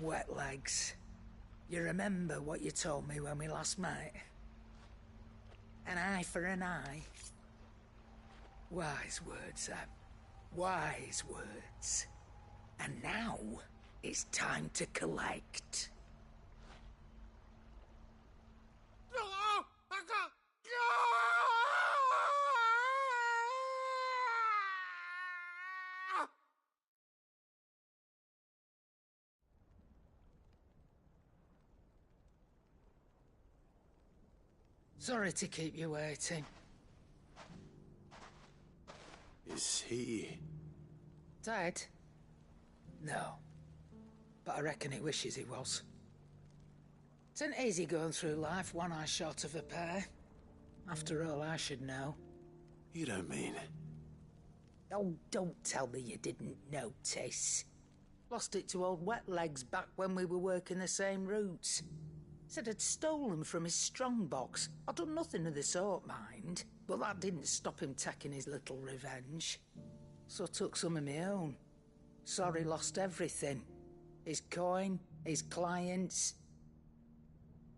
wet legs, you remember what you told me when we last met? An eye for an eye. Wise words, Sam. Wise words. And now, it's time to collect. Sorry to keep you waiting. Is he... dead? No. But I reckon he wishes he was. It isn't easy going through life one eye short of a pair. After all, I should know. You don't mean... Oh, don't tell me you didn't notice. Lost it to old Wet Legs back when we were working the same routes. Said I'd stolen from his strongbox. I'd done nothing of the sort, mind. But that didn't stop him taking his little revenge. So I took some of my own. Sorry, lost everything. His coin, his clients.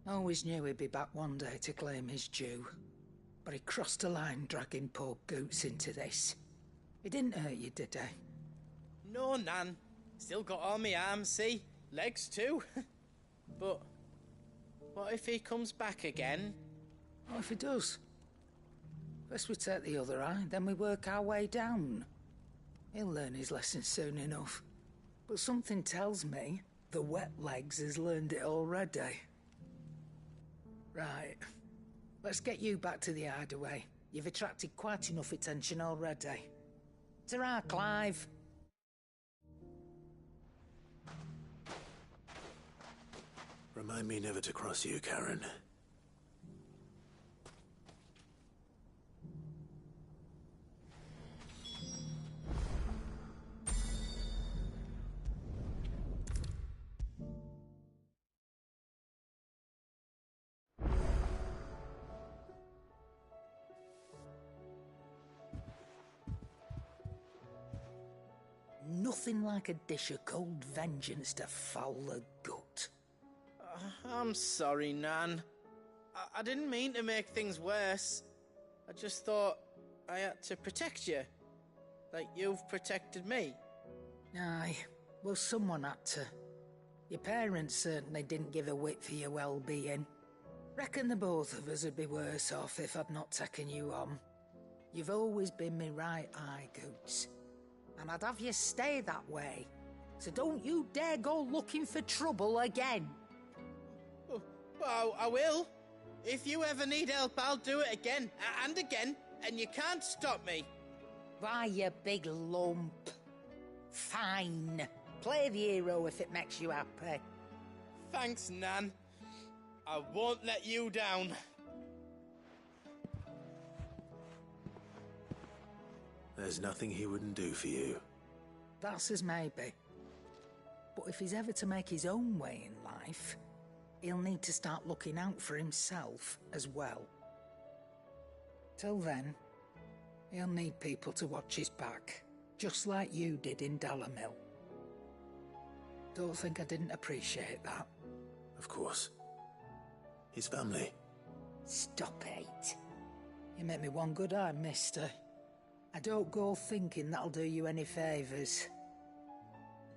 Always knew he'd be back one day to claim his due. But he crossed a line dragging poor Goots into this. He didn't hurt you, did he? No, Nan. Still got all my arms, see? Legs too. But what if he comes back again? What if he does? First we take the other eye, then we work our way down. He'll learn his lesson soon enough. But something tells me the Wet Legs has learned it already. Right. Let's get you back to the hideaway. You've attracted quite enough attention already. Ta-ra, Clive. Remind me never to cross you, Karen. Nothing like a dish of cold vengeance to foul the gut. I'm sorry, Nan. I didn't mean to make things worse. I just thought I had to protect you. Like you've protected me. Aye, well, someone had to. Your parents certainly didn't give a whit for your well-being. Reckon the both of us would be worse off if I'd not taken you on. You've always been me right eye, Goots. And I'd have you stay that way. So don't you dare go looking for trouble again. Well, I will. If you ever need help, I'll do it again and again, and you can't stop me. Why, you big lump. Fine. Play the hero if it makes you happy. Thanks, Nan. I won't let you down. There's nothing he wouldn't do for you. That's as maybe. But if he's ever to make his own way in life, he'll need to start looking out for himself as well. Till then, he'll need people to watch his back, just like you did in Dalamil. Don't think I didn't appreciate that. Of course. His family. Stop it. You make me one good eye, mister. I don't go thinking that'll do you any favours.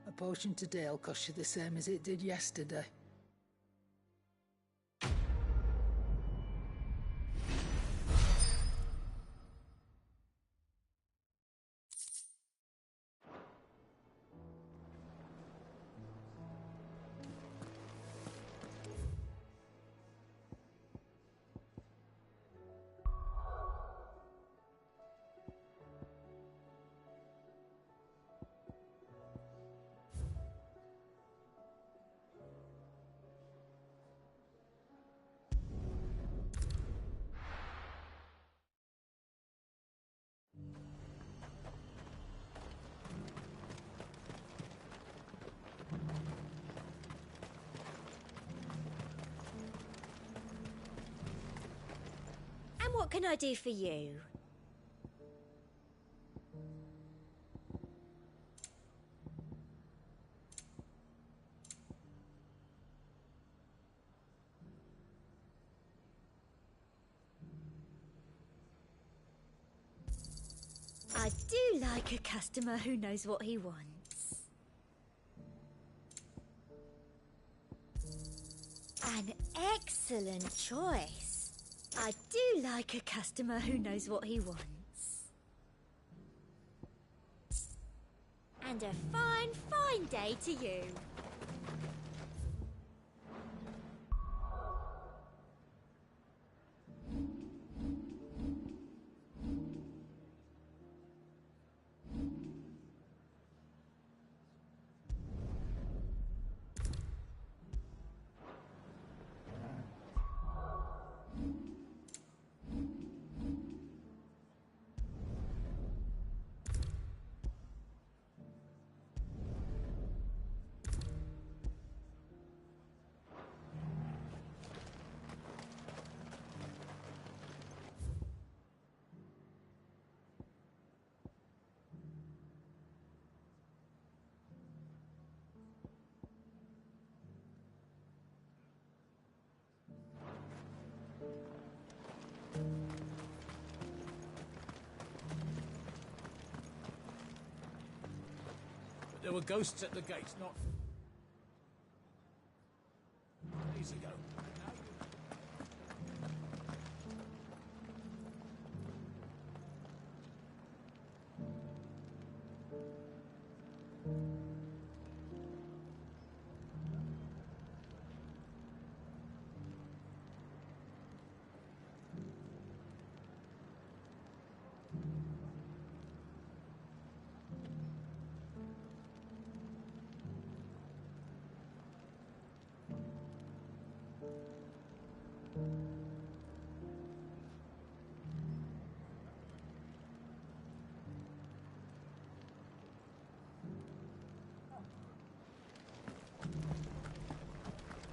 A potion today'll cost you the same as it did yesterday. What can I do for you? I do like a customer who knows what he wants. An excellent choice. I do like a customer who knows what he wants. And a fine, fine day to you. There were ghosts at the gates not days ago.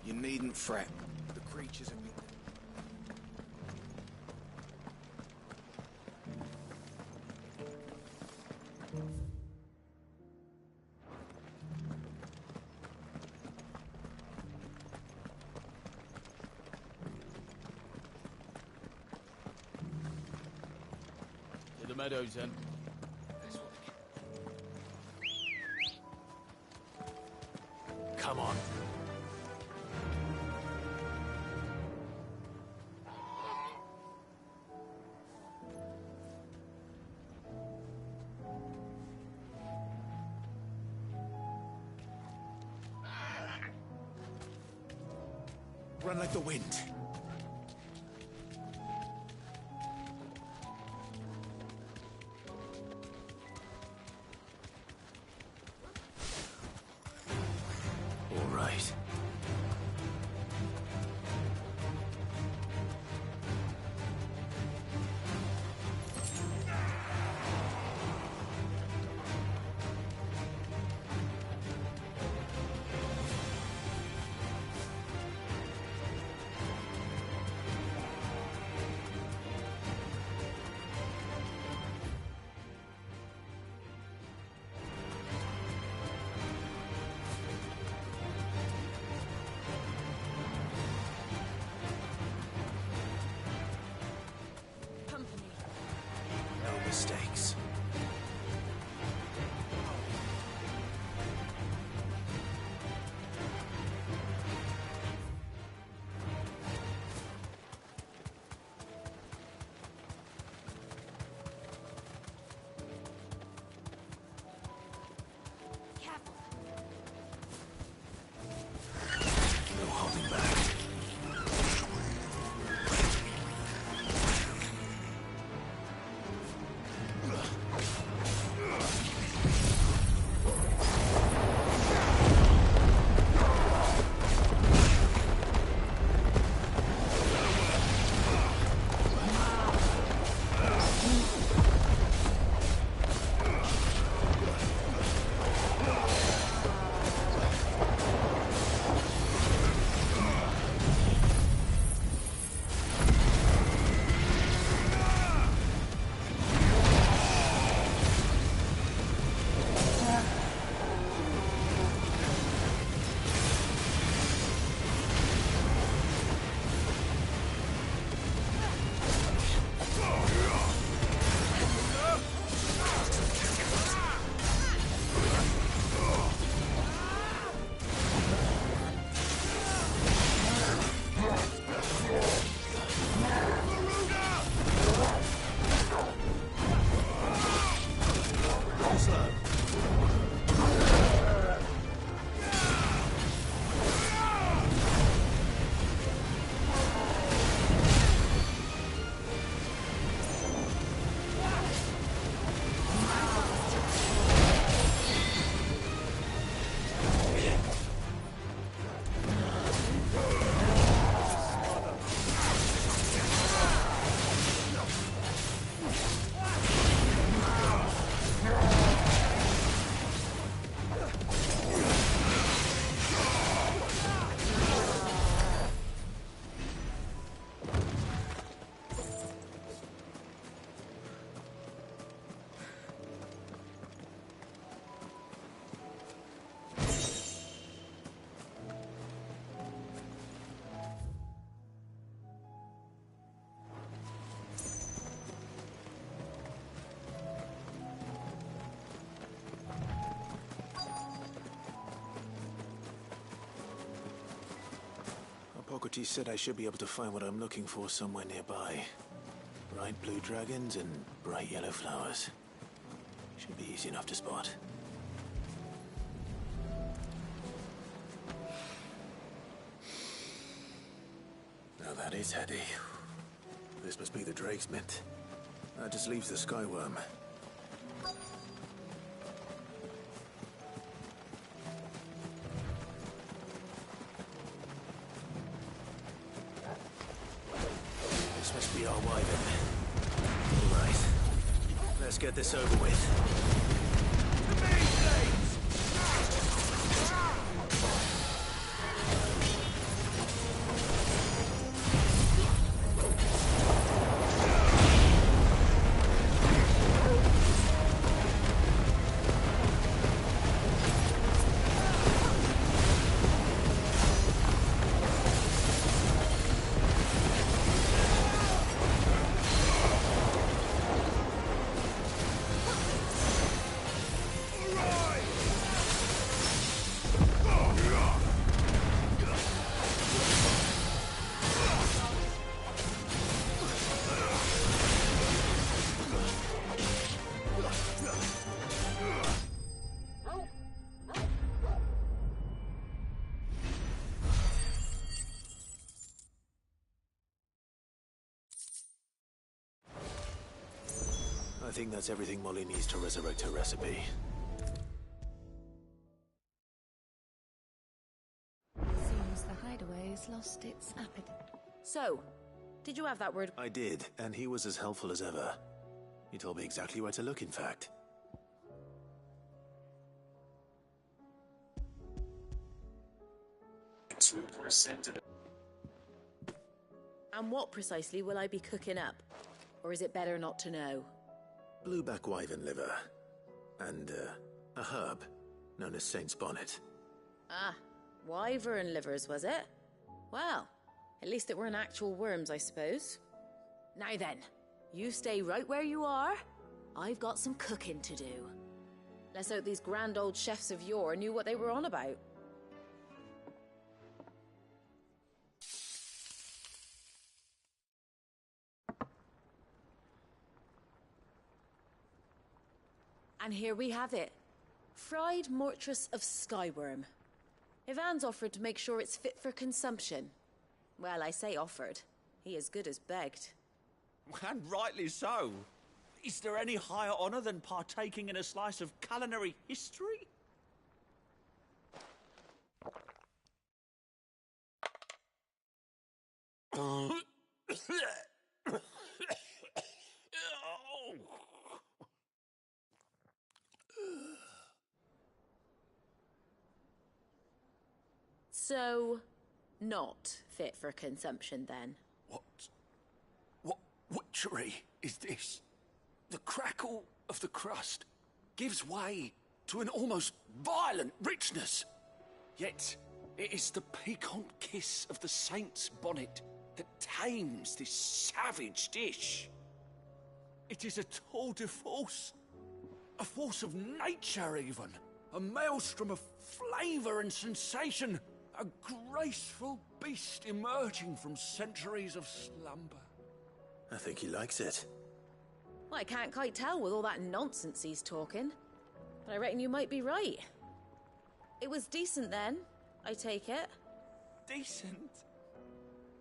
You needn't fret. The creatures have been... To the meadows, then. Come on. Run like the wind. All right. Socrates said I should be able to find what I'm looking for somewhere nearby. Bright blue dragons and bright yellow flowers. Should be easy enough to spot. Now that is heady. This must be the Drake's Mint. That just leaves the Skyworm. This must be our Wyvern. All right. Let's get this over with. I think that's everything Molly needs to resurrect her recipe. Seems the hideaway's lost its appetite. So, did you have that word? I did, and he was as helpful as ever. He told me exactly where to look, in fact. And what precisely will I be cooking up? Or is it better not to know? Blueback wyvern liver. And, a herb known as Saint's Bonnet. Ah, wyvern livers, was it? Well, at least it weren't actual worms, I suppose. Now then, you stay right where you are. I've got some cooking to do. Let's hope these grand old chefs of yore knew what they were on about. And here we have it. Fried Mortress of Skyworm. Ivan's offered to make sure it's fit for consumption. Well, I say offered. He as good as begged. And rightly so. Is there any higher honor than partaking in a slice of culinary history? So, not fit for consumption then? What witchery is this? The crackle of the crust gives way to an almost violent richness. Yet, it is the piquant kiss of the Saint's Bonnet that tames this savage dish. It is a tour de force. A force of nature, even. A maelstrom of flavour and sensation. A graceful beast emerging from centuries of slumber. I think he likes it. Well, I can't quite tell with all that nonsense he's talking. But I reckon you might be right. It was decent then, I take it. Decent?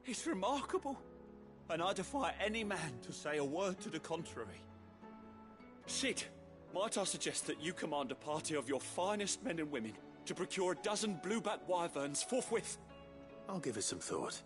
It's remarkable. And I defy any man to say a word to the contrary. Sid, might I suggest that you command a party of your finest men and women to procure a dozen blueback wyverns forthwith? I'll give it some thought.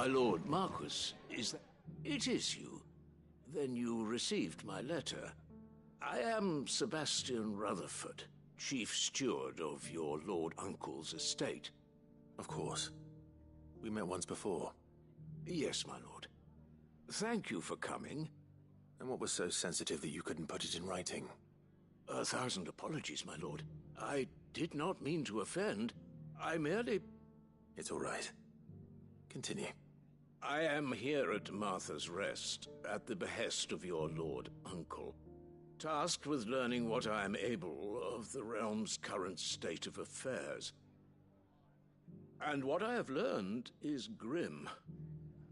my lord Marquis, is that... It is you. Then you received my letter. I am Sebastian Rutherford, chief steward of your lord uncle's estate. Of course. We met once before. Yes, my lord. Thank you for coming. And what was so sensitive that you couldn't put it in writing? 1,000 apologies, my lord. I did not mean to offend. I merely... It's all right. Continue. I am here at Martha's Rest, at the behest of your lord uncle, tasked with learning what I am able of the realm's current state of affairs. And what I have learned is grim.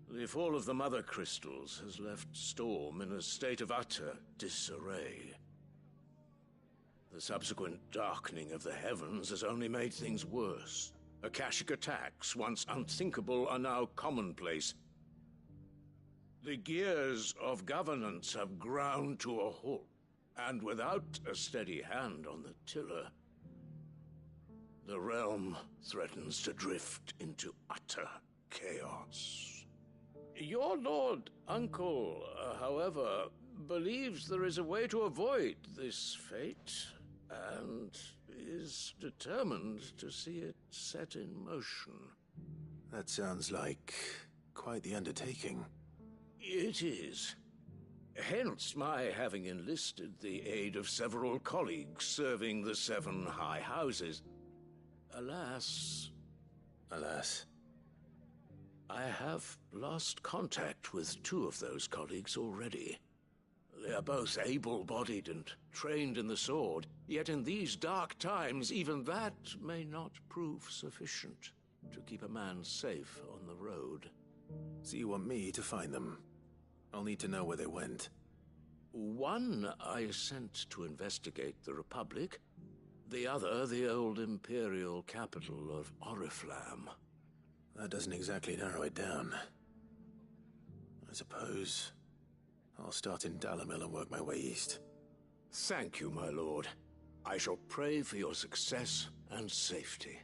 The fall of the Mother Crystals has left Storm in a state of utter disarray. The subsequent darkening of the heavens has only made things worse. Akashic attacks, once unthinkable, are now commonplace. The gears of governance have ground to a halt, and without a steady hand on the tiller, the realm threatens to drift into utter chaos. Your lord uncle, however, believes there is a way to avoid this fate, and is determined to see it set in motion. That sounds like quite the undertaking. It is. Hence my having enlisted the aid of several colleagues serving the 7 high houses. Alas... Alas? I have lost contact with 2 of those colleagues already. They are both able-bodied and trained in the sword, yet in these dark times even that may not prove sufficient to keep a man safe on the road. So you want me to find them? I'll need to know where they went. One I sent to investigate the Republic, the other the old Imperial capital of Oriflamme. That doesn't exactly narrow it down. I suppose I'll start in Dalimil and work my way east. Thank you, my lord. I shall pray for your success and safety.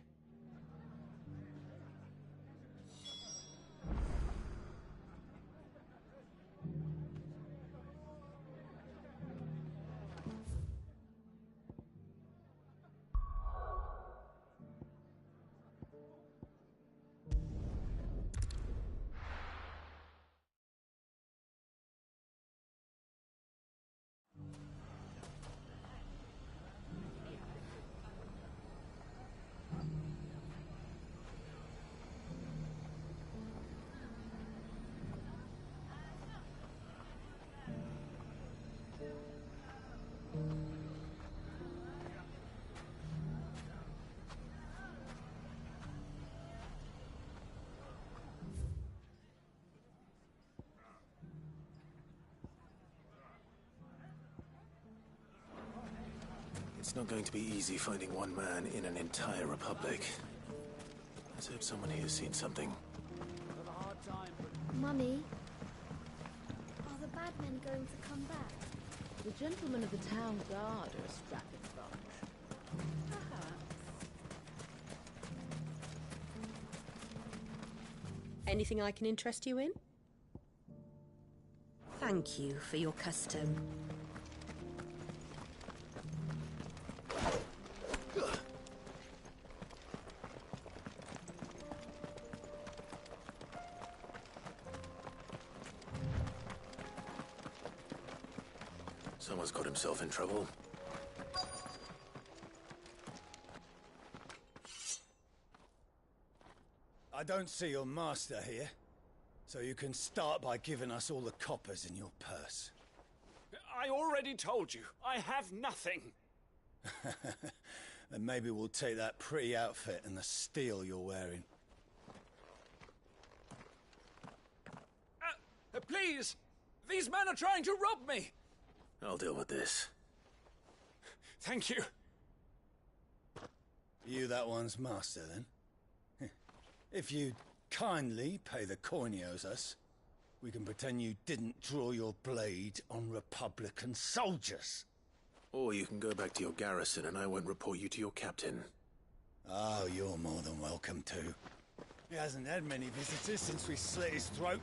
It's not going to be easy finding one man in an entire republic. Let's hope someone here has seen something. Mummy, are the bad men going to come back? The gentlemen of the town guard are a strapping bunch. Perhaps. Anything I can interest you in? Thank you for your custom. Someone's got himself in trouble. I don't see your master here, so you can start by giving us all the coppers in your purse. I already told you, I have nothing. Then maybe we'll take that pretty outfit and the steel you're wearing. Please! These men are trying to rob me! I'll deal with this. Thank you. You that one's master, then? If you'd kindly pay the coin he owes us, we can pretend you didn't draw your blade on Republican soldiers. Or you can go back to your garrison and I won't report you to your captain. Oh, you're more than welcome to. He hasn't had many visitors since we slit his throat.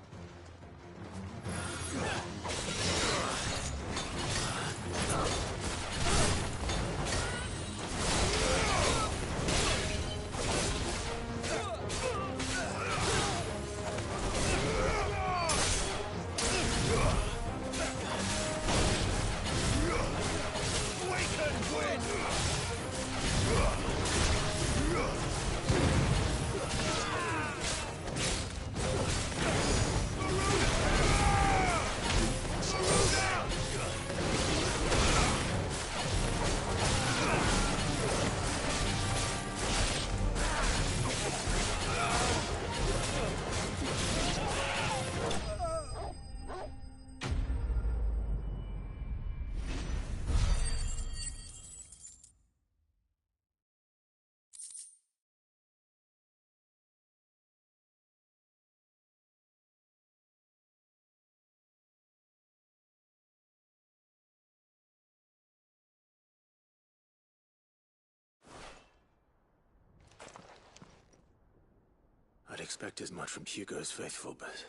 I'd expect as much from Hugo's faithful, but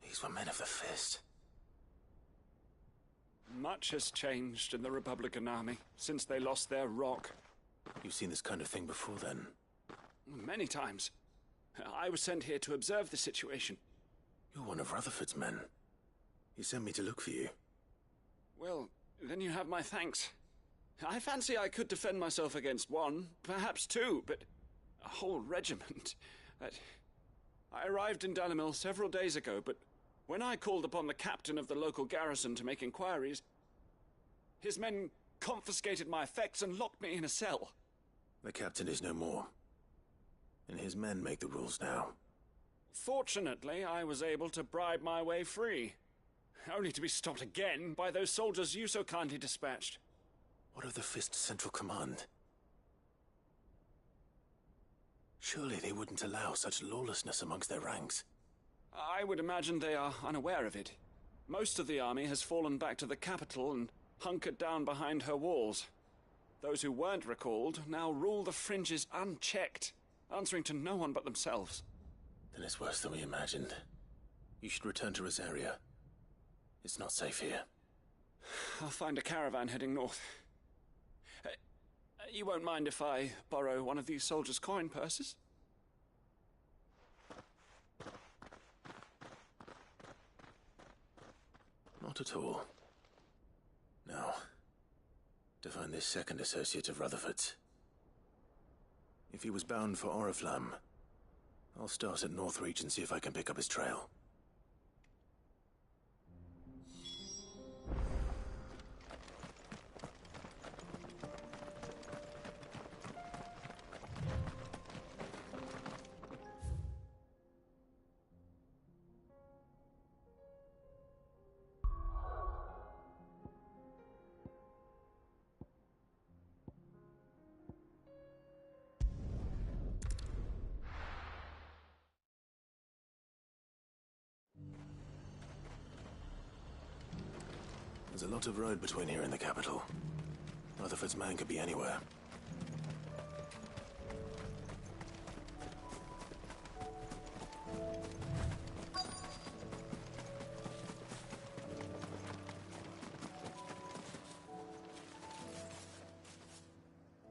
these were men of the Fist. Much has changed in the Republican army since they lost their rock. You've seen this kind of thing before, then? Many times. I was sent here to observe the situation. You're one of Rutherford's men. He sent me to look for you. Well, then you have my thanks. I fancy I could defend myself against one, perhaps two, but a whole regiment... I arrived in Dalimil several days ago, but when I called upon the captain of the local garrison to make inquiries, his men confiscated my effects and locked me in a cell. The captain is no more, and his men make the rules now. Fortunately, I was able to bribe my way free, only to be stopped again by those soldiers you so kindly dispatched. What of the Fist Central Command? Surely they wouldn't allow such lawlessness amongst their ranks. I would imagine they are unaware of it. Most of the army has fallen back to the capital and hunkered down behind her walls. Those who weren't recalled now rule the fringes unchecked, answering to no one but themselves. Then it's worse than we imagined. You should return to Rosaria. It's not safe here. I'll find a caravan heading north. You won't mind if I borrow one of these soldiers' coin purses? Not at all. Now, to find this second associate of Rutherford's. If he was bound for Oriflamme, I'll start at Northreach and see if I can pick up his trail. There's a lot of road between here and the capital. Rutherford's man could be anywhere.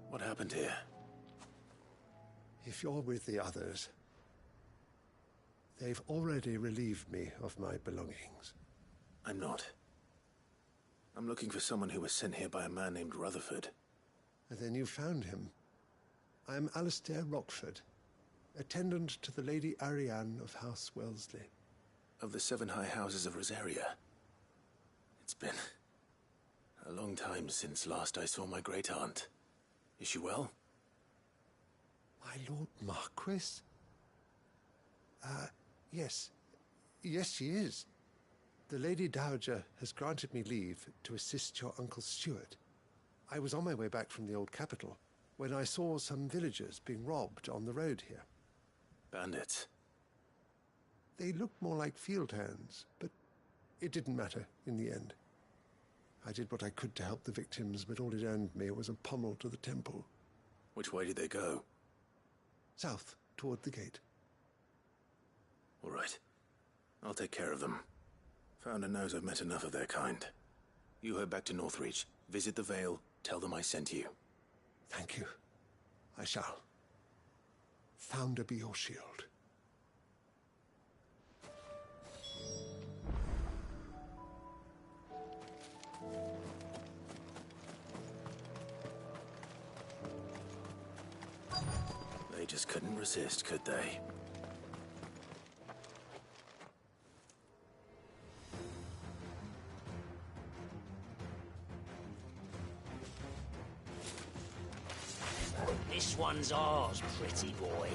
What happened here? If you're with the others, they've already relieved me of my belongings. I'm not. I'm looking for someone who was sent here by a man named Rutherford. And then you found him. I'm Alistair Rockford, attendant to the Lady Ariane of House Wellesley. Of the 7 high houses of Rosaria. It's been a long time since last I saw my great-aunt. Is she well? My Lord Marquis? Yes. Yes, she is. The Lady Dowager has granted me leave to assist your Uncle Stuart. I was on my way back from the old capital when I saw some villagers being robbed on the road here. Bandits? They looked more like field hands, but it didn't matter in the end. I did what I could to help the victims, but all it earned me was a pommel to the temple. Which way did they go? South, toward the gate. All right. I'll take care of them. Founder knows I've met enough of their kind. You head back to Northreach, visit the Vale, tell them I sent you. Thank you. I shall. Founder be your shield. They just couldn't resist, could they? This one's ours, pretty boy.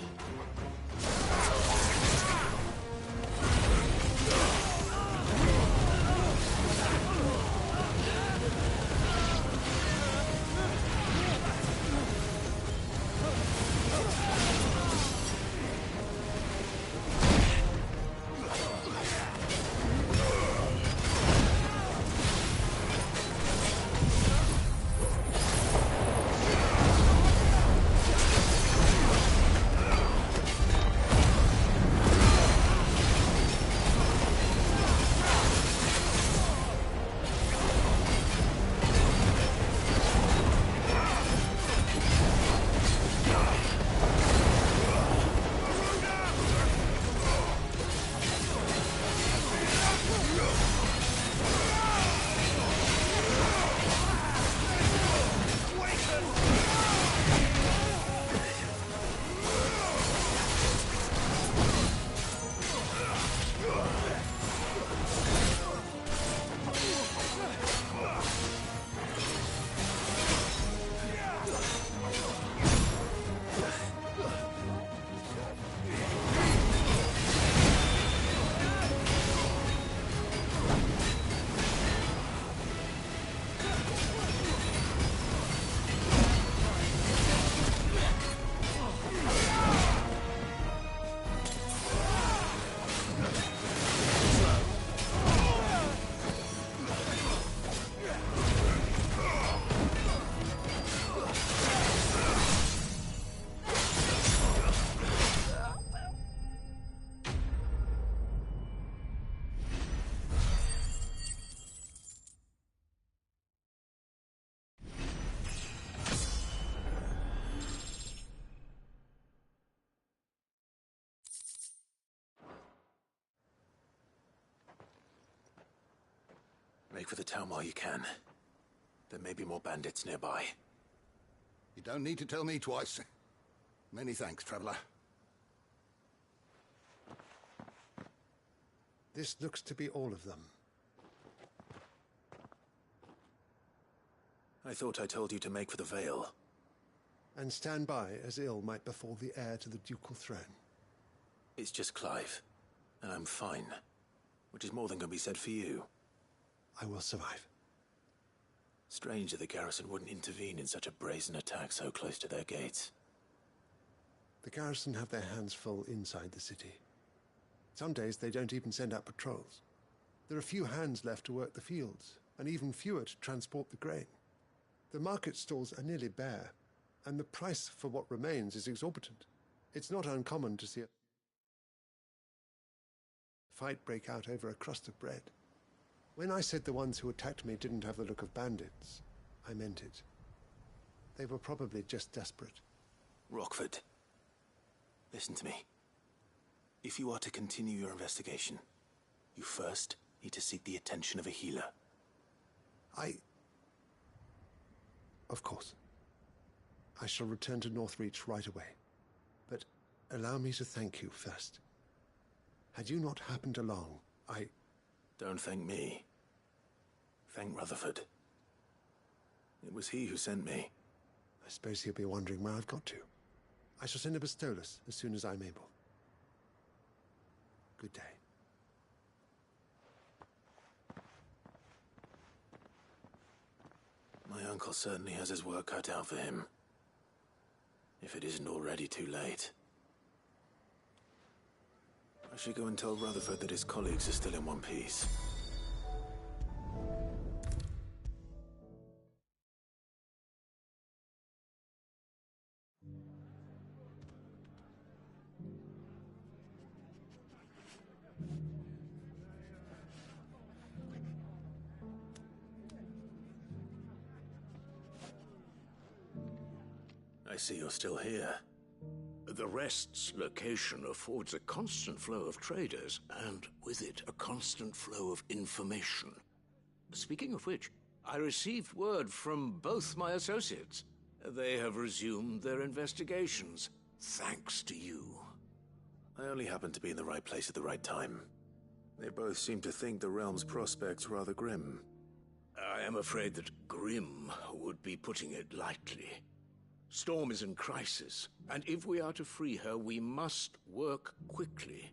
Make for the town while you can. There may be more bandits nearby. You don't need to tell me twice. Many thanks, traveler. This looks to be all of them. I thought I told you to make for the Vale. And stand by as ill might befall the heir to the ducal throne. It's just Clive, and I'm fine. Which is more than can be said for you. I will survive. Strange that the garrison wouldn't intervene in such a brazen attack so close to their gates. The garrison have their hands full inside the city. Some days they don't even send out patrols. There are few hands left to work the fields, and even fewer to transport the grain. The market stalls are nearly bare, and the price for what remains is exorbitant. It's not uncommon to see a fight break out over a crust of bread. When I said the ones who attacked me didn't have the look of bandits, I meant it. They were probably just desperate. Rockford, listen to me. If you are to continue your investigation, you first need to seek the attention of a healer. Of course. I shall return to Northreach right away. But allow me to thank you first. Had you not happened along, Don't thank me. Thank Rutherford. It was he who sent me. I suppose he'll be wondering where I've got to. I shall send a Bastolus as soon as I'm able. Good day. My uncle certainly has his work cut out for him. If it isn't already too late. I should go and tell Rutherford that his colleagues are still in one piece. I see you're still here. The Rest's location affords a constant flow of traders, and with it, a constant flow of information. Speaking of which, I received word from both my associates. They have resumed their investigations, thanks to you. I only happened to be in the right place at the right time. They both seem to think the realm's prospects rather grim. I am afraid that grim would be putting it lightly. Storm is in crisis, and if we are to free her, we must work quickly.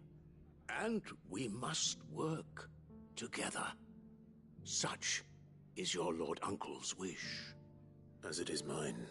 And we must work together. Such is your Lord Uncle's wish. As it is mine.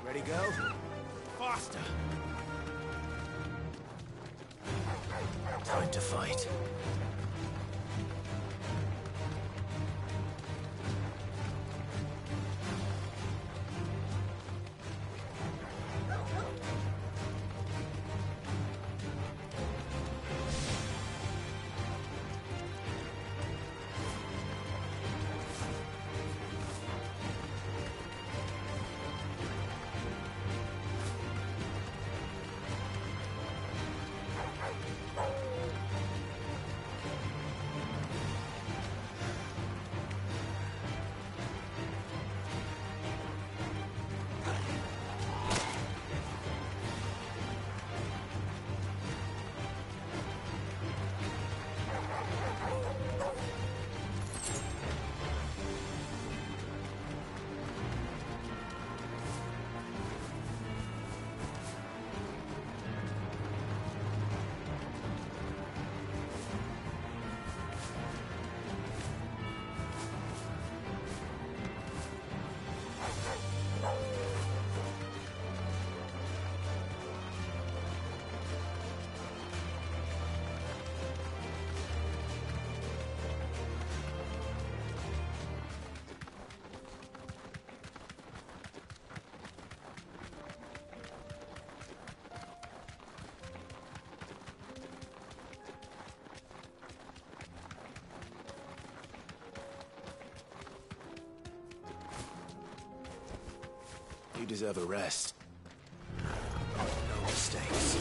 Ready, go? Faster! Time to fight. You deserve a rest. No mistakes.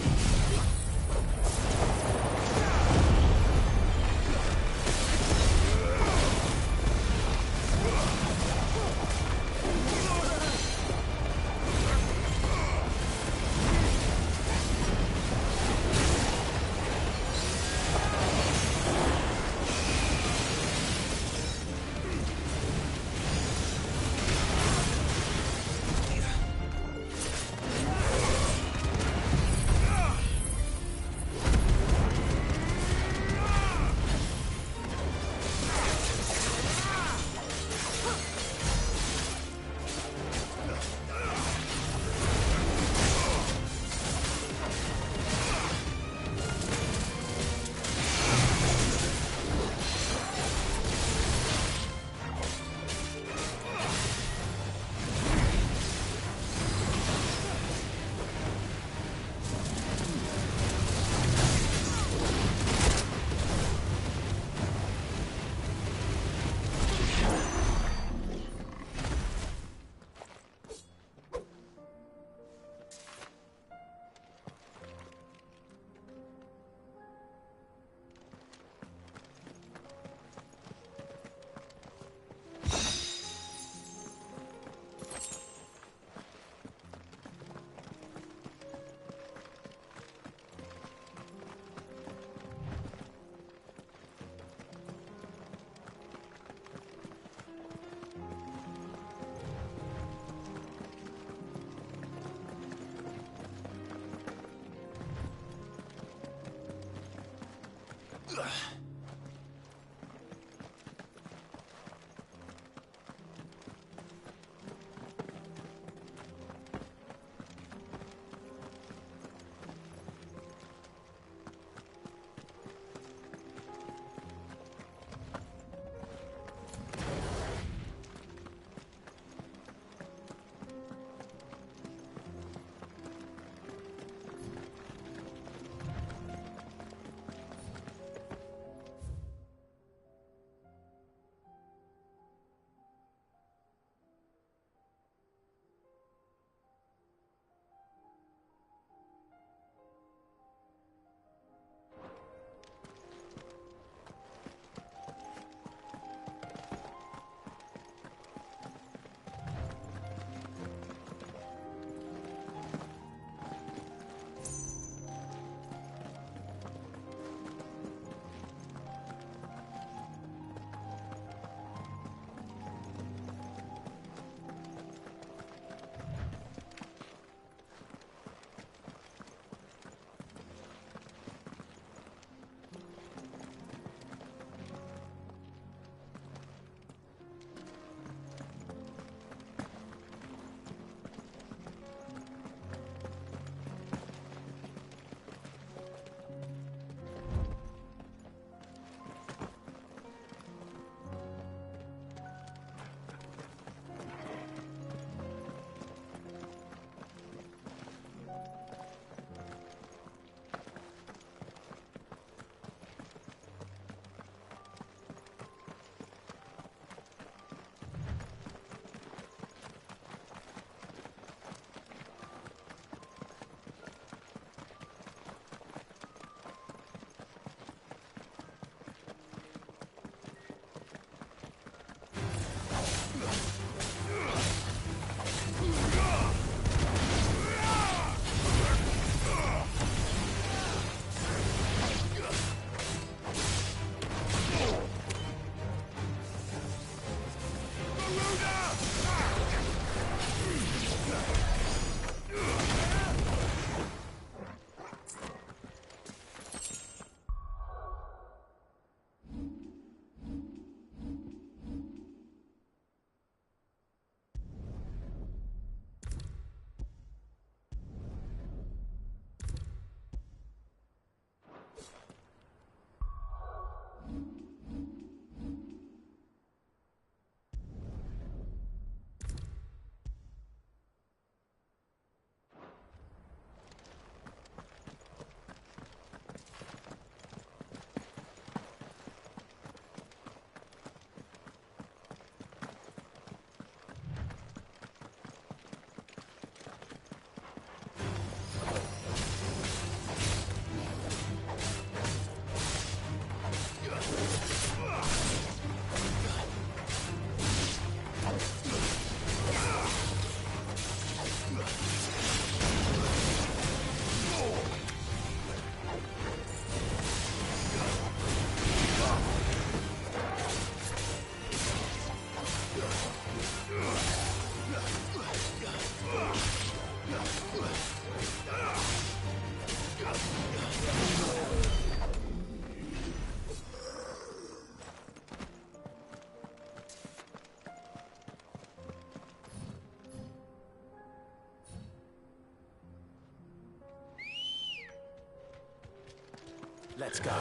Let's go.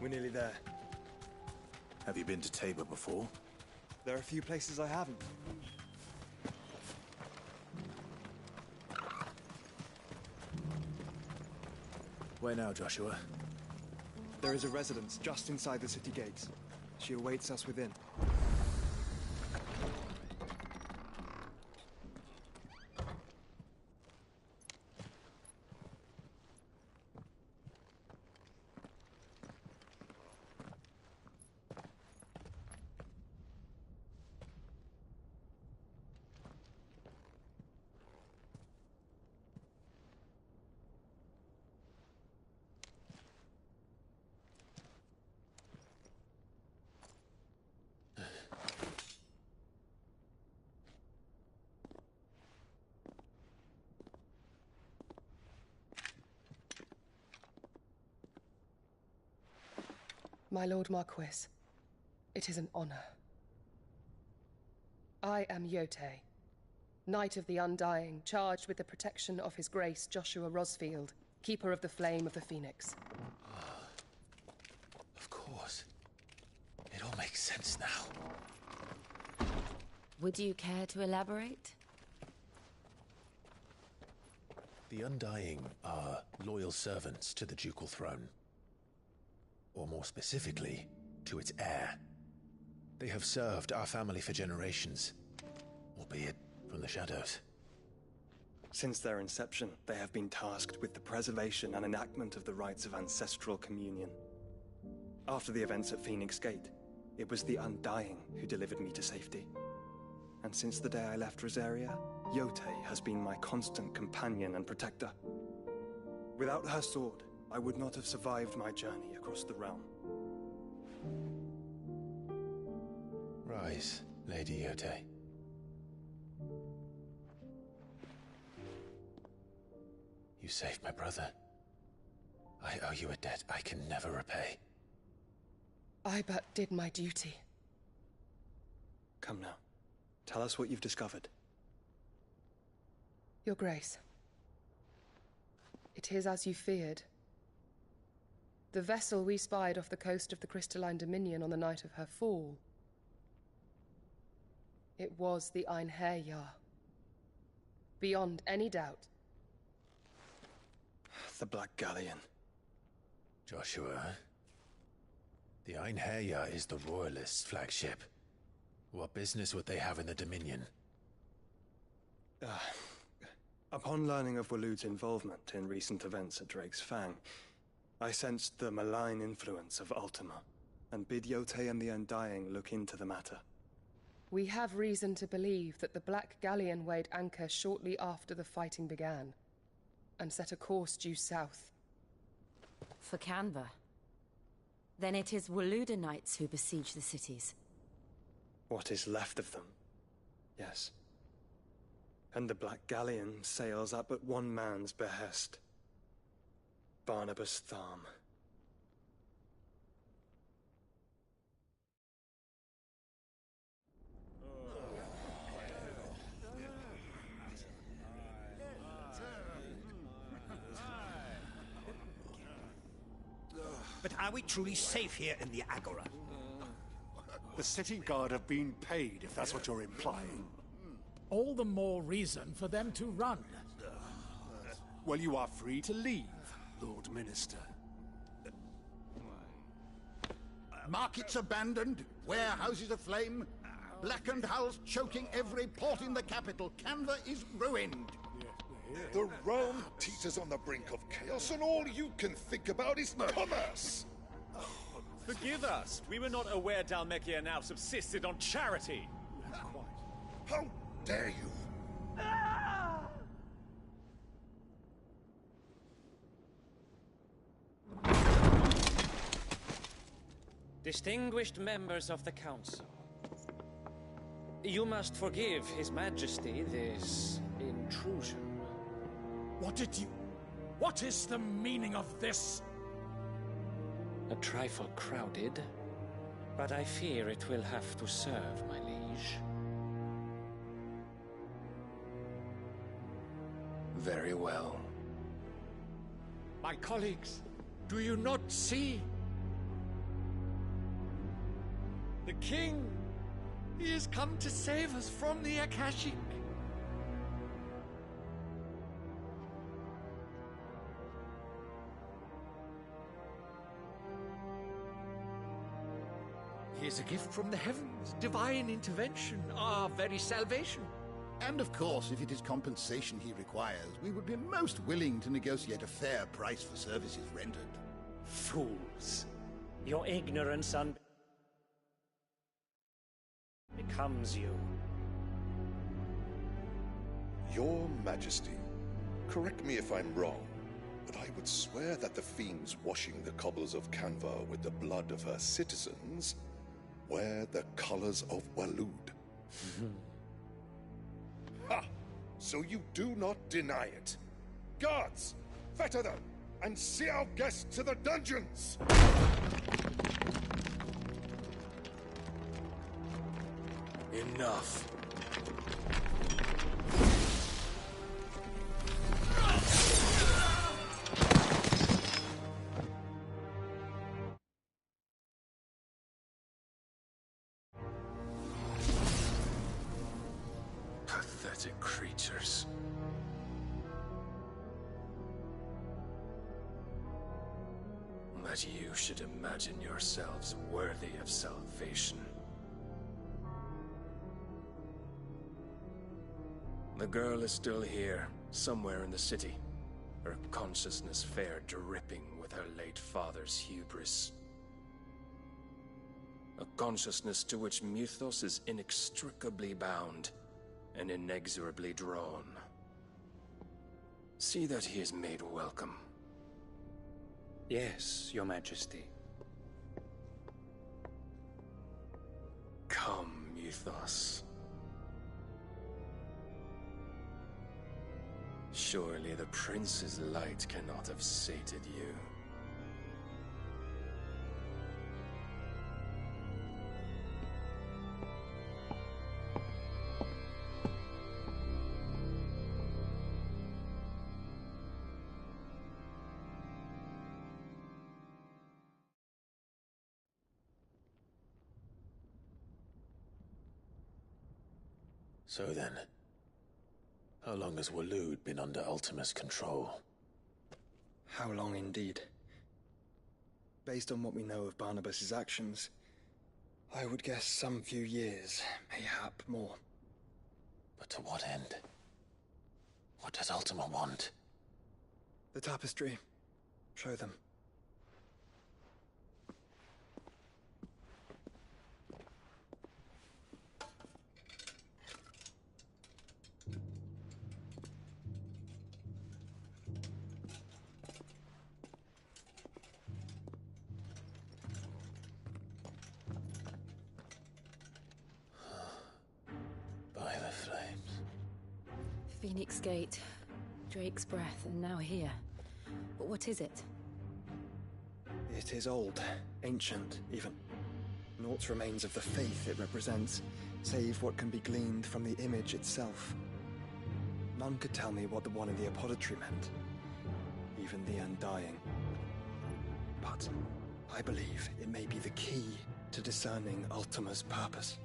We're nearly there. Have you been to Tabor before? There are a few places I haven't. Where now, Joshua? There is a residence just inside the city gates. She awaits us within. My Lord Marquis, it is an honor. I am Yotei, Knight of the Undying, charged with the protection of His Grace Joshua Rosfield, Keeper of the Flame of the Phoenix. Of course. It all makes sense now. Would you care to elaborate? The Undying are loyal servants to the ducal throne. Or more specifically, to its heir. They have served our family for generations, albeit from the shadows. Since their inception, they have been tasked with the preservation and enactment of the rites of ancestral communion. After the events at Phoenix Gate, it was the Undying who delivered me to safety. And since the day I left Rosaria, Yotei has been my constant companion and protector. Without her sword, I would not have survived my journey across the realm. Rise, Lady Yotei. You saved my brother. I owe you a debt I can never repay. I but did my duty. Come now. Tell us what you've discovered. Your Grace. It is as you feared. The vessel we spied off the coast of the Crystalline Dominion on the night of her fall. It was the Einherjar. Beyond any doubt. The Black Galleon. Joshua, the Einherjar is the Royalists' flagship. What business would they have in the Dominion? Upon learning of Waloed's involvement in recent events at Drake's Fang, I sensed the malign influence of Ultima, and bid Yotei and the Undying look into the matter. We have reason to believe that the Black Galleon weighed anchor shortly after the fighting began, and set a course due south. For Canva. Then it is Waloed Knights who besiege the cities. What is left of them, yes. And the Black Galleon sails at but one man's behest. Barnabas Tharm. But are we truly safe here in the Agora? The city guard have been paid, if that's what you're implying. All the more reason for them to run. Well, you are free to leave, Lord Minister. Markets abandoned, warehouses aflame, blackened hulls choking every port in the capital. Canva is ruined. The realm teeters on the brink of chaos, and all you can think about is commerce! Forgive us. We were not aware Dhalmekia now subsisted on charity. How dare you? Distinguished members of the Council, you must forgive His Majesty this intrusion. What is the meaning of this? A trifle crowded, but I fear it will have to serve, my liege. Very well. My colleagues, do you not see? The king! He has come to save us from the Akashic. He is a gift from the heavens, divine intervention, our very salvation. And of course, if it is compensation he requires, we would be most willing to negotiate a fair price for services rendered. Fools. Your ignorance becomes you. Your Majesty, correct me if I'm wrong, but I would swear that the fiends washing the cobbles of Canva with the blood of her citizens wear the colors of Waloed. Ha! So you do not deny it. Guards, fetter them, and see our guests to the dungeons! Enough. Pathetic creatures. That you should imagine yourselves worthy of salvation. The girl is still here, somewhere in the city, her consciousness fair dripping with her late father's hubris. A consciousness to which Mythos is inextricably bound and inexorably drawn. See that he is made welcome. Yes, Your Majesty. Come, Mythos. Surely the prince's light cannot have sated you. So then, how long has Waloed been under Ultima's control? How long indeed? Based on what we know of Barnabas's actions, I would guess some few years, mayhap more. But to what end? What does Ultima want? The tapestry. Show them. Phoenix Gate, Drake's Breath, and now here. But what is it? It is old, ancient, even. Naught remains of the faith it represents, save what can be gleaned from the image itself. None could tell me what the one in the apothecary meant, even the Undying. But I believe it may be the key to discerning Ultima's purpose.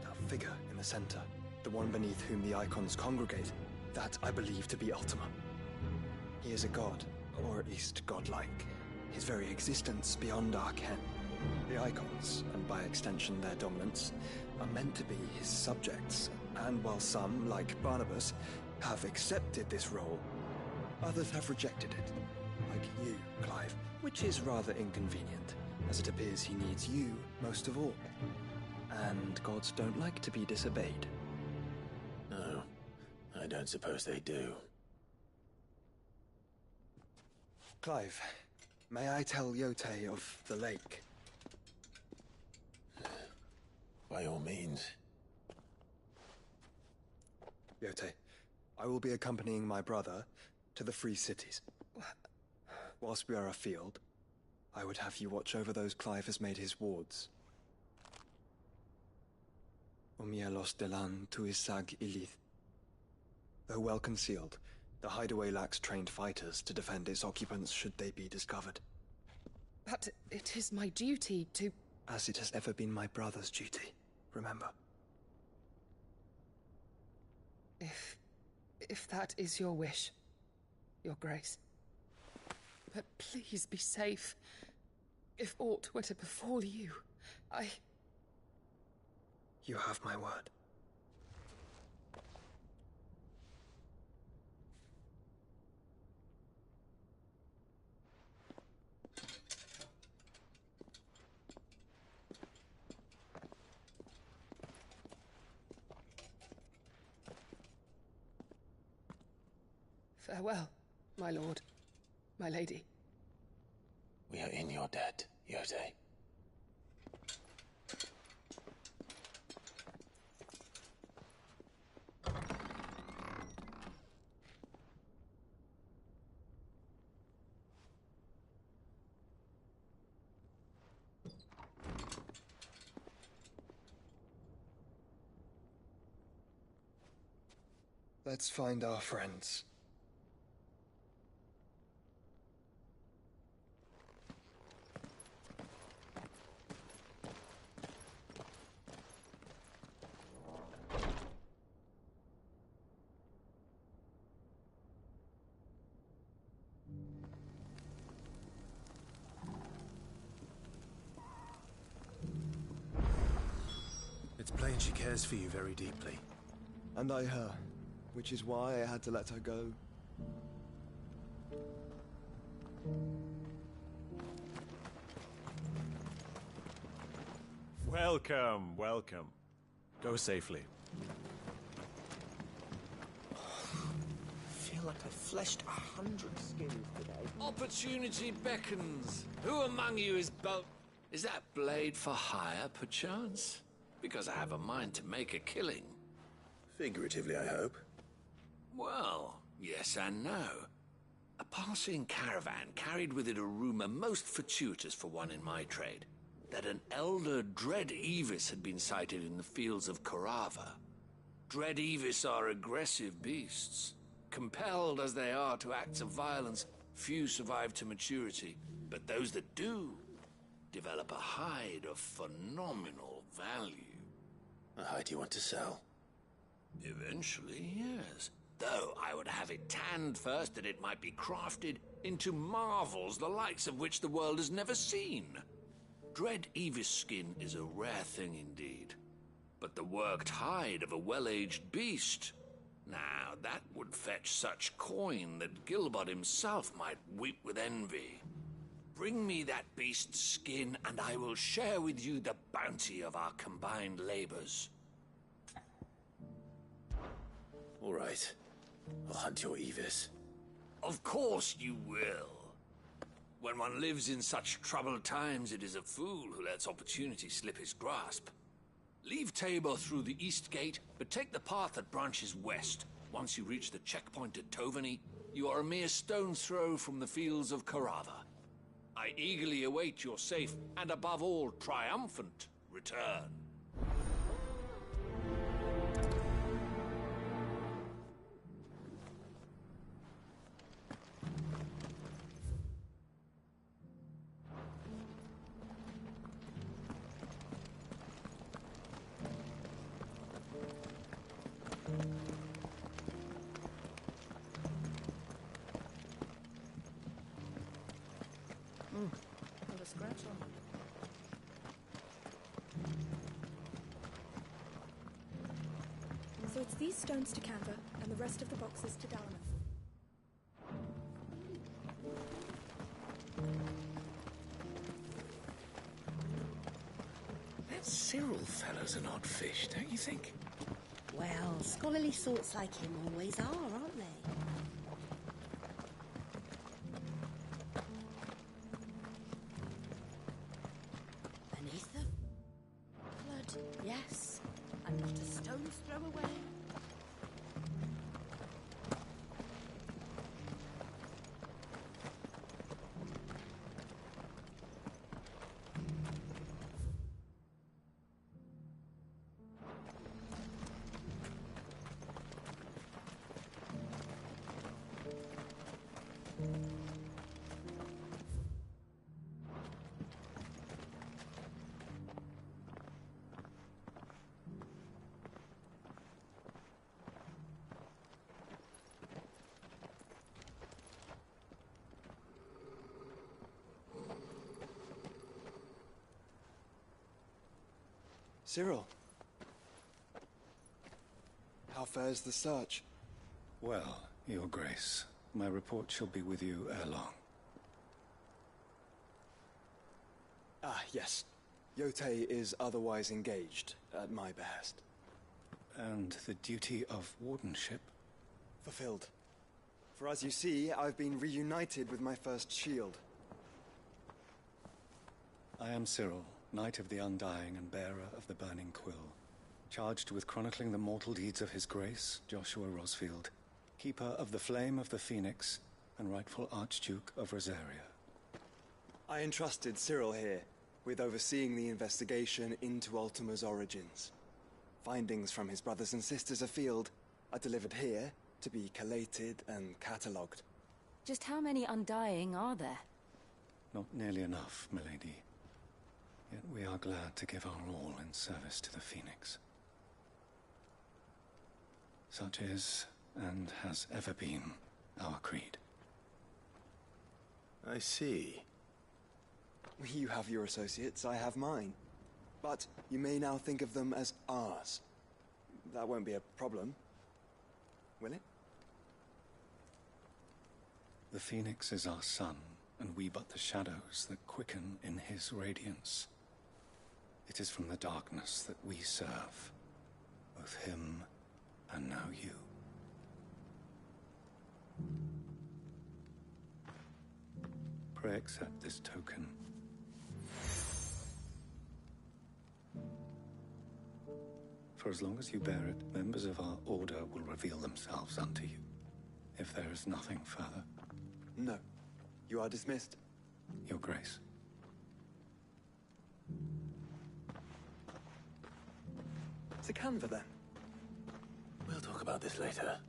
That figure in the center, the one beneath whom the icons congregate, that I believe to be Ultima. He is a god, or at least godlike. His very existence beyond our ken. The icons, and by extension their dominants, are meant to be his subjects, and while some, like Barnabas, have accepted this role, others have rejected it. Like you, Clive, which is rather inconvenient, as it appears he needs you most of all. And gods don't like to be disobeyed. No, I don't suppose they do. Clive, may I tell Yote of the lake? By all means. Yote, I will be accompanying my brother to the Free Cities. Whilst we are afield, I would have you watch over those Clive has made his wards. Umielos delan tuisag ilith. Though well concealed, the hideaway lacks trained fighters to defend its occupants should they be discovered. But it is my duty to... as it has ever been my brother's duty, remember? If that is your wish, Your Grace. But please be safe. If aught were to befall you, You have my word. Farewell, my lord, my lady. We are in your debt, Yode. Let's find our friends. It's plain she cares for you very deeply. And I her, which is why I had to let her go. Welcome, welcome. Go safely. I feel like I fleshed 100 skins today. Opportunity beckons. Who among you is Is that blade for hire, perchance? Because I have a mind to make a killing. Figuratively, I hope. Well, yes and no. A passing caravan carried with it a rumor most fortuitous for one in my trade, that an elder Dread Evis had been sighted in the fields of Korava. Dread Evis are aggressive beasts. Compelled as they are to acts of violence, few survive to maturity, but those that do develop a hide of phenomenal value. A hide you want to sell? Eventually, yes. Though I would have it tanned first that it might be crafted into marvels the likes of which the world has never seen. Dread Evis skin is a rare thing indeed. But the worked hide of a well-aged beast, now that would fetch such coin that Gilbert himself might weep with envy. Bring me that beast's skin, and I will share with you the bounty of our combined labors. All right. I'll hunt your Evis. Of course you will. When one lives in such troubled times, it is a fool who lets opportunity slip his grasp. Leave Tabor through the east gate, but take the path that branches west. Once you reach the checkpoint at Tovany, you are a mere stone's throw from the fields of Korava. I eagerly await your safe, and above all, triumphant return. Got a scratch on it. So it's these stones to Canva, and the rest of the boxes to Dalaman. That Cyril fellow's an odd fish, don't you think? Well, scholarly sorts like him always are, aren't they? Beneath them? Blood, yes. And not a stone's throw away. Cyril. How fares the search? Well, Your Grace, my report shall be with you ere long. Ah, yes. Yotei is otherwise engaged, at my behest. And the duty of wardenship? Fulfilled. For as you see, I've been reunited with my first shield. I am Cyril, Knight of the Undying and bearer of the Burning Quill, charged with chronicling the mortal deeds of His Grace, Joshua Rosfield, keeper of the Flame of the Phoenix and rightful Archduke of Rosaria. I entrusted Cyril here with overseeing the investigation into Ultima's origins. Findings from his brothers and sisters afield are delivered here to be collated and catalogued. Just how many Undying are there? Not nearly enough, milady. Yet we are glad to give our all in service to the Phoenix. Such is, and has ever been, our creed. I see. You have your associates, I have mine. But you may now think of them as ours. That won't be a problem, will it? The Phoenix is our sun, and we but the shadows that quicken in his radiance. It is from the darkness that we serve, both him and now you. Pray accept this token. For as long as you bear it, members of our order will reveal themselves unto you. If there is nothing further. No. You are dismissed. Your Grace. To Canva, then. We'll talk about this later.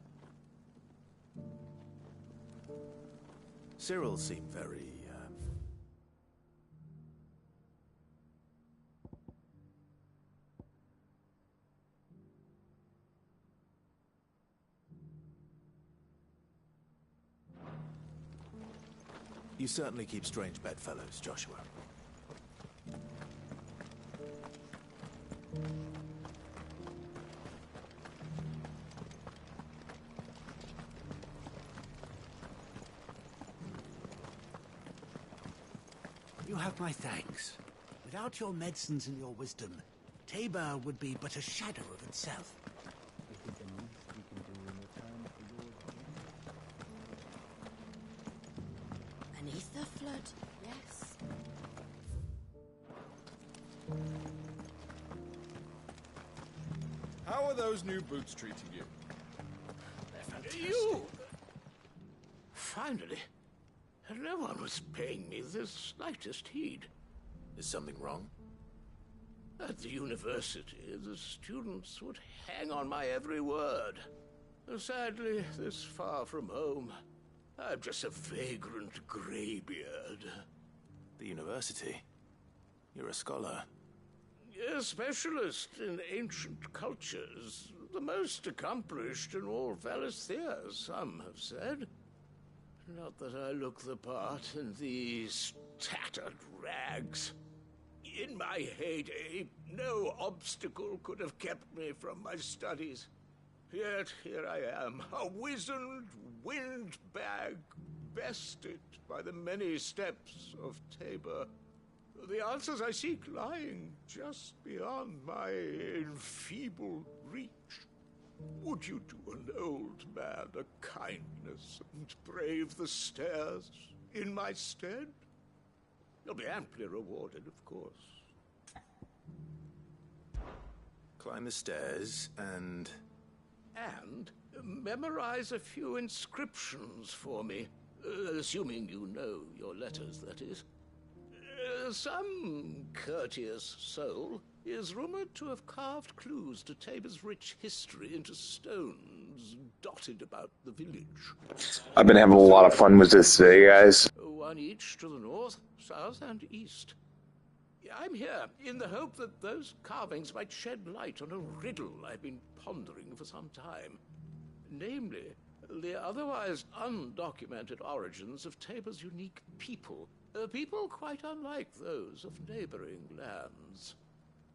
Cyril seemed very, You certainly keep strange bedfellows, Joshua. You have my thanks. Without your medicines and your wisdom, Tabor would be but a shadow of itself. An ether flood, yes. How are those new boots treating you? They're fantastic. You! Finally. No one was paying me the slightest heed. Is something wrong? At the university, the students would hang on my every word. Sadly, this far from home, I'm just a vagrant greybeard. The university? You're a scholar. A specialist in ancient cultures. The most accomplished in all Valisthea, some have said. Not that I look the part in these tattered rags. In my heyday, no obstacle could have kept me from my studies. Yet here I am, a wizened windbag, bested by the many steps of Tabor. The answers I seek lying just beyond my enfeebled reach. Would you do an old man a kindness and brave the stairs in my stead? You'll be amply rewarded, of course. Climb the stairs and... And memorize a few inscriptions for me, assuming you know your letters, that is. Some courteous soul is rumored to have carved clues to Tabor's rich history into stones dotted about the village. I've been having a lot of fun with this today, guys. One each to the north, south, and east. I'm here in the hope that those carvings might shed light on a riddle I've been pondering for some time. Namely, the otherwise undocumented origins of Tabor's unique people. People quite unlike those of neighboring lands.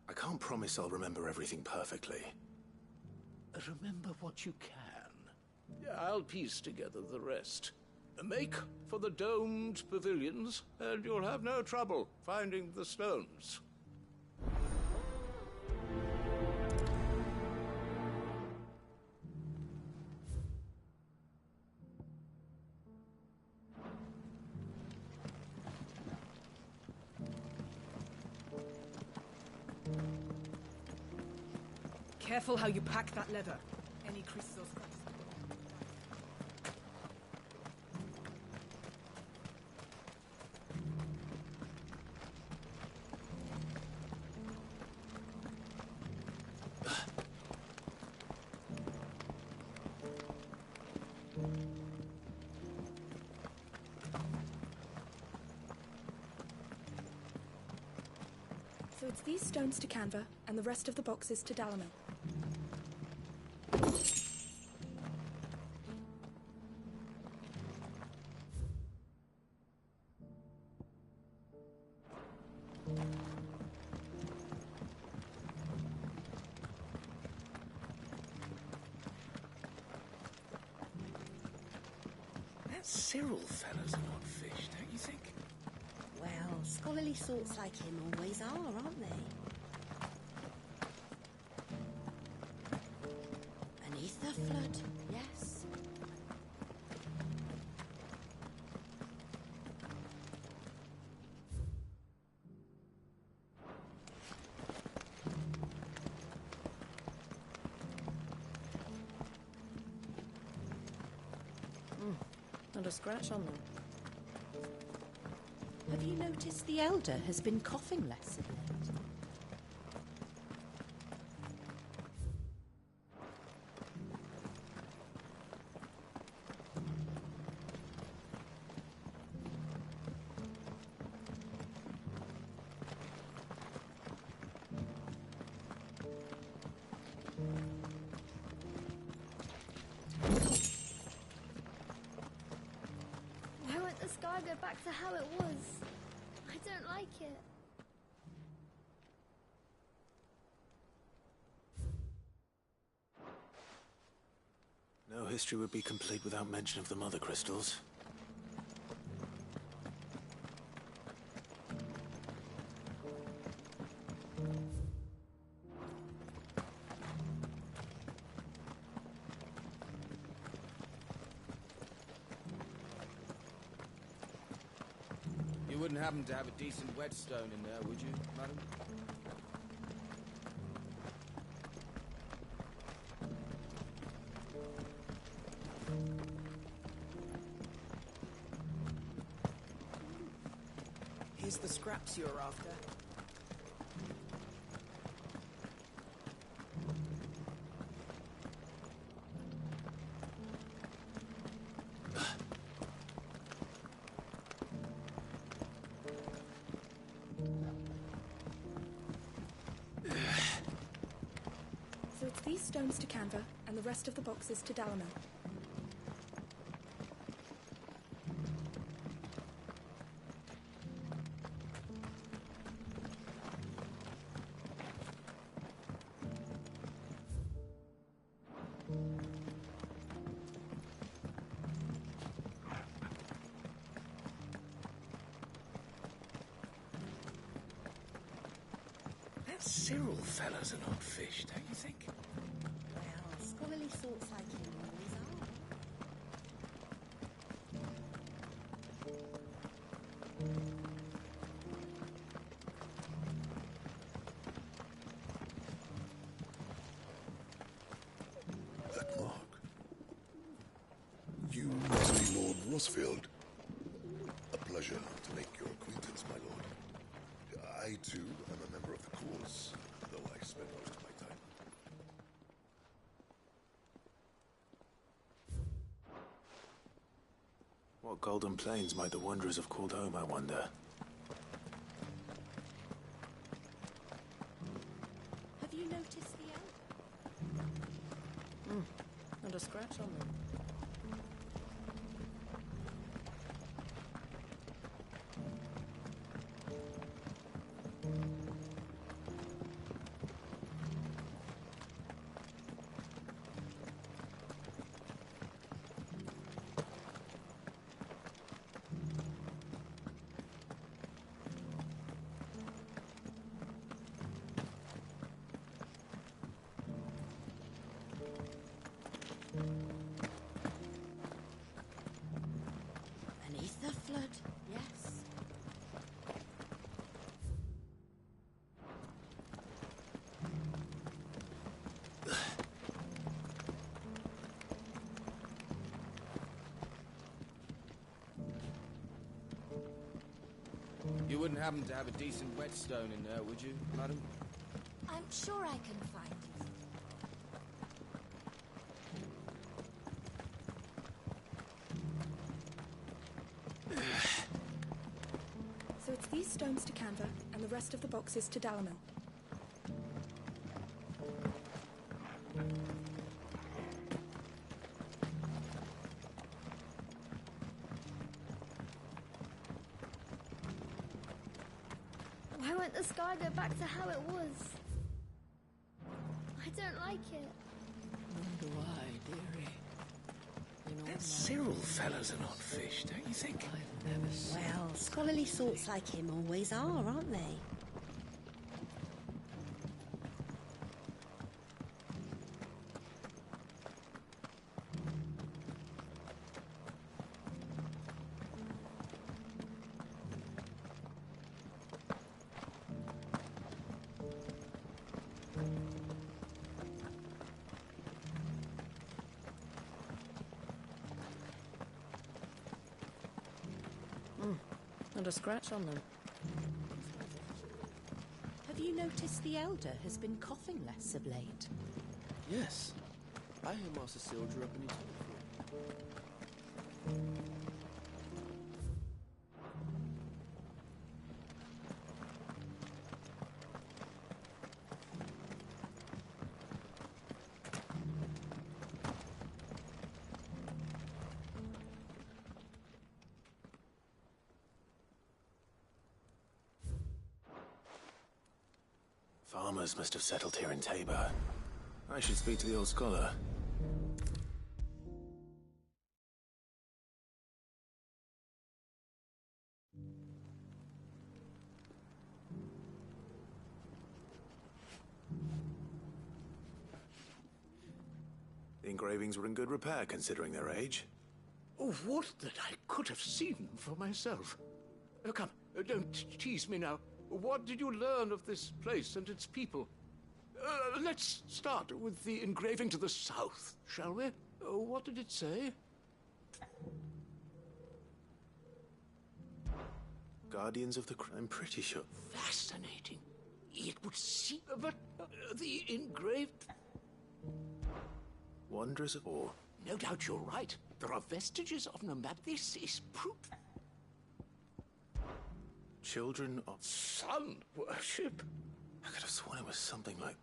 I can't promise I'll remember everything perfectly. Remember what you can. I'll piece together the rest. Make for the domed pavilions, and you'll have no trouble finding the stones. Careful how you pack that leather. Any crystals. So it's these stones to Canva, and the rest of the boxes to Dalamil. That Cyril fella's an odd fish, don't you think? Well, scholarly sorts like him always are, aren't they? An ether flood, yes. Not a scratch on them. Have you noticed the Elder has been coughing less of late? Why won't the sky go back to how it was? I don't like it. No history would be complete without mention of the Mother Crystals. You wouldn't happen to have a decent whetstone in there, would you, madam? Here's the scraps you're after. So it's these stones to Canva, and the rest of the boxes to Dalamil. That Cyril fella's an odd fish, don't you think? Well, scholarly sorts like him always are. That mark. You must be Lord Rosfield. A pleasure to make your acquaintance, my lord. I, too, am a member of the course, though I spend most of my time. What golden plains might the Wanderers have called home, I wonder? Have you noticed the Elder? Not a scratch on them. Beneath the flood, yes. You wouldn't happen to have a decent whetstone in there, would you, madam? I'm sure I can find it. So it's these stones to Canva, and the rest of the boxes to Dalamil. Why won't the sky go back to how it was? I don't like it. Nor do I, dearie. Them Cyril fellas are not fish, don't you think? I've never seen. Well, scholarly sorts like him always are, aren't they? Not a scratch on them. Have you noticed the Elder has been coughing less of late? Yes. I hear Master Sildra up in his Farmers must have settled here in Tabor. I should speak to the old scholar. The engravings were in good repair, considering their age. Oh, would that I could have seen them for myself. Oh, come, don't tease me now. What did you learn of this place and its people? Let's start with the engraving to the south, shall we? What did it say? Guardians of the I'm pretty sure. Fascinating. It would seem... But the engraved... Wanderers of Ore. No doubt you're right. There are vestiges of nomad. This is proof. Children of... Sun worship? I could have sworn it was something like...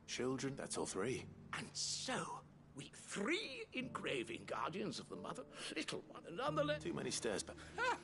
Children, that's all three. And so, we three engraving guardians of the mother, little one, and nonetheless... Too many stairs, but... Ah!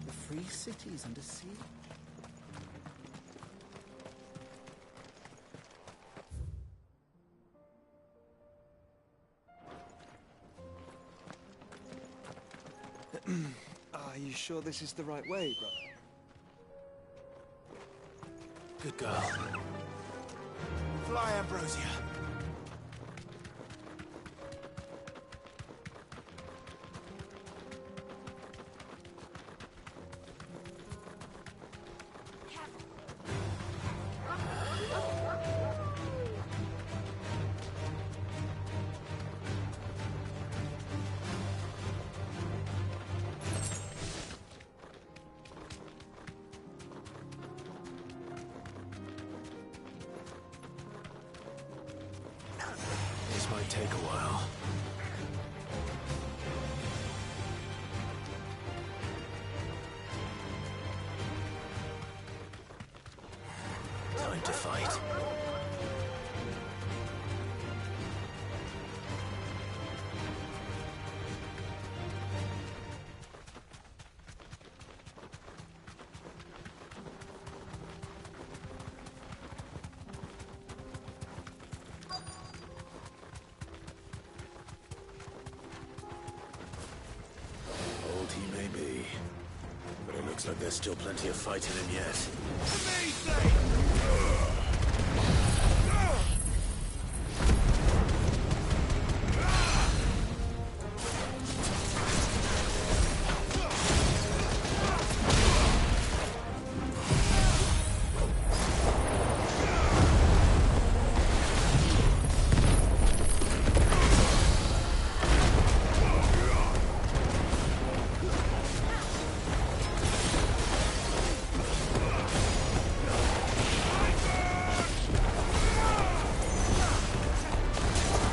The free city's under siege. Are you sure this is the right way, brother? Good girl. Fly, Ambrosia. This might take a while. Time to fight. Old he may be, but it looks like there's still plenty of fight in him yet.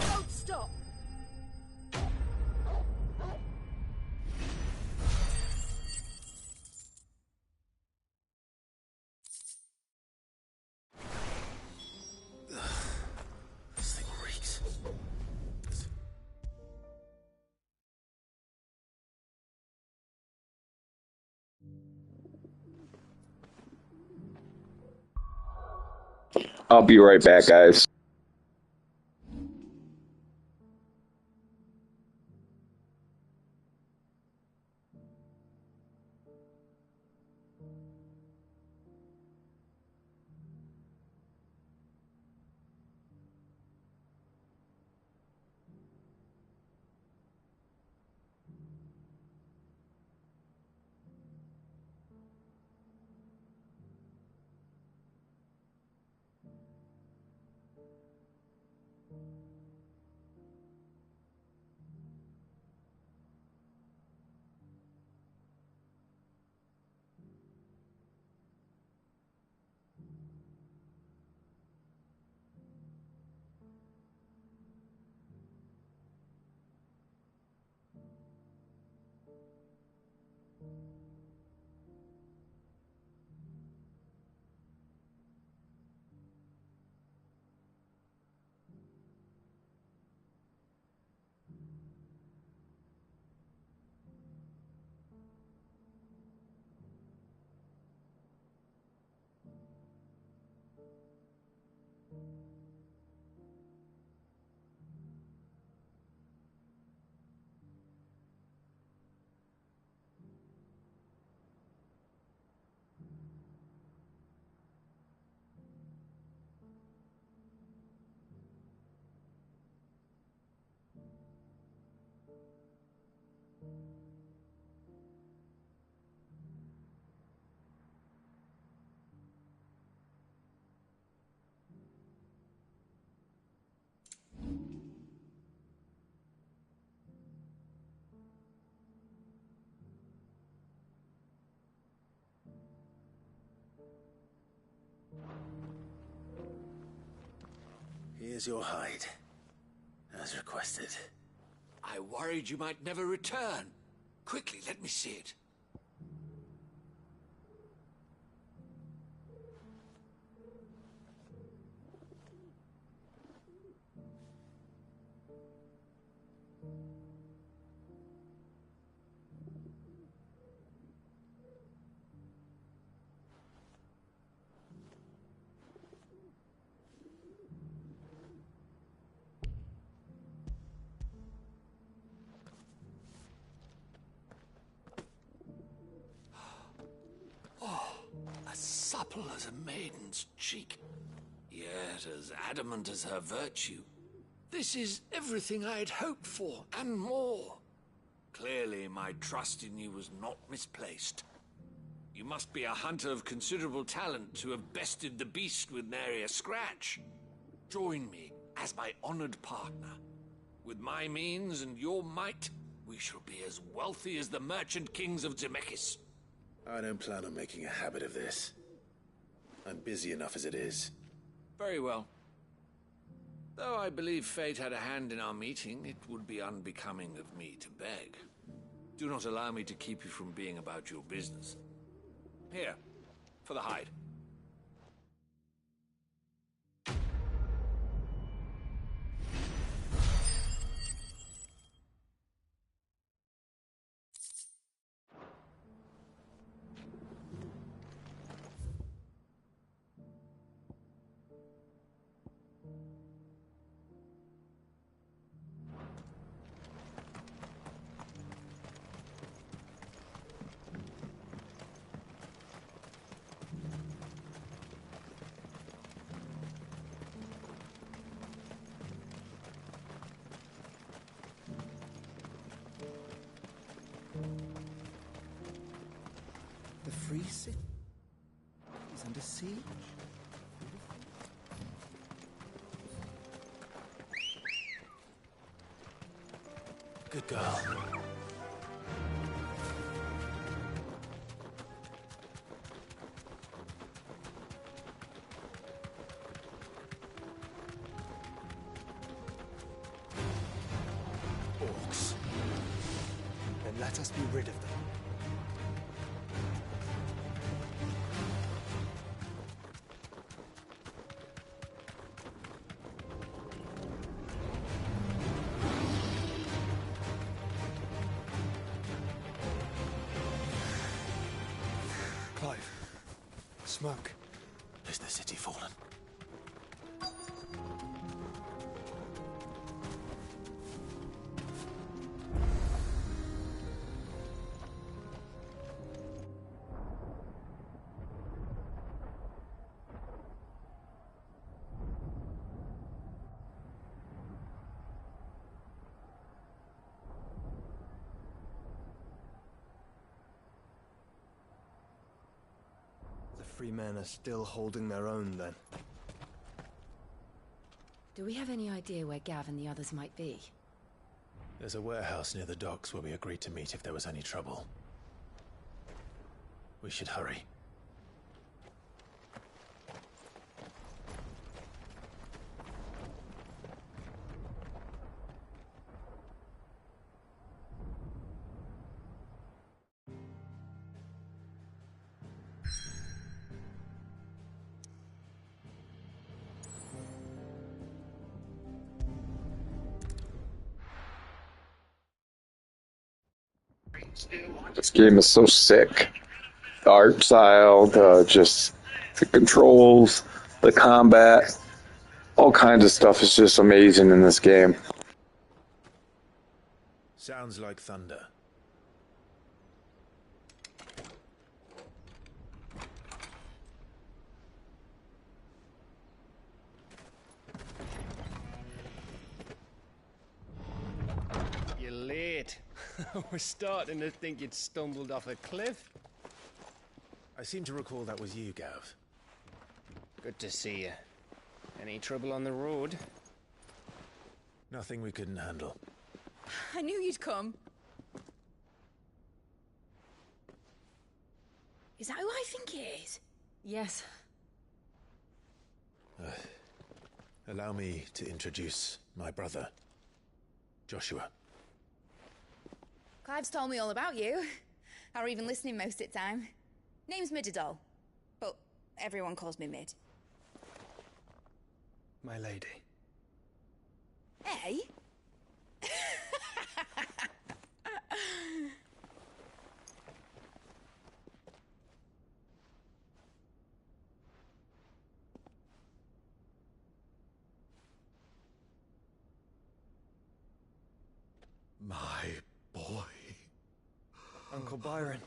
Don't stop! This thing reeks. I'll be right back, guys. Here's your hide, as requested. I worried you might never return. Quickly, let me see it. supple as a maiden's cheek, yet as adamant as her virtue. This is everything I had hoped for, and more. Clearly, my trust in you was not misplaced. You must be a hunter of considerable talent to have bested the beast with nary a scratch. Join me as my honored partner. With my means and your might, we shall be as wealthy as the merchant kings of Zemeckis. I don't plan on making a habit of this. I'm busy enough as it is. Very well. Though I believe fate had a hand in our meeting, it would be unbecoming of me to beg. Do not allow me to keep you from being about your business. Here, for the hide. The Free City is under siege? Good girl. Orcs. Then let us be rid of them. Clive. Smoke. Is the city fallen? The free men are still holding their own, then. Do we have any idea where Gav and the others might be? There's a warehouse near the docks where we agreed to meet if there was any trouble. We should hurry. This game is so sick. The art style, the controls, the combat, all kinds of stuff is just amazing in this game. Sounds like thunder. You're late. We're starting to think you'd stumbled off a cliff. I seem to recall that was you, Gav. Good to see you. Any trouble on the road? Nothing we couldn't handle. I knew you'd come. Is that who I think it is? Yes. Allow me to introduce my brother, Joshua. Clive's told me all about you. Or even listening most of the time. Name's Mididol, but everyone calls me Mid. My lady. Eh? My boy. Uncle Byron.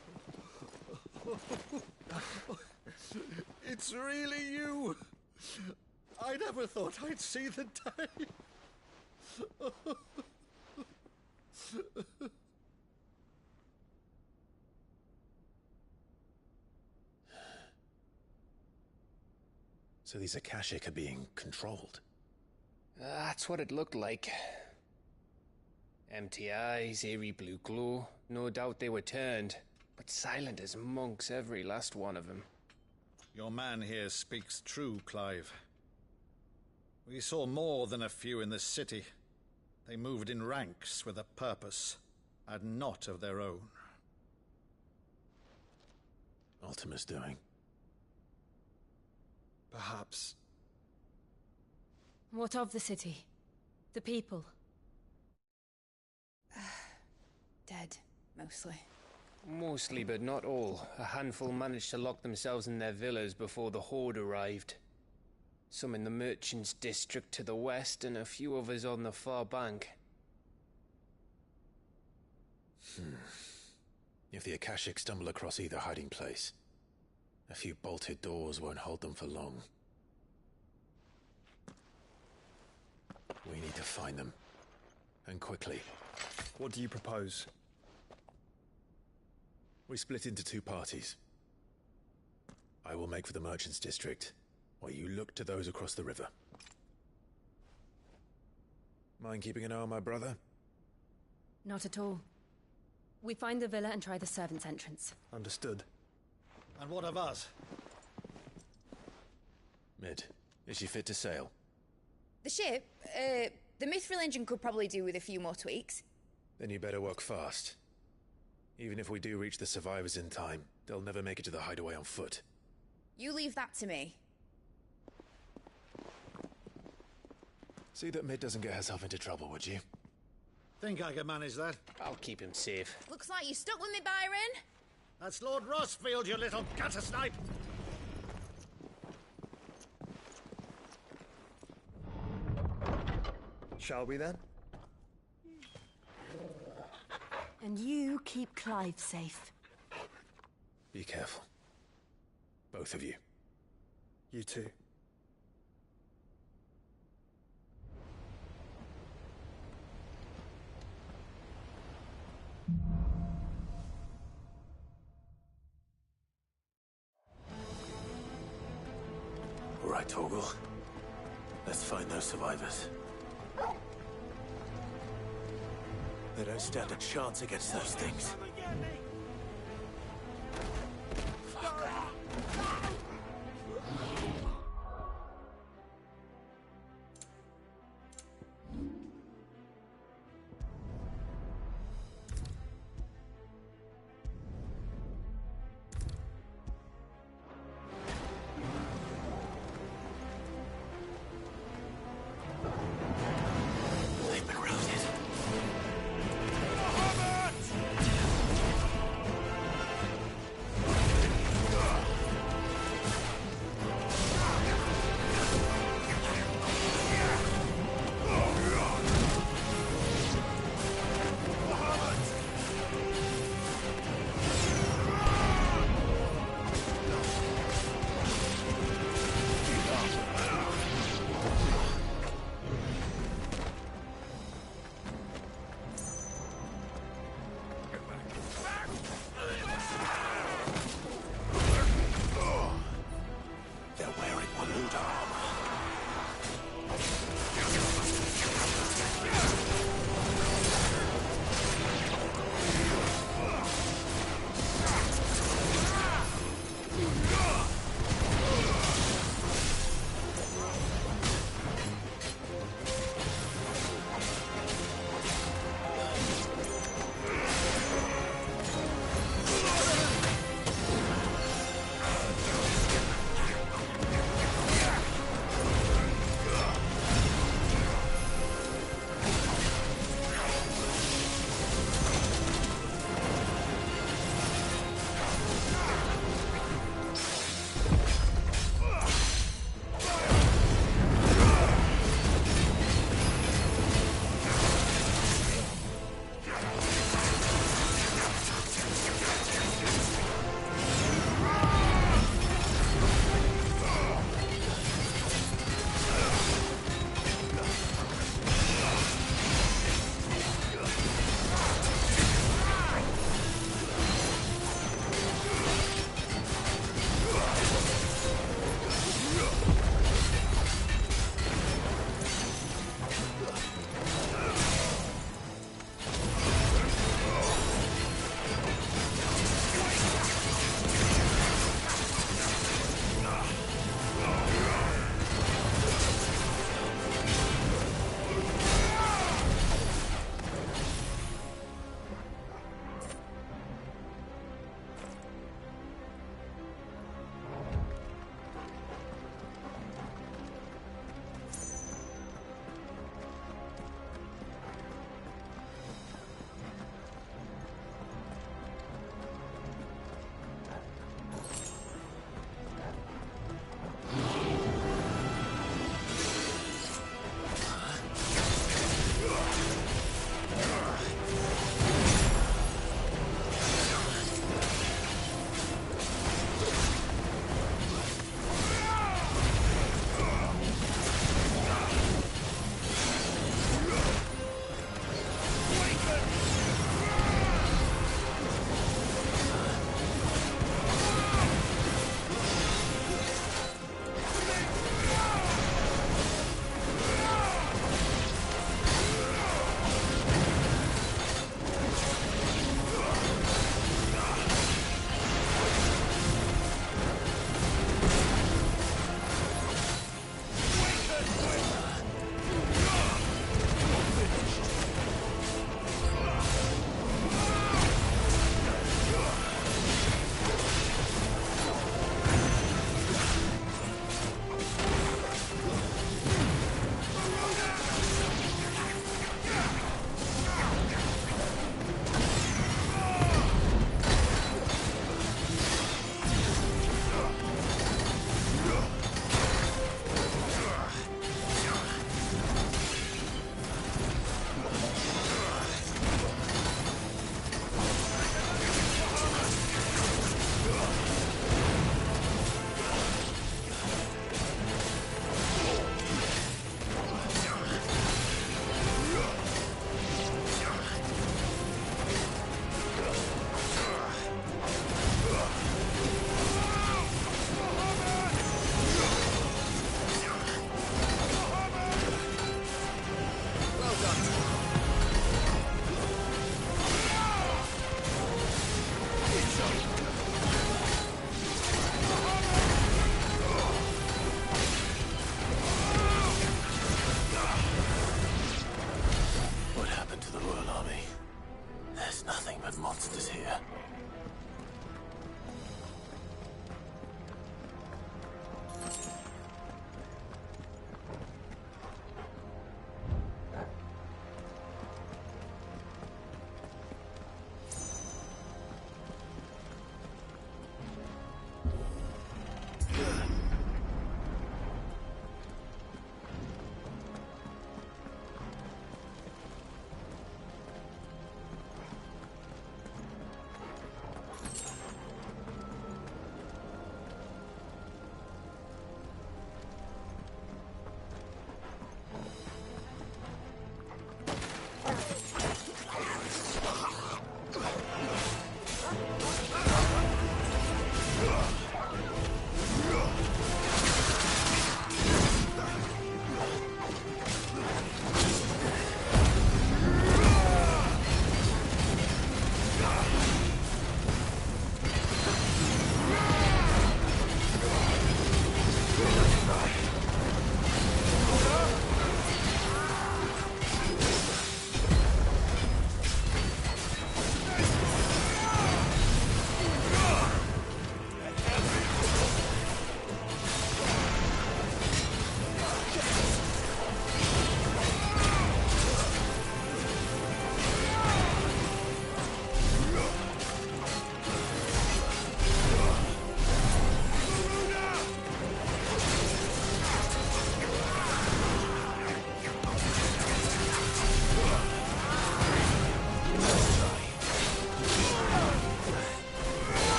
It's really you! I never thought I'd see the day! So these Akashic are being controlled? That's what it looked like. Empty eyes, eerie blue glow. No doubt they were turned, but silent as monks, every last one of them. Your man here speaks true, Clive. We saw more than a few in the city. They moved in ranks with a purpose, and not of their own. Ultima's doing. Perhaps. What of the city? The people? Dead, mostly. Mostly, but not all. A handful managed to lock themselves in their villas before the Horde arrived. Some in the Merchants' District to the west, and a few others on the far bank. If the Akashic stumble across either hiding place, a few bolted doors won't hold them for long. We need to find them. And quickly. What do you propose? We split into two parties. I will make for the Merchants' District, while you look to those across the river. Mind keeping an eye on my brother? Not at all. We find the villa and try the servants' entrance. Understood. And what of us? Mid, is she fit to sail? The ship, the Mithril engine could probably do with a few more tweaks. Then you better work fast. Even if we do reach the survivors in time, they'll never make it to the hideaway on foot. You leave that to me. See that Mid doesn't get herself into trouble, would you? Think I can manage that? I'll keep him safe. Looks like you stuck with me, Byron. That's Lord Rossfield, you little gutter snipe! Shall we then? And you keep Clive safe. Be careful. Both of you. You too. All right, Torgal. Let's find those survivors. They don't stand a chance against those things. They've been routed.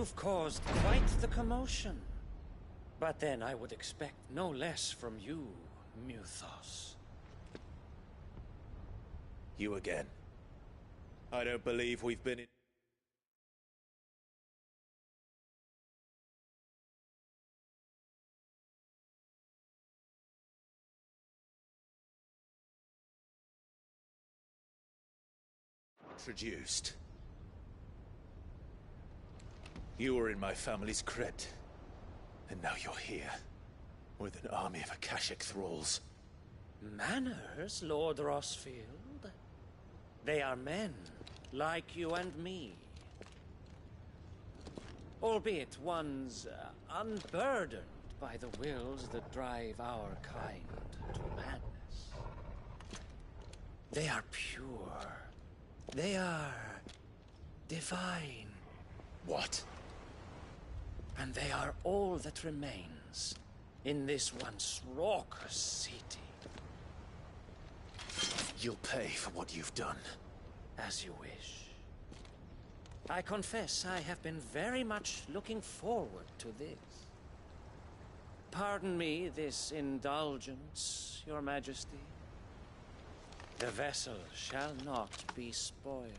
You've caused quite the commotion. But then I would expect no less from you, Muthos. You again. I don't believe we've been in... introduced. You were in my family's crypt, and now you're here, with an army of Akashic thralls. Manners, Lord Rossfield? They are men, like you and me. Albeit ones unburdened by the wills that drive our kind to madness. They are pure. They are divine. What? And they are all that remains in this once raucous city. You'll pay for what you've done. As you wish. I confess I have been very much looking forward to this. Pardon me this indulgence, Your Majesty. The vessel shall not be spoiled.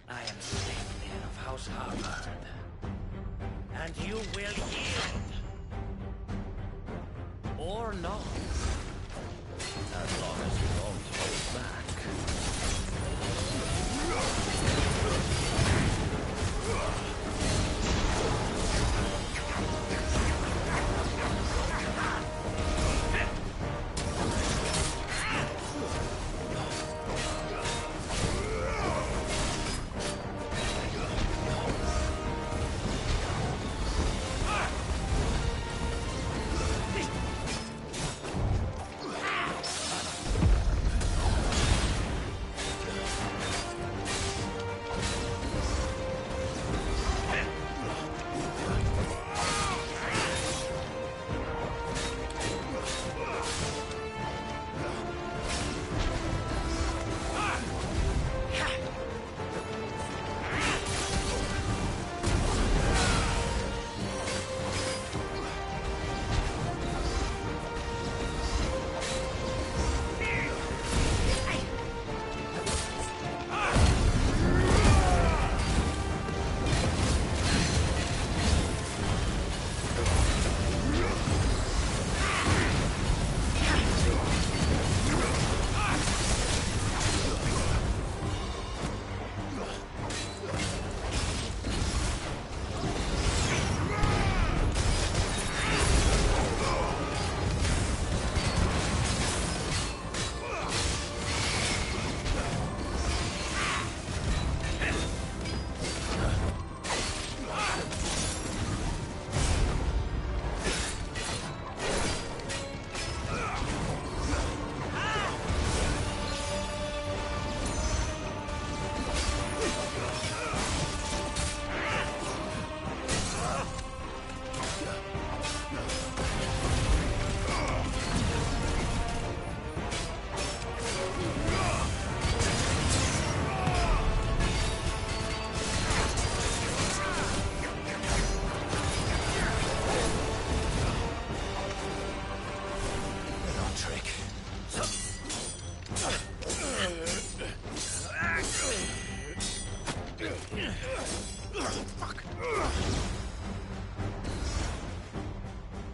I am Sleipnir of House Harvard, and you will yield. Or not. As long as you don't hold back.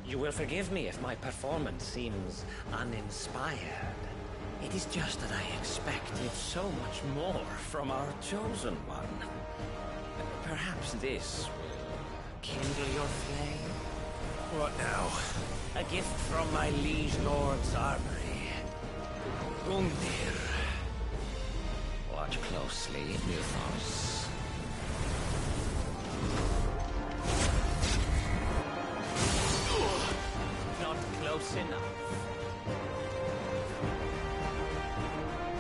You will forgive me if my performance seems uninspired. It is just that I expected so much more from our chosen one. Perhaps this will kindle your flame? What now? A gift from my liege lord's armory. Gungnir. Watch closely, Muthos. Not close enough.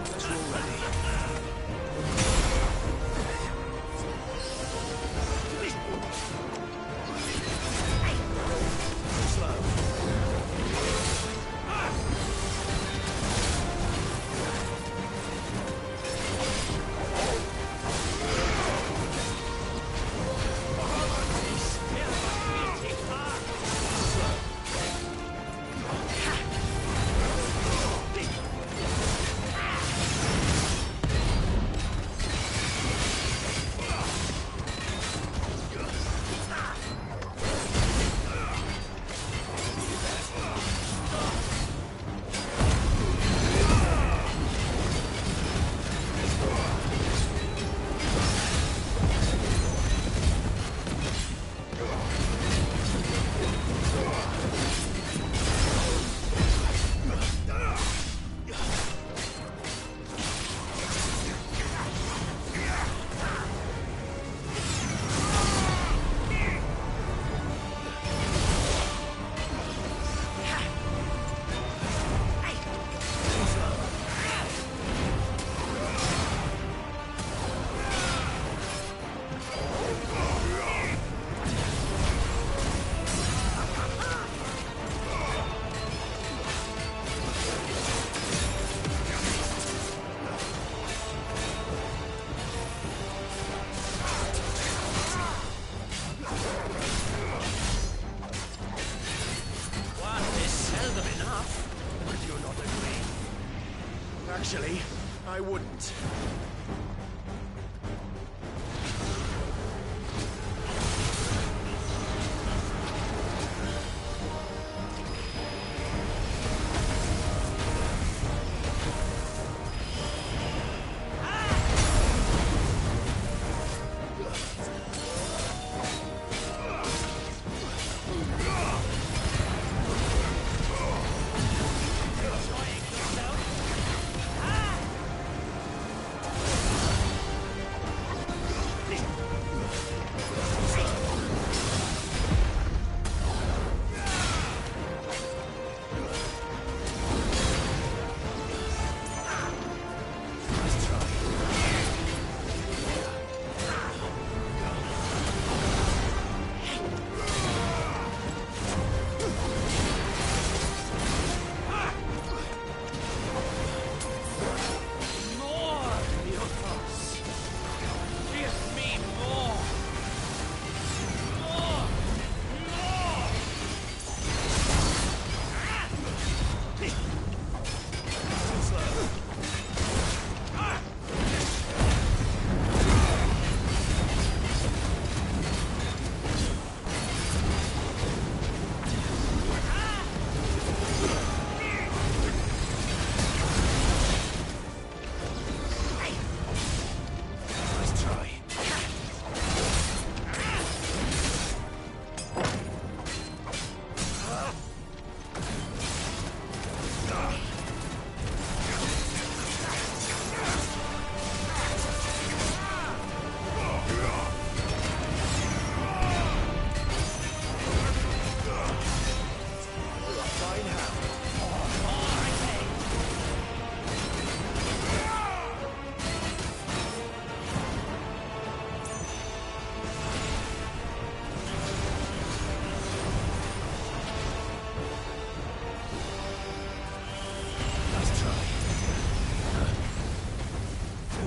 It's all ready. Slow. Actually, I wouldn't.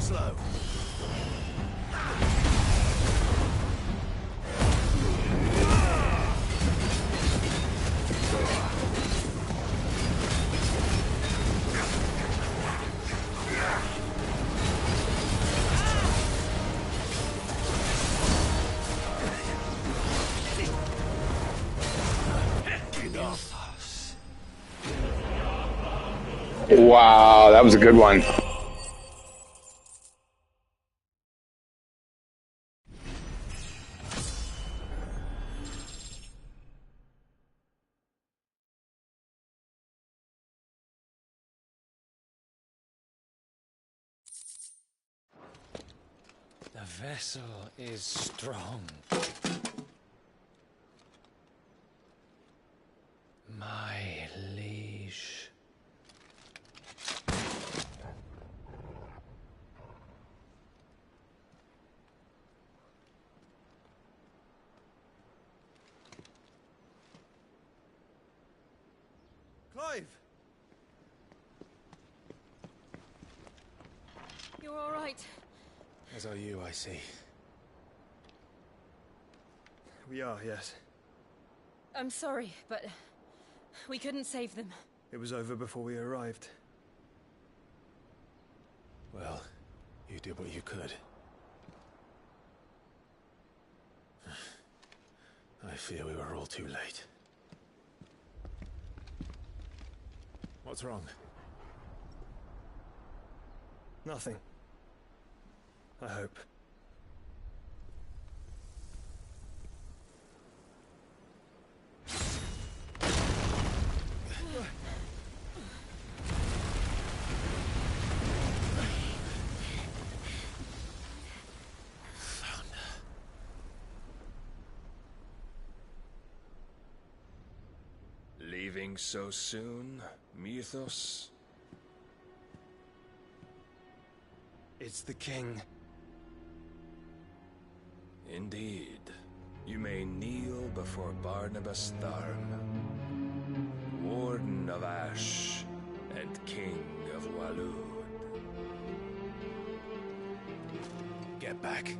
Slow. Wow, that was a good one. The vessel is strong. My liege. Clive! You're all right. As are you, I see. We are, yes. I'm sorry, but we couldn't save them. It was over before we arrived. Well, you did what you could. I fear we were all too late. What's wrong? Nothing. I hope. Leaving so soon, Mythos? It's the king. Indeed. You may kneel before Barnabas Tharm, Warden of Ash and King of Waloed. Get back.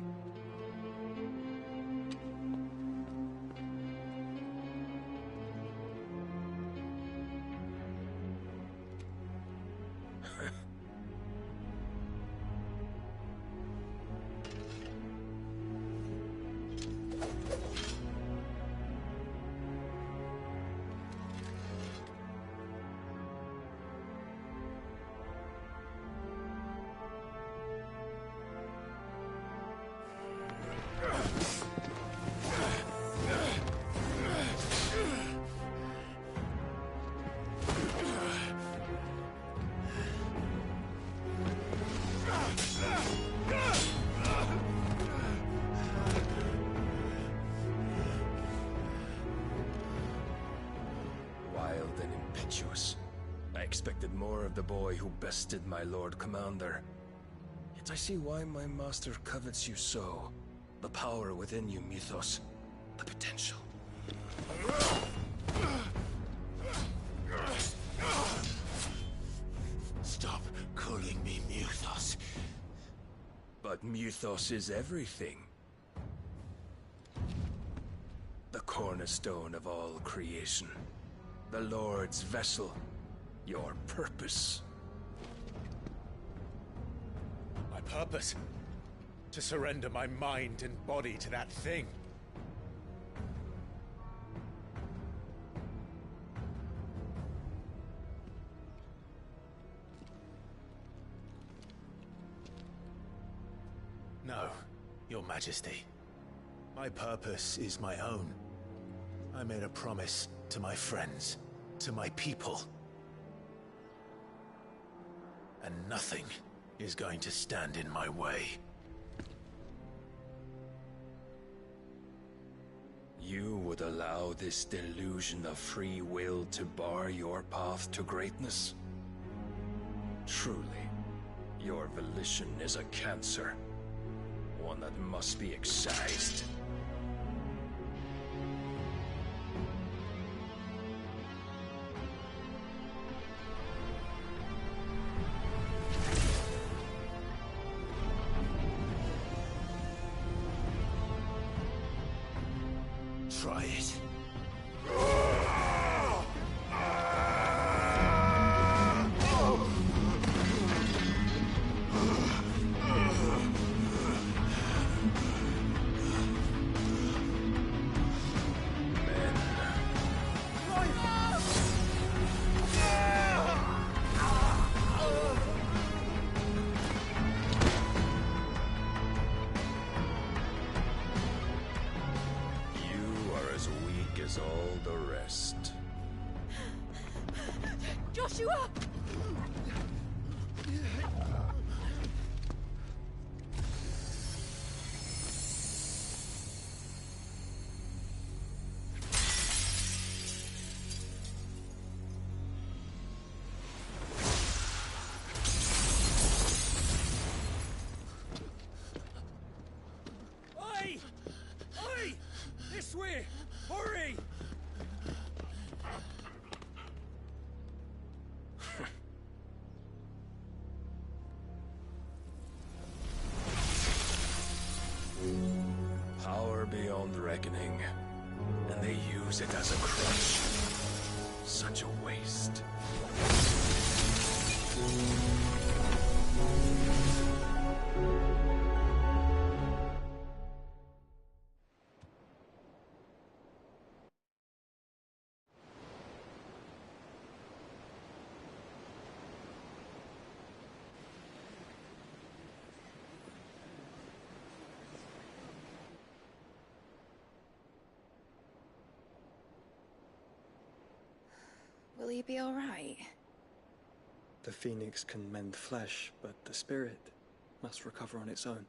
virtuous. I expected more of the boy who bested my Lord Commander. Yet I see why my master covets you so. The power within you, Mythos. The potential. Stop calling me Mythos. But Mythos is everything. The cornerstone of all creation. The Lord's vessel. Your purpose. My purpose? To surrender my mind and body to that thing. No, Your Majesty. My purpose is my own. I made a promise to my friends, to my people. And nothing is going to stand in my way. You would allow this delusion of free will to bar your path to greatness? Truly, your volition is a cancer. One that must be excised. Try it. All the rest. Joshua! Oi! Oi! This way! Hurry! Power beyond reckoning, and they use it as a crutch. Such a waste. Will he be all right? The phoenix can mend flesh, but the spirit must recover on its own.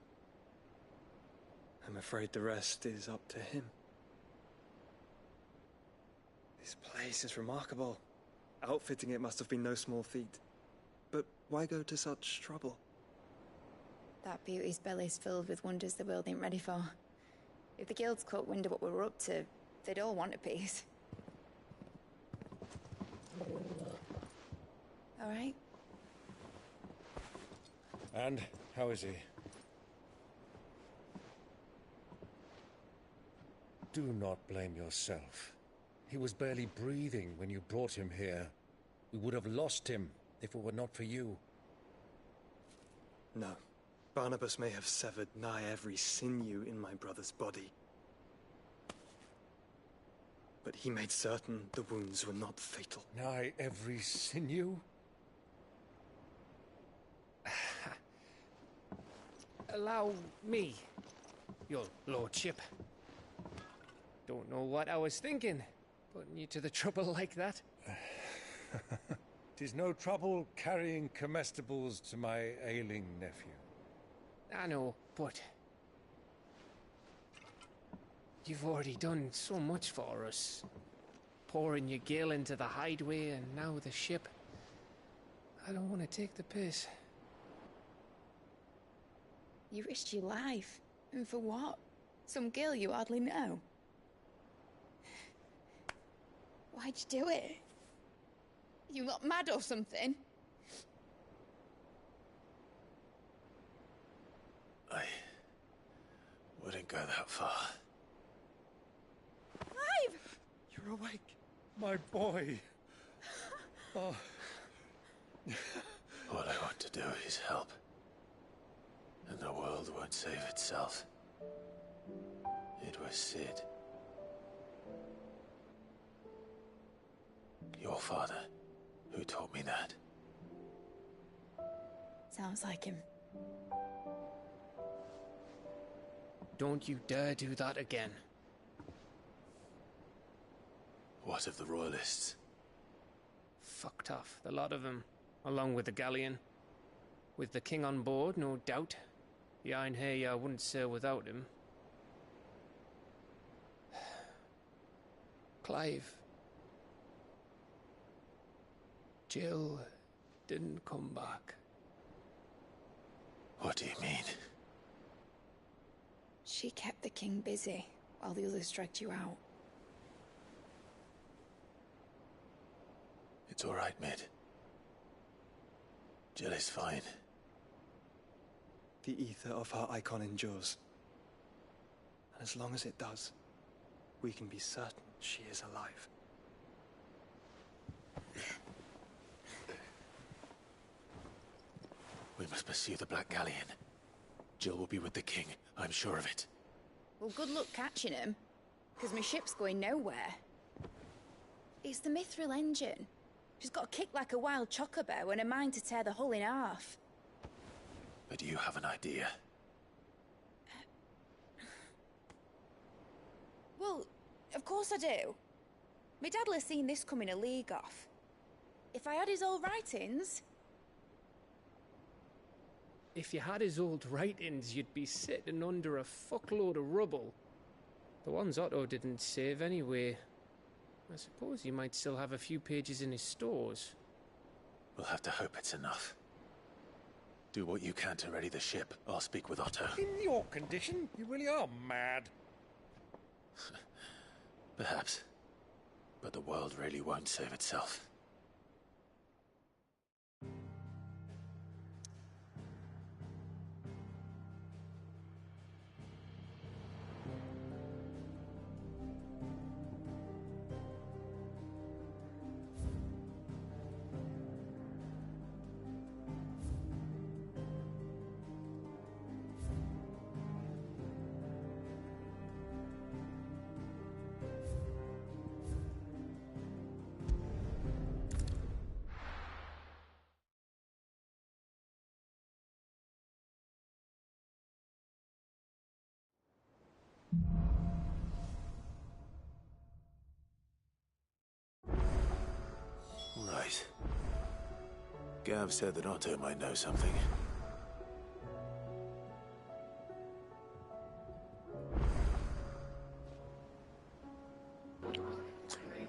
I'm afraid the rest is up to him. This place is remarkable. Outfitting it must have been no small feat. But why go to such trouble? That beauty's belly's filled with wonders the world ain't ready for. If the guilds caught wind of what we were up to, they'd all want a piece. All right? And how is he? Do not blame yourself. He was barely breathing when you brought him here. We would have lost him if it were not for you. No. Barnabas may have severed nigh every sinew in my brother's body. But he made certain the wounds were not fatal. Nigh every sinew? Allow me, your lordship. Don't know what I was thinking, putting you to the trouble like that. 'Tis no trouble carrying comestibles to my ailing nephew. I know, but you've already done so much for us. pouring your gale into the hideaway and now the ship. I don't want to take the piss. You risked your life. And for what? Some girl you hardly know. Why'd you do it? You not mad or something? I wouldn't go that far. Clive! You're awake, my boy. Oh. All I want to do is help. And the world won't save itself. It was Sid. Your father, who taught me that. Sounds like him. Don't you dare do that again. What of the Royalists? Fucked off, the lot of them, along with the galleon. With the king on board, no doubt. The Iron Hair wouldn't sail without him. Clive. Jill didn't come back. What do you mean? She kept the king busy while the others dragged you out. It's all right, Mid. Jill is fine. The ether of her icon endures. And as long as it does, we can be certain she is alive. We must pursue the Black Galleon. Jill will be with the king, I'm sure of it. Well, good luck catching him, because my ship's going nowhere. It's the Mithril engine. She's got a kick like a wild chocobo and a mind to tear the hull in half. But you have an idea. Well, of course I do. My dad'll have seen this coming a league off. If I had his old writings... If you had his old writings, you'd be sitting under a fuckload of rubble. The ones Otto didn't save anyway. I suppose you might still have a few pages in his stores. We'll have to hope it's enough. Do what you can to ready the ship. I'll speak with Otto. In your condition, you really are mad. Perhaps. But the world really won't save itself. Right. Gav said that Otto might know something.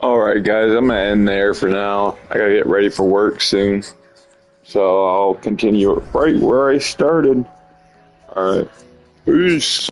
Alright guys, I'm gonna end there for now. I gotta get ready for work soon. So I'll continue right where I started. Alright. Peace.